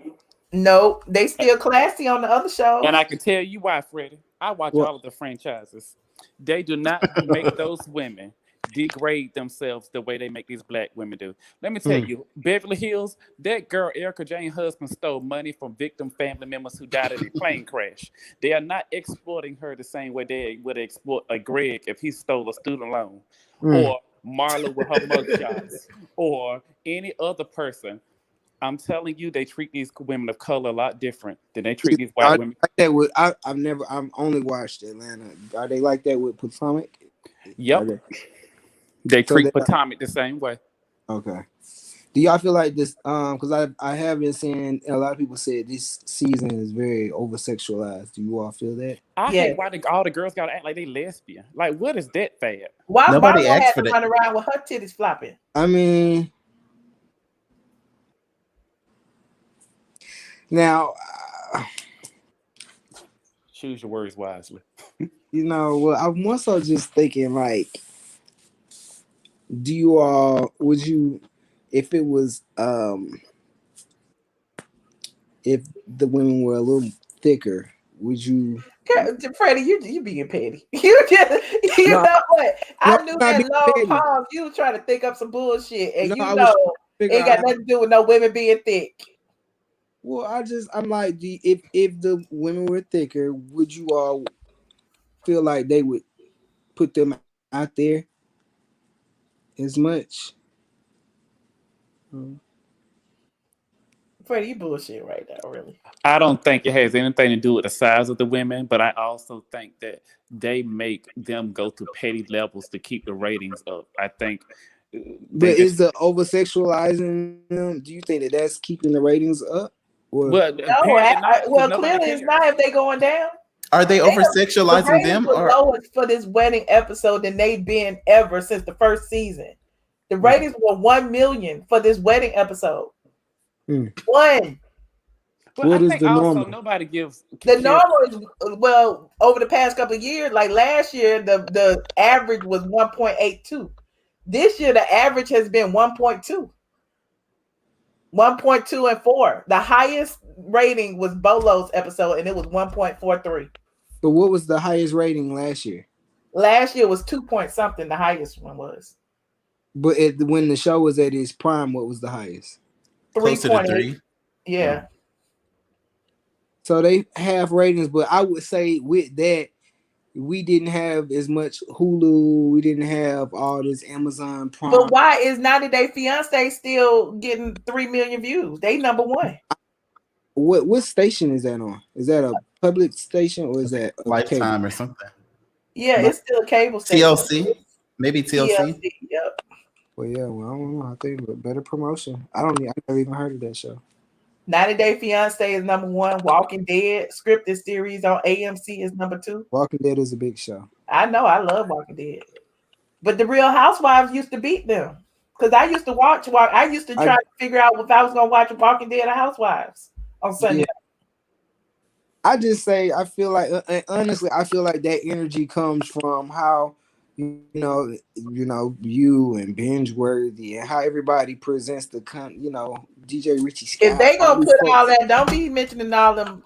They still classy on the other shows. And I can tell you why, Freddie. I watch all of the franchises. They do not make those women degrade themselves the way they make these black women do. Let me tell you, Beverly Hills, that girl Erica Jane's husband stole money from victim family members who died in a plane crash. They are not exploiting her the same way they would exploit a Greg if he stole a student loan, or Marla with her mugshots, or any other person. I'm telling you, they treat these women of color a lot different than they treat these white women. Like that with I've only watched Atlanta. Are they like that with Potomac? Yep. They treat Potomac the same way. Okay. Do y'all feel like this? Because I have been seeing a lot of people say this season is very over sexualized. Do you all feel that? I hate why all the girls gotta act like they lesbian. Like, what is that fad? Why Marla had to run around with her titties flopping? I mean, now choose your words wisely. You know, well, I'm also just thinking like, do you all would you, if it was if the women were a little thicker, would you? Freddie, you being petty. You know what? I knew that long pause. You were trying to think up some bullshit, and it ain't got nothing to do with no women being thick. Well, I'm like, if the women were thicker, would you all feel like they would put them out there as much? Freddie, you bullshit right now, really. I don't think it has anything to do with the size of the women, but I also think that they make them go to petty levels to keep the ratings up. I think. But is the over sexualizing them? Do you think that that's keeping the ratings up? Well, clearly it's not if they going down. Are they over sexualizing them? Or lowest for this wedding episode than they've been ever since the first season. The ratings were 1 million for this wedding episode. 1. But what I think also normal? Nobody gives the normal is over the past couple of years. Like last year, the average was 1.82. This year, the average has been 1.2. 1.2 and 4. The highest rating was Bolo's episode, and it was 1.43. But what was the highest rating last year? Last year was 2 point something. The highest one was. But when the show was at its prime, what was the highest? 3.8. Yeah. So they have ratings, but I would say with that, we didn't have as much Hulu. We didn't have all this Amazon Prime. But why is 90 Day Fiance still getting 3 million views? They number 1. What station is that on? Is that a public station or is that Lifetime or something? Yeah, it's still a cable station. TLC, maybe TLC. Yep. Well, yeah. Well, I don't know. I think better promotion. I never even heard of that show. 90 Day Fiance is number 1. Walking Dead scripted series on AMC is number 2. Walking Dead is a big show. I know, I love Walking Dead, but the Real Housewives used to beat them because I used to watch. I used to try to figure out if I was gonna watch Walking Dead or Housewives on Sunday. Yeah. I just say I feel like honestly, I feel like that energy comes from how you and Binge Worthy and how everybody presents the DJ Richie Scott. If they gonna put all that, don't be mentioning all them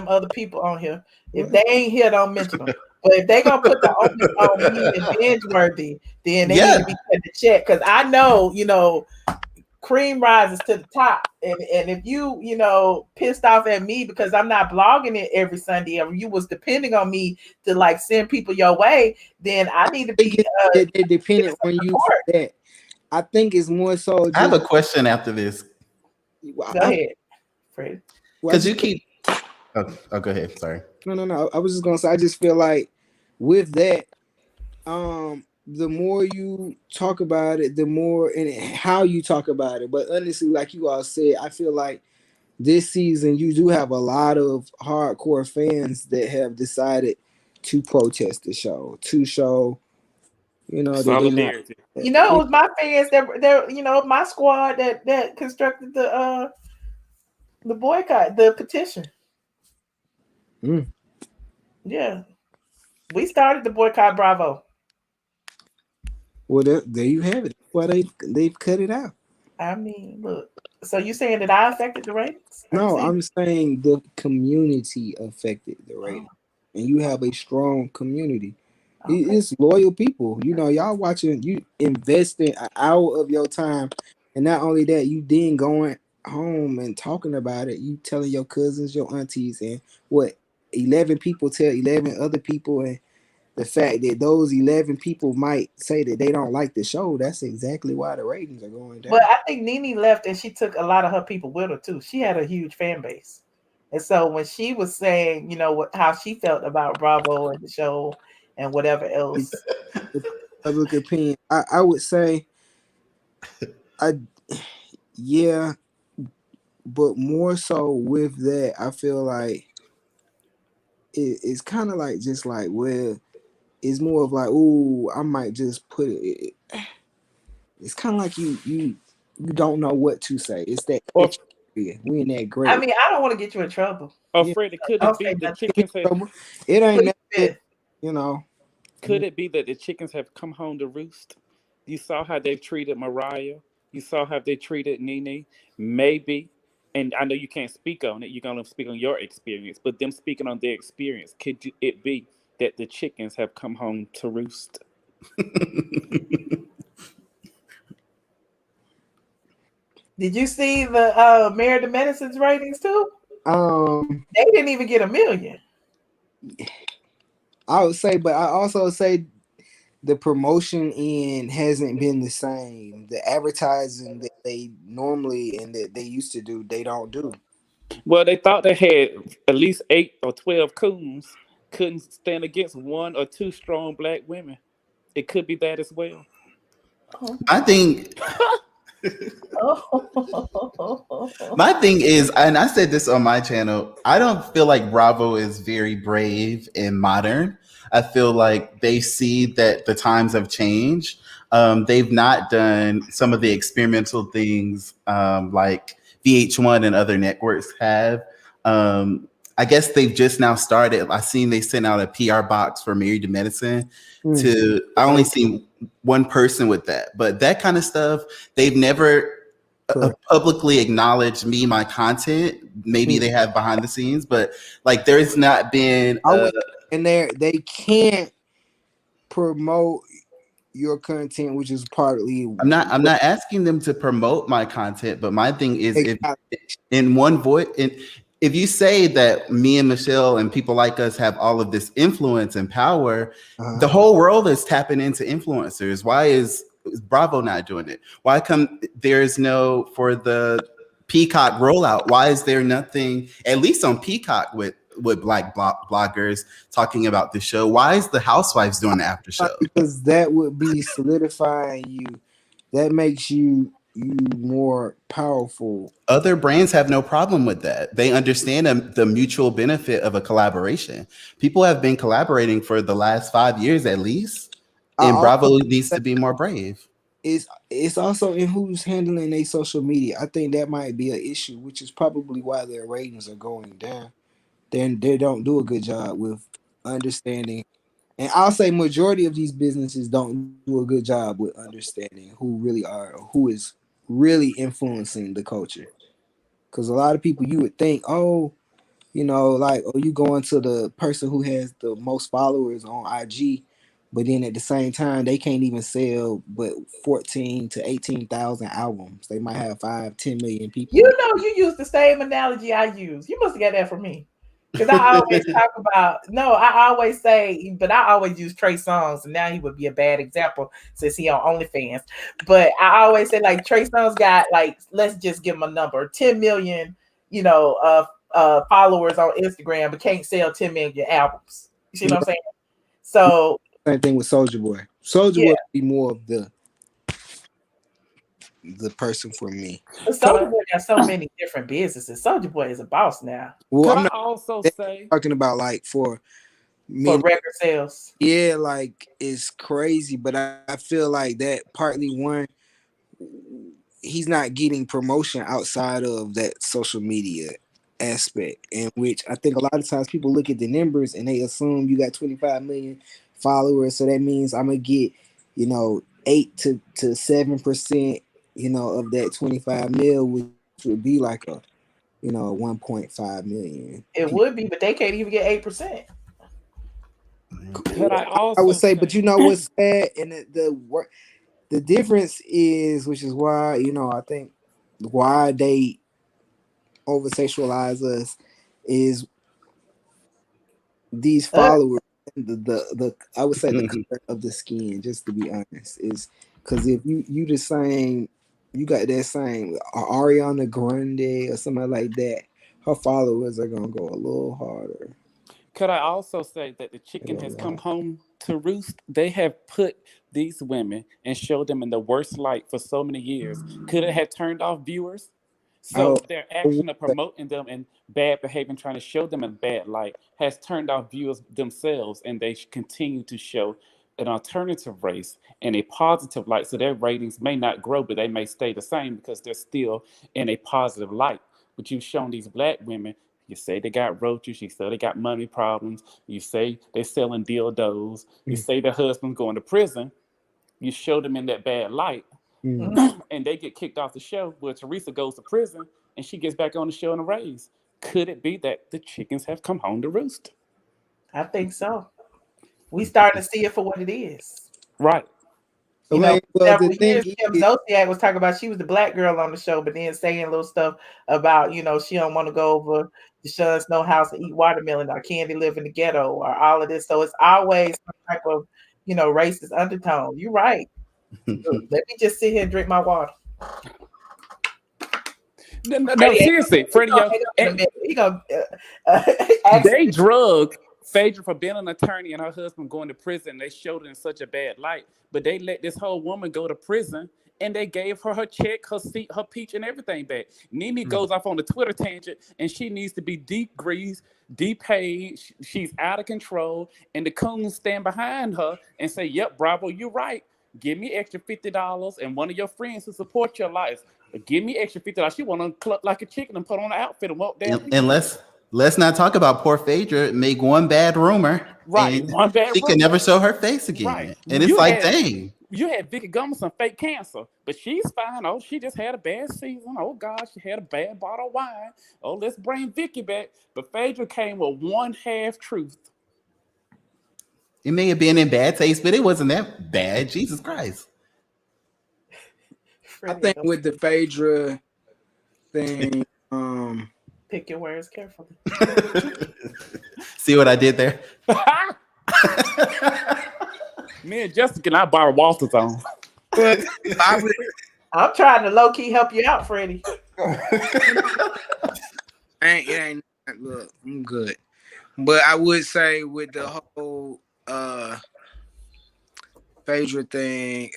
other people on here. If they ain't here, don't mention them. But if they gonna put the onus on me and Binge Worthy, then they need to be put the check. Because I know, cream rises to the top. And if you pissed off at me because I'm not blogging it every Sunday, or you was depending on me to like send people your way, then I need to be dependent on you for that. I think it's more so. I have a question after this. Go ahead, Fred. Because you keep. Oh, go ahead. Sorry. No. I was just gonna say. I just feel like with that, the more you talk about it, the more and how you talk about it. But honestly, like you all said, I feel like this season you do have a lot of hardcore fans that have decided to protest the show, to show, solidarity. It was my fans that my squad that constructed the boycott, the petition. Yeah, we started the boycott Bravo. Well, there you have it. Why they've cut it out. I mean, look. So you saying that I affected the ratings? No, I'm saying the community affected the rating, and you have a strong community. Okay. It's loyal people. Y'all watching. You investing an hour of your time, and not only that, you then going home and talking about it. You telling your cousins, your aunties, and 11 people tell 11 other people, and the fact that those 11 people might say that they don't like the show, that's exactly why the ratings are going down. But I think Nene left and she took a lot of her people with her too. She had a huge fan base. And so when she was saying, how she felt about Bravo and the show and whatever else. Public opinion, I would say, yeah, but more so with that, I feel like it's kind of like just like, well, it's more of like, ooh, I might just put it. It's kind of like you don't know what to say. It's that we in that great. I mean, I don't want to get you in trouble. Fred, could it be the chickens have? It ain't that, Could it be that the chickens have come home to roost? You saw how they've treated Mariah. You saw how they treated Nene. Maybe, and I know you can't speak on it. You're gonna speak on your experience, but them speaking on their experience, could it be that the chickens have come home to roost? Did you see the Married to Medicine's ratings too? They didn't even get 1 million. I would say, but I also say the promotion end hasn't been the same. The advertising that they normally and that they used to do, they don't do. Well, they thought they had at least 8 or 12 coons. Couldn't stand against 1 or 2 strong black women. It could be that as well. I think my thing is, and I said this on my channel, I don't feel like Bravo is very brave and modern. I feel like they see that the times have changed. They've not done some of the experimental things like VH1 and other networks have. I guess they've just now started. I seen they sent out a PR box for Married to Medicine. I only seen one person with that, but that kind of stuff, they've never publicly acknowledged my content. Maybe they have behind the scenes, but like there's not been. And they can't promote your content, which is partly. I'm not asking them to promote my content, but my thing is, if in one voice, if you say that me and Michelle and people like us have all of this influence and power, the whole world is tapping into influencers. Why is Bravo not doing it? Why come there's no for the Peacock rollout? Why is there nothing, at least on Peacock, with black bloggers talking about the show? Why is the Housewives doing the after show? Because that would be solidifying you. That makes you you more powerful. Other brands have no problem with that. They understand the mutual benefit of a collaboration. People have been collaborating for the last 5 years at least, and Bravo needs to be more brave. It's also in who's handling their social media. I think that might be an issue, which is probably why their ratings are going down. Then they don't do a good job with understanding, and I'll say majority of these businesses don't do a good job with understanding who really are, who is really influencing the culture. Because a lot of people, you would think, oh, like, oh, you going to the person who has the most followers on IG, but then at the same time, they can't even sell but 14 to 18,000 albums. They might have 5-10 million people. You use the same analogy I use. You must have got that from me. Because I always talk about, I always say, but I always use Trey Songz, and now he would be a bad example since he on OnlyFans. But I always say, like, Trey Songz got, like, let's just give him a number, 10 million, followers on Instagram, but can't sell 10 million albums. You see what I'm saying? So same thing with Soulja Boy. Soulja Boy would be more of the person for me. But Soulja Boy got so many different businesses. Soulja Boy is a boss now. Well, Could I'm I not also say talking about like for record sales. Yeah, like it's crazy, but I feel like that partly one, he's not getting promotion outside of that social media aspect, in which I think a lot of times people look at the numbers and they assume you got 25 million followers, so that means I'm gonna get 8 to 7%, of that 25 mil, which would be like a 1.5 million. It would be, but they can't even get 8%. Could I also I would say, but you know what's sad, and the difference is, which is why I think why they over sexualize us, is these followers. The I would say the color of the skin, just to be honest, is because if you the same, you got that same Ariana Grande or somebody like that, her followers are gonna go a little harder. Could I also say that the chicken has come home to roost? They have put these women and showed them in the worst light for so many years. Could it have turned off viewers? So their action of promoting them in bad behavior and trying to show them in bad light has turned off viewers themselves, and they continue to show an alternative race in a positive light. So their ratings may not grow, but they may stay the same because they're still in a positive light. But you've shown these black women, you say they got roaches, you say they got money problems, you say they're selling dildos, you say their husband's going to prison, you show them in that bad light, and they get kicked off the show. Where Teresa goes to prison and she gets back on the show in a raise. Could it be that the chickens have come home to roost? I think so. We starting to see it for what it is. Right. Several years Kim Zolciak was talking about she was the black girl on the show, but then saying little stuff about, she don't want to go over to Sean's no house and eat watermelon, or Candy live in the ghetto, or all of this. So it's always some type of, racist undertone. You're right. Look, let me just sit here and drink my water. No, seriously, Freddie, they drugged Phaedra for being an attorney and her husband going to prison. They showed it in such a bad light, but they let this whole woman go to prison, and they gave her her check, her seat, her peach, and everything back. Nene goes off on the Twitter tangent, and she needs to be degreased, depaid. She's out of control, and the coons stand behind her and say, "Yep, Bravo, you're right. Give me extra $50 and one of your friends who support your life. Give me extra $50. She want to cluck like a chicken and put on an outfit and walk down. And let's not talk about poor Phaedra. Make one bad rumor, right? One bad she rumor. can never show her face again. Right. And it's dang. You had Vicky Gummer some fake cancer, but she's fine. Oh, she just had a bad season. Oh God, she had a bad bottle of wine. Oh, let's bring Vicky back. But Phaedra came with one half truth. It may have been in bad taste, but it wasn't that bad. Jesus Christ. I think with the Phaedra thing, pick your words carefully. See what I did there? Me and Jessica and I borrow Walter's on. I'm trying to low key help you out, Freddie. Look, I'm good. But I would say with the whole Phaedra thing,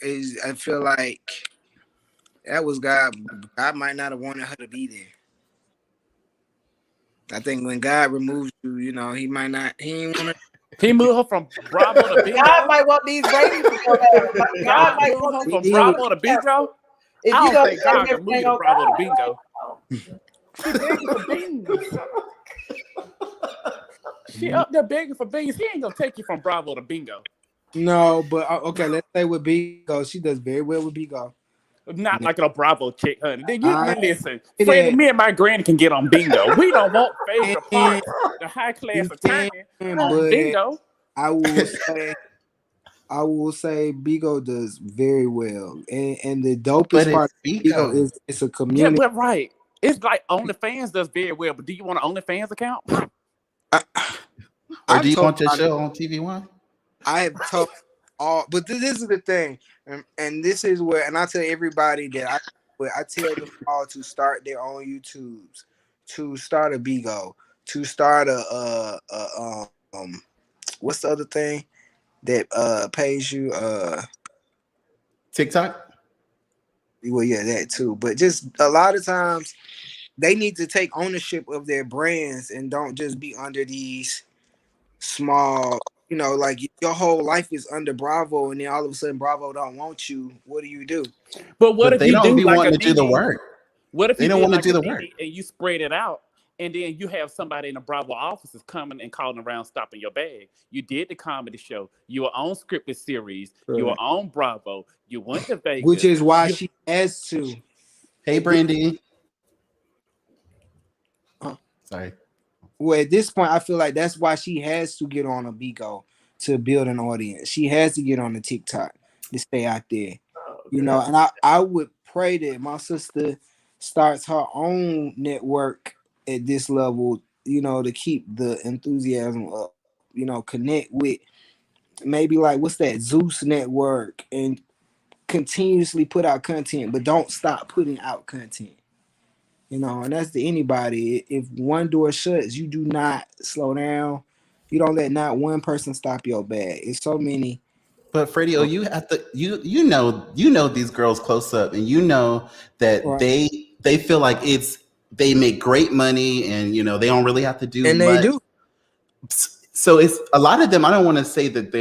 I feel like That was God. God might not have wanted her to be there. I think when God removes you, you know, he might not. He ain't want to. He moved her from Bravo to Bingo. God might want these ratings to go down. God God might moved want her this from He Bravo to to Bingo. if I you don't go think blame God can move everything you to on Bravo to God. Bingo. She begging for beans. She up there begging for beans. He ain't gonna take you from Bravo to Bingo. No, but okay, let's say with Bigo, she does very well with Bigo. Not like a Bravo chick, honey. Then you I listen, say Freddie. that, Me and my granny can get on Bingo. We don't want Phaedra and Parks, the high class you can, attorney, on but Bingo. I will say, Bigo does very well, and the But dopest part it's of Bigo Bigo. is it's a Yeah, community. but right. It's like OnlyFans does very well, but do you want an OnlyFans account? I, Or I've do you told want your my, show on TV One? I have told all, but this is the thing, and this is where, and I tell everybody that I tell them all to start their own YouTubes, to start a Bigo, to start what's the other thing that pays you TikTok? well, yeah, that too, but just a lot of times they need to take ownership of their brands and don't just be under these small, you know, like your whole life is under Bravo, and then all of a sudden Bravo don't want you. What do you do? But what But if they you don't do be like a wanting to do the Nene? work. What if They you don't did want to like do a the Nene work. and you spread it out, and then you have somebody in the Bravo offices coming and calling around, stopping your bag? You did the comedy show. You were on scripted series. You were Right. on Bravo. You went to Which Vegas. is why You she has to. Hey, At this, Brandy. uh, Sorry. well, at this point, I feel like that's why she has to get on a Bigo to build an audience. She has to get on the TikTok to stay out there. You know, and I would pray that my sister starts her own network at this level, you know, to keep the enthusiasm up, you know, connect with maybe like what's that Zeus network and continuously put out content, but don't stop putting out content. You know, and that's to anybody. If one door shuts, you do not slow down. You don't let not one person stop your bag. It's so many. But Freddie, you have to you know these girls close up, and you know that Right. they feel like they make great money, and they don't really have to do And they much. do. So it's a lot of them. I don't want to say that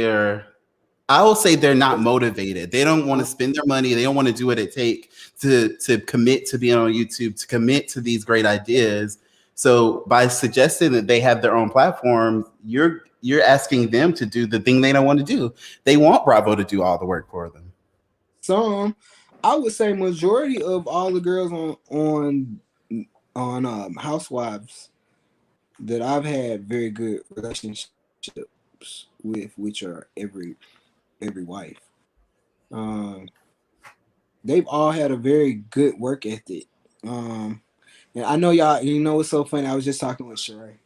I will say they're not motivated. They don't want to spend their money. They don't want to do what it takes to commit to being on YouTube, to commit to these great ideas. So by suggesting that they have their own platform, you're asking them to do the thing they don't want to do. They want Bravo to do all the work for them. Some, I would say, majority of all the girls on Housewives that I've had very good relationships with, which are every wife. Um, they've all had a very good work ethic. And I know y'all. You know what's so funny? I was just talking with Sheree.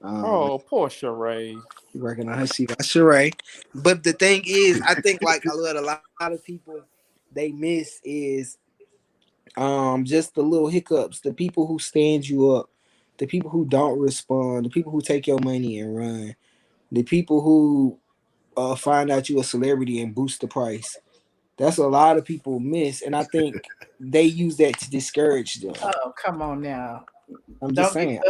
oh, poor Sheree. Working on her shit, Sheree. But the thing is, I think like a lot of people they miss is just the little hiccups, the people who stand you up, the people who don't respond, the people who take your money and run, the people who find out you a celebrity and boost the price. That's a lot of people miss, and I think they use that to discourage them. Oh, come on now. I'm just Don't get saying.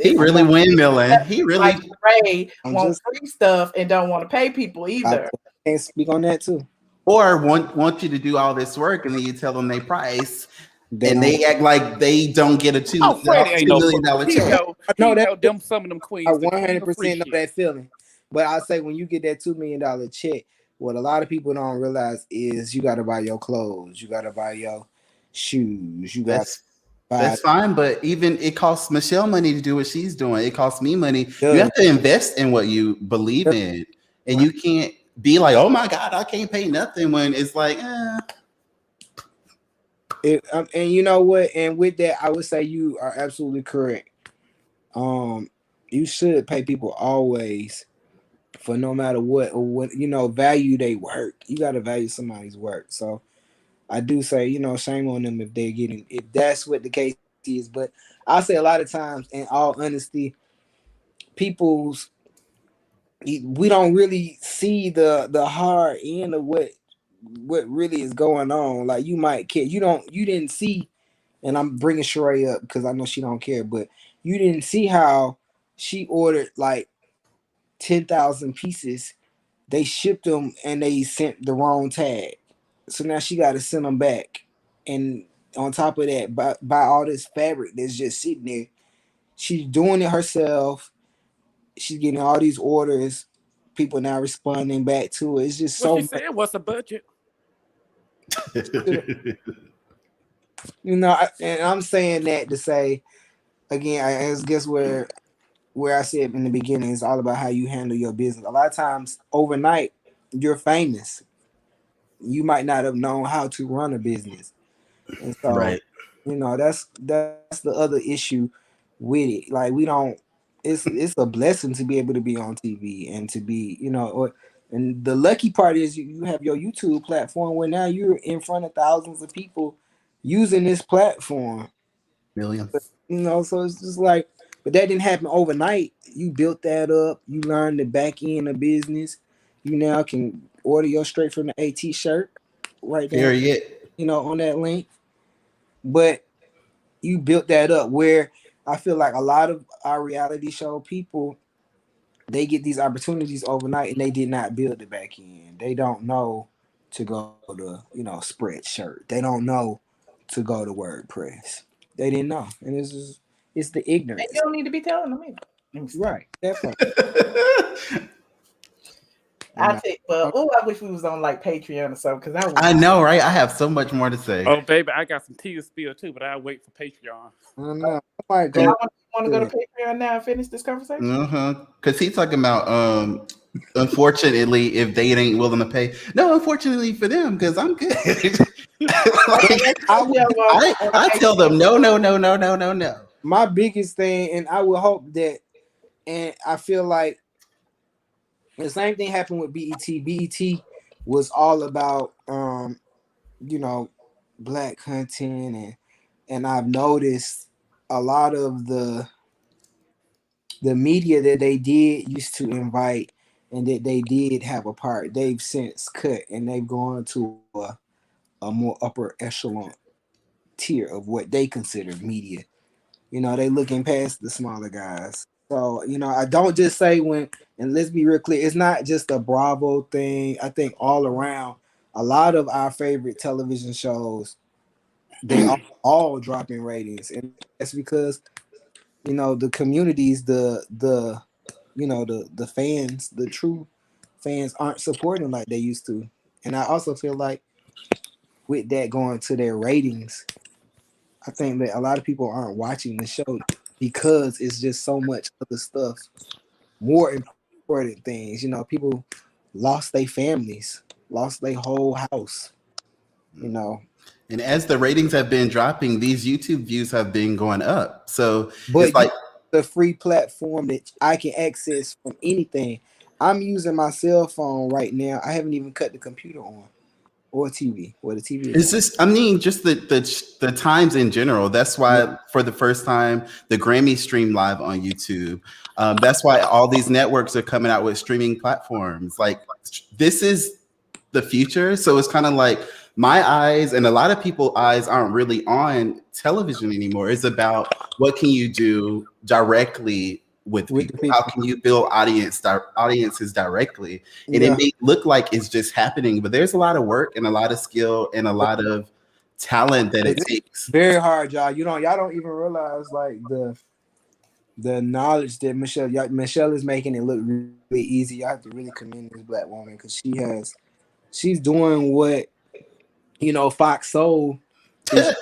He it's I'm really not. windmilling. He like really. Ray I'm want just. free stuff and don't want to pay people I either. can't speak on that too. Or want you to do all this work, and then you tell them they price, They and don't. they act like they don't get a Oh, Freddie ain't two no million fool. dollar He check. know No, he that know them some of them I queens that give you the free 100% know shit. that feeling. But I say when you get that $2 million check, what a lot of people don't realize is you got to buy your clothes, you got to buy your shoes, you got to That's buy. that's fine, but even it costs Michelle money to do what she's doing. It costs me money. You Does have to invest in what you believe in, and you can't be like, "Oh my God, I can't pay nothing." When it's like, and you know what? And with that, I would say you are absolutely correct. You should pay people always for no matter what or what value they work. You got to value somebody's work. So I do say, shame on them if they're getting if that's what the case is. But I say a lot of times, in all honesty, people's we don't really see the hard end of what what really is going on. Like you might care, you didn't see, and I'm bringing Sheree up because I know she don't care, but you didn't see how she ordered like 10,000 pieces. They shipped them and they sent the wrong tag, so now she got to send them back. And on top of that, buy all this fabric that's just sitting there. She's doing it herself. She's getting all these orders. People now responding back to it. It's just What so she much. said? What's the budget? You know, and I'm saying that to say again, I guess where I said in the beginning, it's all about how you handle your business. A lot of times, overnight, you're famous. You might not have known how to run a business, and so Right. you know that's the other issue with it. Like we don't. It's a blessing to be able to be on TV and to be and the lucky part is you have your YouTube platform where now you're in front of thousands of people using this platform. Millions. So it's just like, but that didn't happen overnight. You built that up. You learned the back end of business. You now can order your straight from the AT shirt right there, Period. on that link. But you built that up where I feel like a lot of our reality show people, they get these opportunities overnight and they did not build the back end. They don't know to go to, Spreadshirt. They don't know to go to WordPress. They didn't know. And it's the ignorance. And you don't need to be telling them either. Right. That part. I think, but I wish we was on like Patreon or something because I know, right? I have so much more to say. Oh, baby, I got some tea to spill too, but I'll wait for Patreon. I know. You want to go to Patreon now and finish this conversation? Because he's talking about, unfortunately, if they ain't willing to pay. No, unfortunately for them, because I'm good. I tell them no. My biggest thing, and I would hope that, and I feel like the same thing happened with BET. BET was all about black content, and I've noticed a lot of the media that they did used to invite and that they did have a part, they've since cut and they've gone to a more upper echelon tier of what they consider media. They looking past the smaller guys. So, I don't just say and let's be real clear, it's not just a Bravo thing. I think all around, a lot of our favorite television shows, they are all dropping ratings. And that's because, the communities, the fans, the true fans aren't supporting like they used to. And I also feel like with that going to their ratings, I think that a lot of people aren't watching the show because it's just so much other stuff, more important things. People lost their families, lost their whole house. And as the ratings have been dropping, these YouTube views have been going up. So but it's like the free platform that I can access from anything. I'm using my cell phone right now. I haven't even cut the computer on or TV. Or the TV. It's just, just the times in general. That's why for the first time, the Grammy streamed live on YouTube. That's why all these networks are coming out with streaming platforms. Like, this is the future. So it's kind of like my eyes and a lot of people's eyes aren't really on television anymore. It's about what can you do directly with people? How can you build audiences directly? And it may look like it's just happening, but there's a lot of work and a lot of skill and a lot of talent that it takes. Very hard, y'all. Y'all don't even realize like the knowledge that Michelle is making it look really easy. I have to really commend this black woman because she's doing what Fox Soul is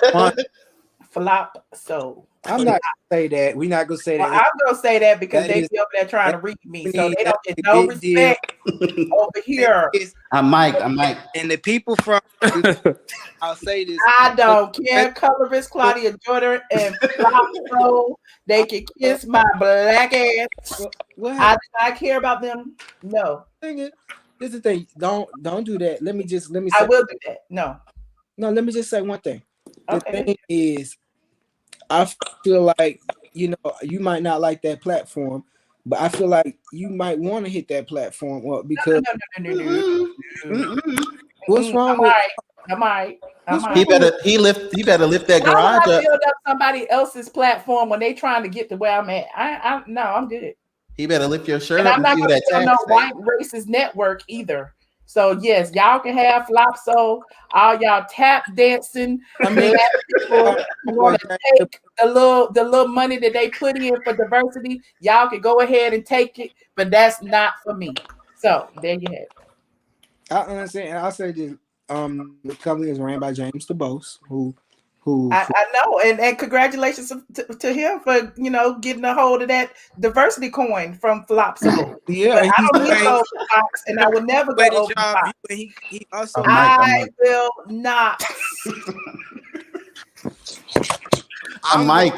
Flop Soul. I'm not gonna say that. We're not gonna say that. Well, I'm gonna say that because they be over there trying to reach me, so they don't get no respect over here. I'm Mike. And the people from I'll say this. I don't care. Colorist Claudia Jordan and Flop Soul, they can kiss my black ass. I do not care about them. No. This is the thing. Don't do that. Let me say, I will do that. No, let me just say one thing. The thing is, I feel like you might not like that platform, but I feel like you might want to hit that platform up because What's wrong with? I might. He better lift that Why would garage I up. build up somebody else's platform when they trying to get to where I'm at? No, I'm good. He better lift your shirt And up I'm and not see what gonna that be on tag no say. white racist network either. So yes, y'all can have Flopso, all y'all tap dancing black people who want to take the little money that they put in for diversity. Y'all can go ahead and take it, but that's not for me. So there you have it. I understand. I'll say this: the company is ran by James DeBose, who I know, and congratulations to him for getting a hold of that diversity coin from Flopso. yeah, But I he's don't need to go over the Fox, and I will never go over the Fox. He also I will not. I'm Mike.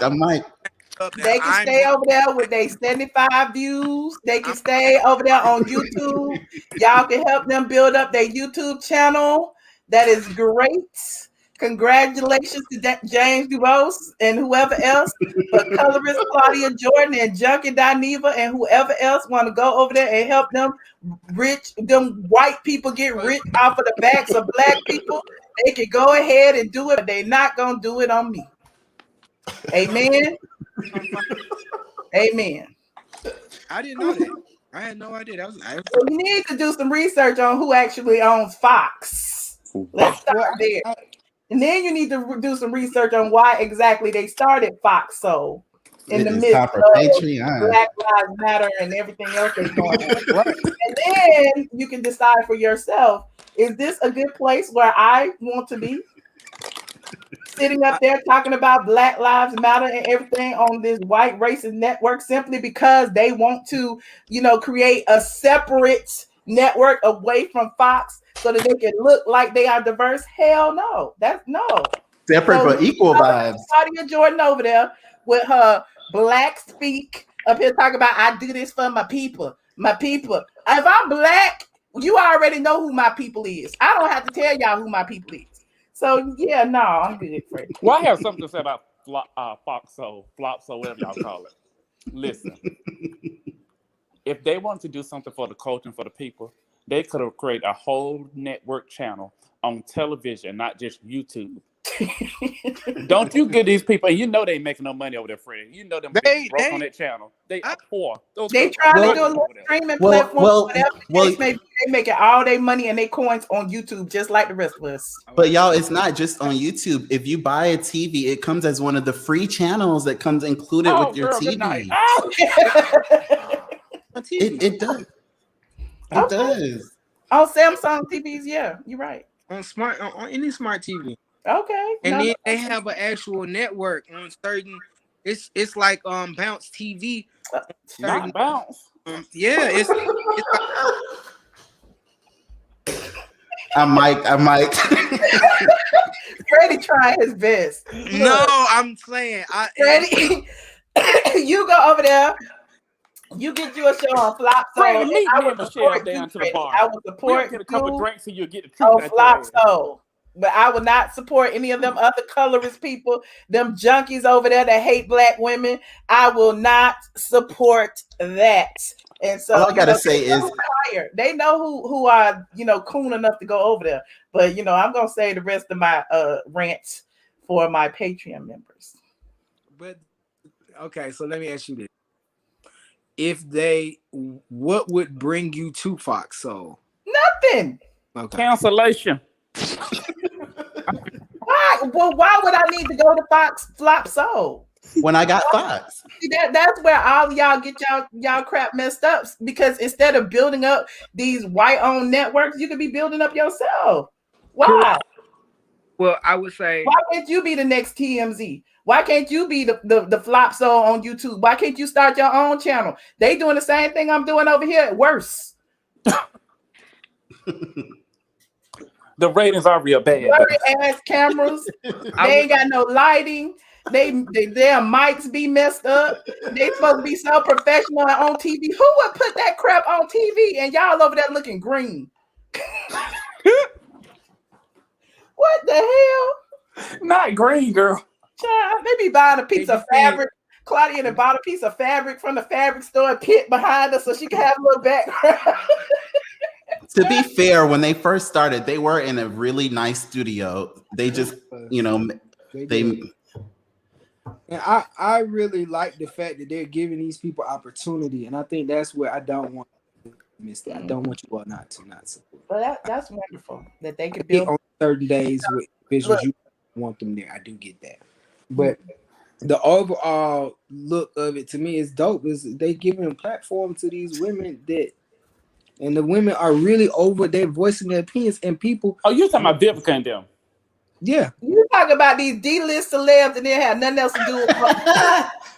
They can stay over there with their 75 views. They can stay over there on YouTube. Y'all can help them build up their YouTube channel. That is great. Congratulations to James DuBose and whoever else, but colorist Claudia Jordan and Junkie Dineva and whoever else want to go over there and help them white people get rich off of the backs of black people. They can go ahead and do it, but they're not gonna do it on me. Amen. Amen. I didn't know that. I had no idea. So you need to do some research on who actually owns Fox. Let's start there. And then you need to do some research on why exactly they started Fox in the midst of Black Lives Matter and everything else that's going on. And then you can decide for yourself, is this a good place where I want to be? Sitting up there talking about Black Lives Matter and everything on this white racist network simply because they want to, create a separate network away from Fox so that they can look like they are diverse. Hell no. That's no. Separate but equal vibes. Claudia Jordan over there with her black speak up here talking about I do this for my people. My people. If I'm black, you already know who my people is. I don't have to tell y'all who my people is. So yeah, no, I'm good, Freddie. Well, I have something to say about Flopso, whatever y'all call it. Listen, if they want to do something for the culture and for the people, they could have created a whole network channel on television, not just YouTube. Don't you get these people? You know they making no money over there, Freddie. You know them broke on that channel. They are poor. They trying to do a little streaming platform, whatever the case may be. They making all their money and their coins on YouTube, just like the rest of us. But y'all, it's not just on YouTube. If you buy a TV, it comes as one of the free channels that comes included with your TV. It does. It does. On Samsung TVs, yeah, you're right. On any smart TV. Okay. And then they have an actual network on certain. It's like Bounce TV. Not Bounce. Yeah, it's I'm Mike. Freddie trying his best. No, I'm saying Freddie, you go over there. You get you a show on Flopso. Freddie, meet me and Michelle down to the bar. I will support get a couple drinks and you'll get the on truth. Flopso. But I will not support any of them other colorist people, them junkies over there that hate black women. I will not support that. And so all I gotta say is they know who are cool enough to go over there. But I'm gonna say the rest of my rant for my Patreon members. But okay, so let me ask you this: what would bring you to Fox? So nothing. Okay. Cancellation. Why? Well, why would I need to go to Fox Flopso? When I got Fox. See, that's where all y'all get y'all crap messed up, because instead of building up these white-owned networks, you could be building up yourself. Why? Well, I would say, why can't you be the next TMZ? Why can't you be the Flopso on YouTube? Why can't you start your own channel? They doing the same thing I'm doing over here, worse. The ratings are real bad. Ass cameras. They ain't got no lighting. Their mics be messed up. They supposed to be so professional on TV. Who would put that crap on TV and y'all over there looking green? What the hell? Not green, girl. Child, they be buying a piece of fabric. Claudia had bought a piece of fabric from the fabric store, pit behind us, so she can have a little background. To be fair, when they first started, they were in a really nice studio. They just, they. And I really like the fact that they're giving these people opportunity, and I think that's where I don't want to miss that. I don't want you all not to support. Well, that's wonderful that they could build on certain days with visuals. You want them there. I do get that, but the overall look of it to me is dope. Is they giving a platform to these women and the women are really over. They're voicing their opinions, and people. Oh, you talking about Vivica and them? Yeah, you talk about these D-list celebs and they have nothing else to do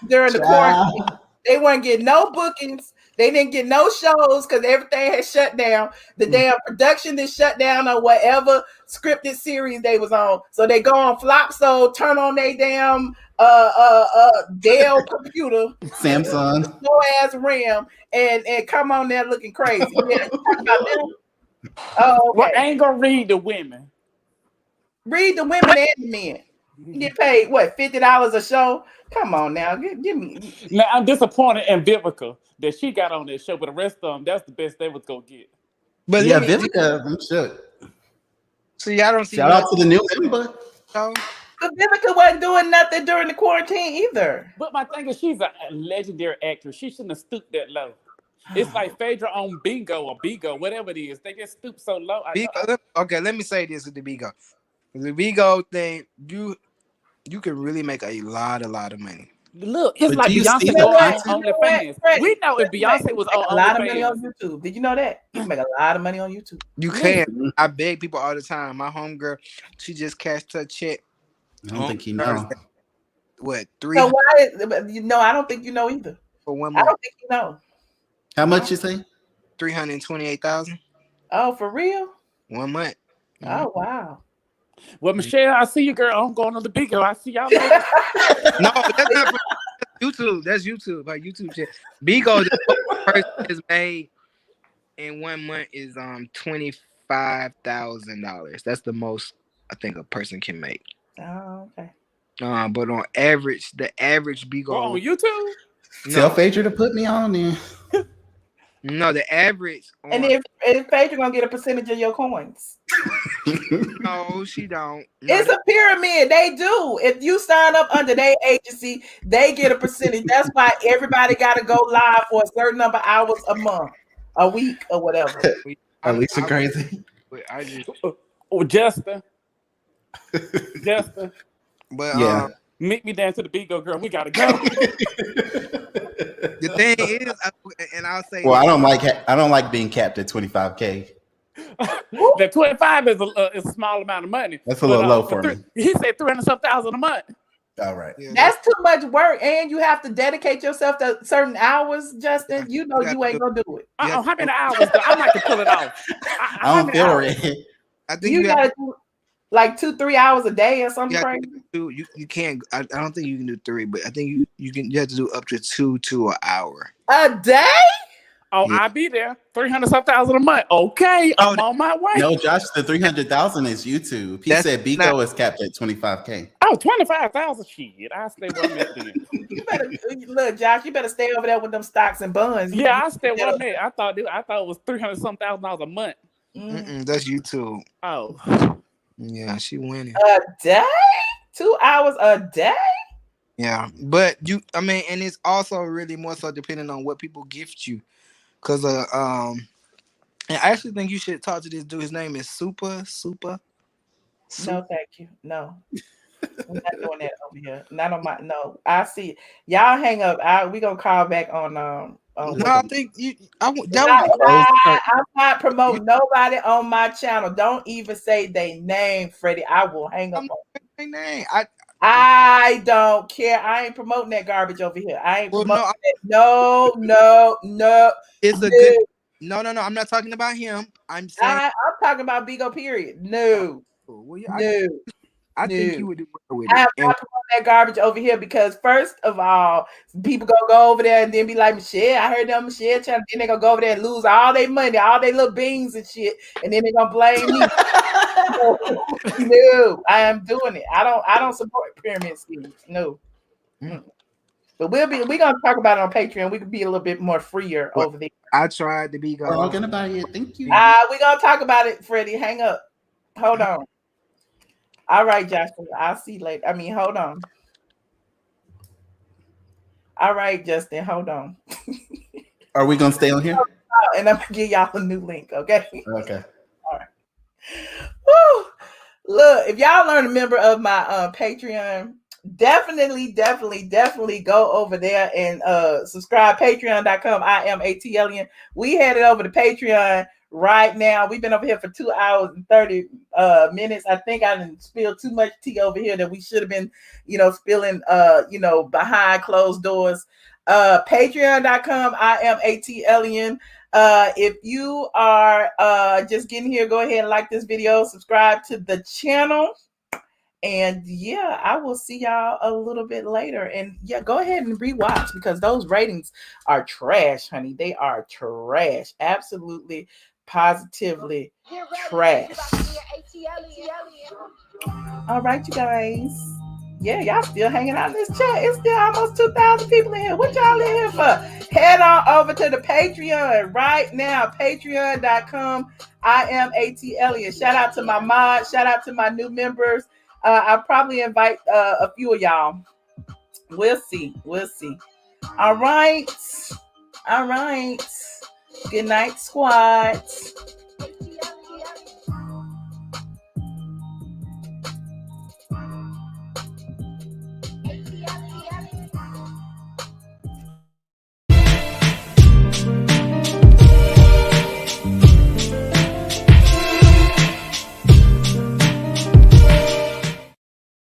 during the quarantine. They weren't getting no bookings. They didn't get no shows because everything had shut down. The damn production is shut down on whatever scripted series they was on. So they go on Flopso, turn on their damn Dell computer, Samsung, no ass RAM, and come on there looking crazy. Yeah, you talking about them? Oh, okay. Well, I ain't gonna read the women. Read the women and the men. You get paid what, $50 a show? Come on now, give me. Now I'm disappointed in Vivica that she got on that show, but the rest of them, that's the best they was gonna get. But yeah, Vivica, I'm sure. See, I don't see. Shout out to the new member. But Vivica wasn't doing nothing during the quarantine either. But my thing is, she's a legendary actress. She shouldn't have stooped that low. It's like Phaedra on Bingo or Bigo, whatever it is. They just stoop so low. Okay, let me say this with the Bigo. The Bigo thing, you can really make a lot of money. Look, it's like Beyonce on OnlyFans. We know if Beyonce was on a lot of money on YouTube. Did you know that? You can make a lot of money on YouTube. You can. I beg people all the time. My homegirl, she just cashed her check. I don't think you know. What, 3? So why? I don't think you know either. For 1 month. I don't think you know. How much you say? 328,000. Oh, for real? 1 month. Oh, wow. Well, Michelle, I see you, girl. I'm going on the Bigo. I see y'all later. No, that's not for YouTube. That's YouTube. Like YouTube shit. Bigo, the person is made in 1 month is $25,000. That's the most I think a person can make. Oh, okay. But on average, the average Bigo on YouTube. Tell Phaedra to put me on there. No, the average. And if Phaedra gonna get a percentage of your coins. No, she don't. It's a pyramid. They do. If you sign up under their agency, they get a percentage. That's why everybody got to go live for a certain number of hours a month, a week, or whatever. Alicia crazy. I just. Justin. But yeah. Meet me down to the Bigo, girl. We gotta go. The thing is, and I'll say, well, I don't like being capped at $25K. That 25 is a small amount of money. That's a little low for me. He said 300,000 a month. All right. Yeah, that's too much work, and you have to dedicate yourself to certain hours, Justin. You know you ain't gonna do it. How many hours? I might have to pull it off. I don't feel it. I think you gotta do like 2-3 hours a day or something crazy. You can't. I don't think you can do 3, but I think you have to do up to 2 to an hour a day. Oh, yeah. I'll be there. 300,000 a month. Okay, I'm on my way. No, Josh, the 300,000 is YouTube. He said Bigo is capped at $25K. Oh, 25,000. Shit, I stay where I'm at then. You better look, Josh. You better stay over there with them stocks and buns. Yeah, I stay where I'm at. I thought it was $300,000 a month. That's YouTube. Oh, yeah, she winning a day. 2 hours a day. Yeah, but and it's also really more so depending on what people gift you. Cause and I actually think you should talk to this dude. His name is Super. No, thank you. No, I'm not doing that over here. Not on my. No, I see. Y'all hang up. We gonna call back on. No, I think you. I'm not promoting nobody on my channel. Don't even say they name, Freddie. I will hang up. Their name. I don't care. I ain't promoting that garbage over here. I ain't promoting that. No. It's a good. No. I'm not talking about him. I'm saying I'm talking about Bigo. Period. No. Well, yeah, I think you would do well with it. I am not promoting that garbage over here because first of all, people gonna go over there and then be like, Michelle, I heard them Michelle channel. Then they gonna go over there and lose all their money, all their little beans and shit, and then they gonna blame me. No, I am doing it. I don't support pyramid schemes. No. But we're gonna talk about it on Patreon. We could be a little bit more freer over there. I tried to be We're all gone. gonna buy it. Thank you. We're gonna talk about it, Freddie. Hang up. Hold on. All right, Joshua. I'll see you later. I mean, hold on. All right, Justin. Hold on. Are we gonna stay on here? And I'm gonna give y'all a new link. Okay. Okay. All right. Woo! Look, if y'all aren't a member of my Patreon, definitely go over there and subscribe. Patreon.com. iamATLien. We headed over to Patreon right now. We've been over here for 2 hours and 30 minutes. I think I didn't spill too much tea over here that we should have been, spilling behind closed doors. Patreon.com. iamATLien. If you are just getting here, go ahead and like this video, subscribe to the channel. And yeah, I will see y'all a little bit later. And yeah, go ahead and rewatch because those ratings are trash, honey. They are trash. Absolutely, positively trash. All right, you guys. Yeah, y'all still hanging out in this chat. It's still almost 2,000 people in here. What y'all in here for? Head on over to the Patreon right now. Patreon.com. iamATLien. Shout out to my mods. Shout out to my new members. I'll probably invite a few of y'all. We'll see. All right. Good night, squad.